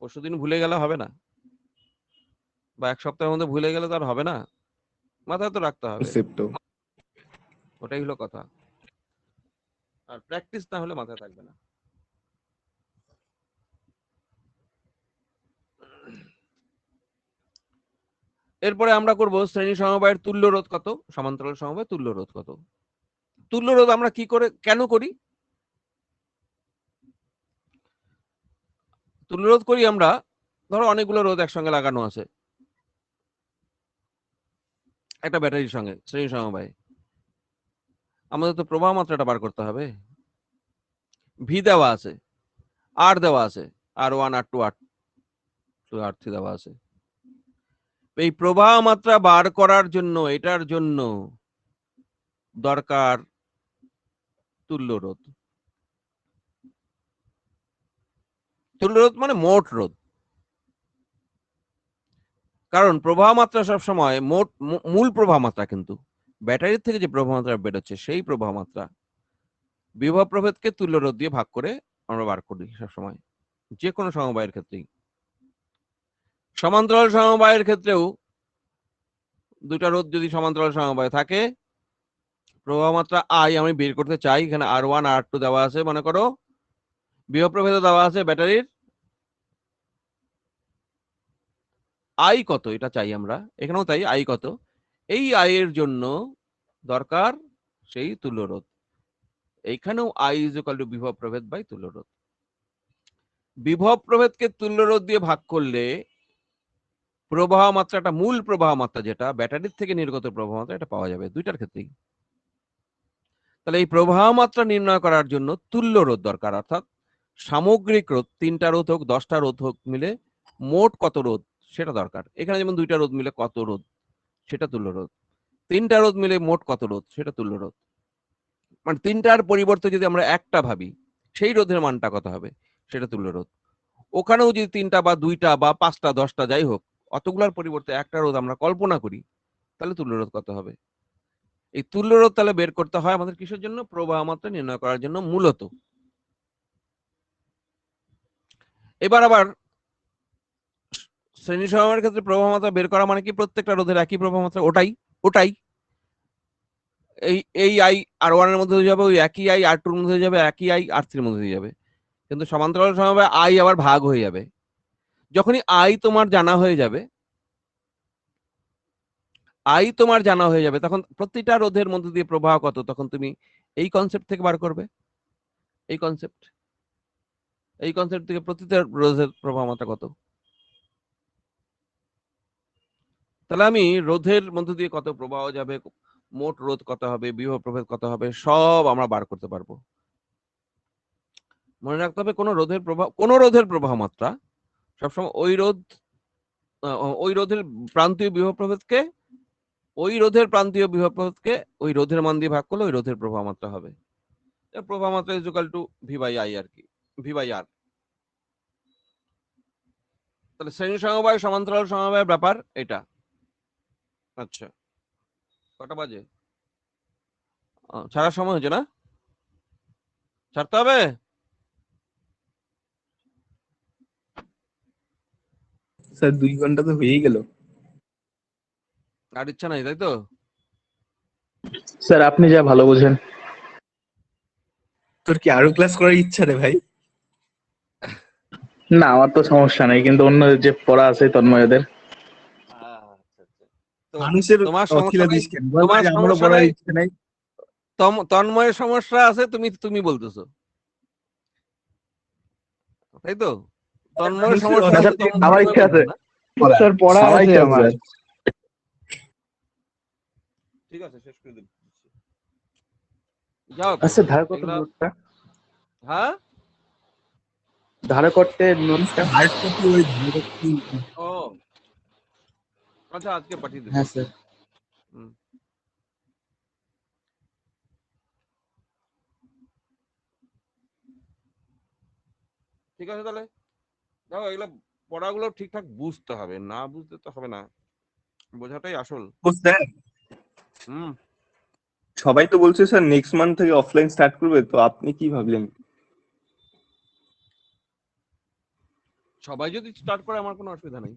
পরশুদিন ভুলে গেলে হবে না, বা এক সপ্তাহের মধ্যে ভুলে গেলে তো আর হবে না, মাথায় তো রাখতে হবে। ওটাই হলো কথা, আর প্র্যাকটিস না হলে মাথায় থাকবে না। এরপরে আমরা করব শ্রেণী সমবায়ের তুল্য রোধ কত, সমান্তরাল সমবায় তুল্য রোধ কত। তুল্য রোধ আমরা কি করে কেন করি? তুল্য রোধ করি আমরা, ধরো অনেকগুলো রোধ একসঙ্গে লাগানো আছে একটা ব্যাটারির সঙ্গে শ্রেণী সমবায়ে, আমাদের তো প্রবাহ মাত্রাটা বার করতে হবে। ভি দেওয়া আছে, আর দেওয়া আছে, R1 R2 R2 R3 দেওয়া আছে। এই প্রবাহ মাত্রা বার করার জন্য, এটার জন্য দরকার তুল্য রোধ। তুল্য রোধ মানে মোট রোধ, কারণ প্রবাহ মাত্রা সবসময় মূল প্রবাহ মাত্রা, কিন্তু ব্যাটারির থেকে যে প্রবাহ মাত্রা বেরোচ্ছে সেই প্রবাহ মাত্রা বিভব প্রভেদকে তুল্য রোধ দিয়ে ভাগ করে আমরা বার করি সবসময়, যে কোনো সমবায়ের ক্ষেত্রেই। সমান্তরাল সমবায়ের ক্ষেত্রেও দুটা রোধ যদি সমান্তরাল সমবায় থাকে, প্রবাহ মাত্রা আই আমি বের করতে চাই, এখানে R1 R2 দেওয়া আছে, মনে করো বিভব প্রভেদ দেওয়া আছে ব্যাটারির, আই কত এটা চাই আমরা, এখানেও তাই আই কত, এই আই এর জন্য দরকার সেই তুল্য রোধ। এইখানেও আই ইজ ইকুয়াল টু বিভব প্রভেদ বাই তুল্য রোধ। বিভব প্রভেদকে তুল্য রোধ দিয়ে ভাগ করলে প্রবাহ মাত্রাটা, মূল প্রবাহ মাত্রা যেটা ব্যাটারির থেকে নির্গত প্রবাহ মাত্রা, এটা পাওয়া যাবে দুইটার ক্ষেত্রেই। তাহলে এই প্রবাহ মাত্রা নির্ণয় করার জন্য তুল্য রোধ দরকার, অর্থাৎ সামগ্রিক রোধ, 3টা রোধ হোক 10টা রোধ হোক মিলে মোট কত রোধ সেটা দরকার। এখানে যেমন 2টা রোধ মিলে কত রোধ সেটা তুল্য রোধ, 3টা রোধ মিলে মোট কত রোধ সেটা তুল্য রোধ। মানে 3টার পরিবর্তে যদি আমরা একটা ভাবি, সেই রোধের মানটা কত হবে সেটা তুল্য রোধ। ওখানেও যদি 3টা বা 2টা বা 5টা 10টা যাই হোক, অতগুলার পরিবর্তে একটা রোধ আমরা কল্পনা করি, তাহলে তুল্য রোধ কত হবে। এই তুল্য রোধ তাহলে বের করতে হয় আমাদের কিসের জন্য? প্রবাহ মাত্রা নির্ণয় করার জন্য মূলত। এবার আবার শ্রেণী সমবায়ের ক্ষেত্রে প্রবাহ মাত্রা বের করা মানে কি? প্রত্যেকটা রোধের একই প্রবাহ মাত্রা, ওটাই এই আই R1 এর মধ্যে হয়ে যাবে, ওই একই আই R2 এর মধ্যে হয়ে যাবে, একই আই R3 এর মধ্যে হয়ে যাবে। কিন্তু সমান্তরাল সমবায়ে আই আবার ভাগ হয়ে যাবে। যখনই আই তোমার জানা হয়ে যাবে, তখন প্রতিটা রোধের মধ্যে দিয়ে প্রবাহ কত, তখন তুমি এই কনসেপ্ট থেকে বার করবে। এই কনসেপ্ট থেকে প্রতিটা রোধের প্রবাহ মাত্রা কত। তাহলে আমি রোধের মধ্যে দিয়ে কত প্রবাহ যাবে, মোট রোধ কত হবে, বিভব প্রভেদ কত হবে, সব আমরা বার করতে পারবো। মনে রাখতে হবে কোন রোধের প্রবাহ মাত্রা সবসময় ওই রোধের প্রান্তীয় বিভব প্রভেদকে ওই রোধের মান দিয়ে ভাগ করলে ওই রোধের প্রবাহ মাত্রা হবে। প্রবাহ মাত্রা is equal to V by I R কি, ভি বাই আর। তাহলে শ্রেণী সমবায় সমান্তরাল সমবায়ের ব্যাপার এটা। আচ্ছা, কটা বাজে? ছাড়ার সময় হচ্ছে না? ছাড়তে হবে? স্যার 2 ঘন্টা তো হয়েই গেল। আর ইচ্ছা নাই তাই তো? স্যার আপনি যা ভালো বোঝেন। তোর কি আরো ক্লাস করার ইচ্ছা রে ভাই? না আমার তো সমস্যা নাই, কিন্তু অন্য যে পড়া আছে তন্ময়দের। আচ্ছা আচ্ছা, তো মানুষের তোমার সমস্যা অখিলা নাই, দিস কেন? তোমার ভাই আমারও সমস্যা পড়ার নাই, ইচ্ছা নাই। তন্ময়ের সমস্যা আছে, তুমি বলতেছো তাই তো? তন্ময়ের মানুষের সমস্যা আছে, অনেক আমার তন্ময় ইচ্ছা আছে। বলতেছে না? স্যার পড়া আমার আছে ইচ্ছা আছে, আমার। স্যার। ঠিক আছে, শেষ করে দিচ্ছি। যাও আচ্ছা ধার করতে এগুলা, নোটটা, হ্যাঁ ধার করতে নোটটা। হার্ড কপি ওই ধারে ও আচ্ছা, আজকে পাঠিয়ে দেবো। হ্যাঁ স্যার। হুম। ঠিক আছে, তাহলে দেখো এগুলো পড়াগুলো ঠিকঠাক বুঝতে হবে, না বুঝতে তো হবে না, বোঝাটাই আসল। ও স্যার, হুম। সবাই তো বলছে স্যার নেক্সট মান্থ থেকে অফলাইন স্টার্ট করবে, তো আপনি কি ভাবলেন? সবাই যদি স্টার্ট করে আমার কোনো অসুবিধা নেই।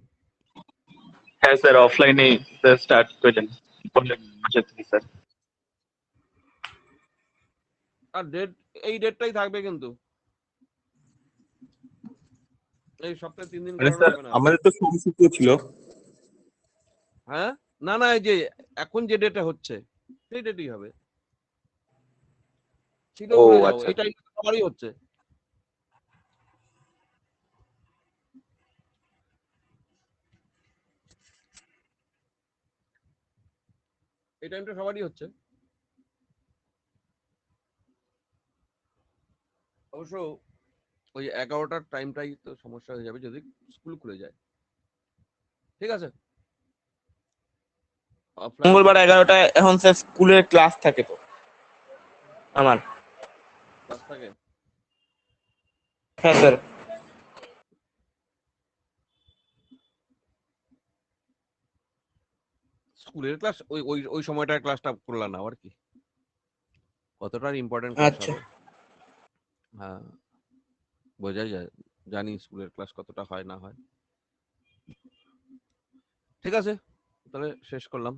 হ্যাঁ স্যার, অফলাইনে স্টার্ট করলেন বললেন মাসের থেকে স্যার। আর এই ডেটটাই থাকবে কিন্তু এই সপ্তাহে 3 দিন মানে করানো স্যার হবে না। আমাদের তো সোমশুক্র ছিল। হ্যাঁ, না না, এই যে এখন যে ডেটে হচ্ছে সেই ডেটই হবে। ছিল ও ভুলে যাও, আচ্ছা। এটাই সবারই হচ্ছে। এই টাইমটা সবারই হচ্ছে। অবশ্য ওই 11টার টাইমটাই তো সমস্যা হয়ে যাবে যদি স্কুল খুলে যায়। ঠিক আছে, অফলাইন মঙ্গলবার 11টায় এখন স্যার স্কুলের ক্লাস থাকে তো আমার। ক্লাস থাকে। হ্যাঁ স্যার। স্কুলের ক্লাস ওই ওই ওই সময়টার ক্লাসটা করলাম না, আবার কি কতটা ইম্পর্টেন্ট ক্লাস আচ্ছা। হবে। হ্যাঁ, বোঝাই যায়, জানি স্কুলের ক্লাস কতটা হয় না হয়। ঠিক আছে, তাহলে শেষ করলাম।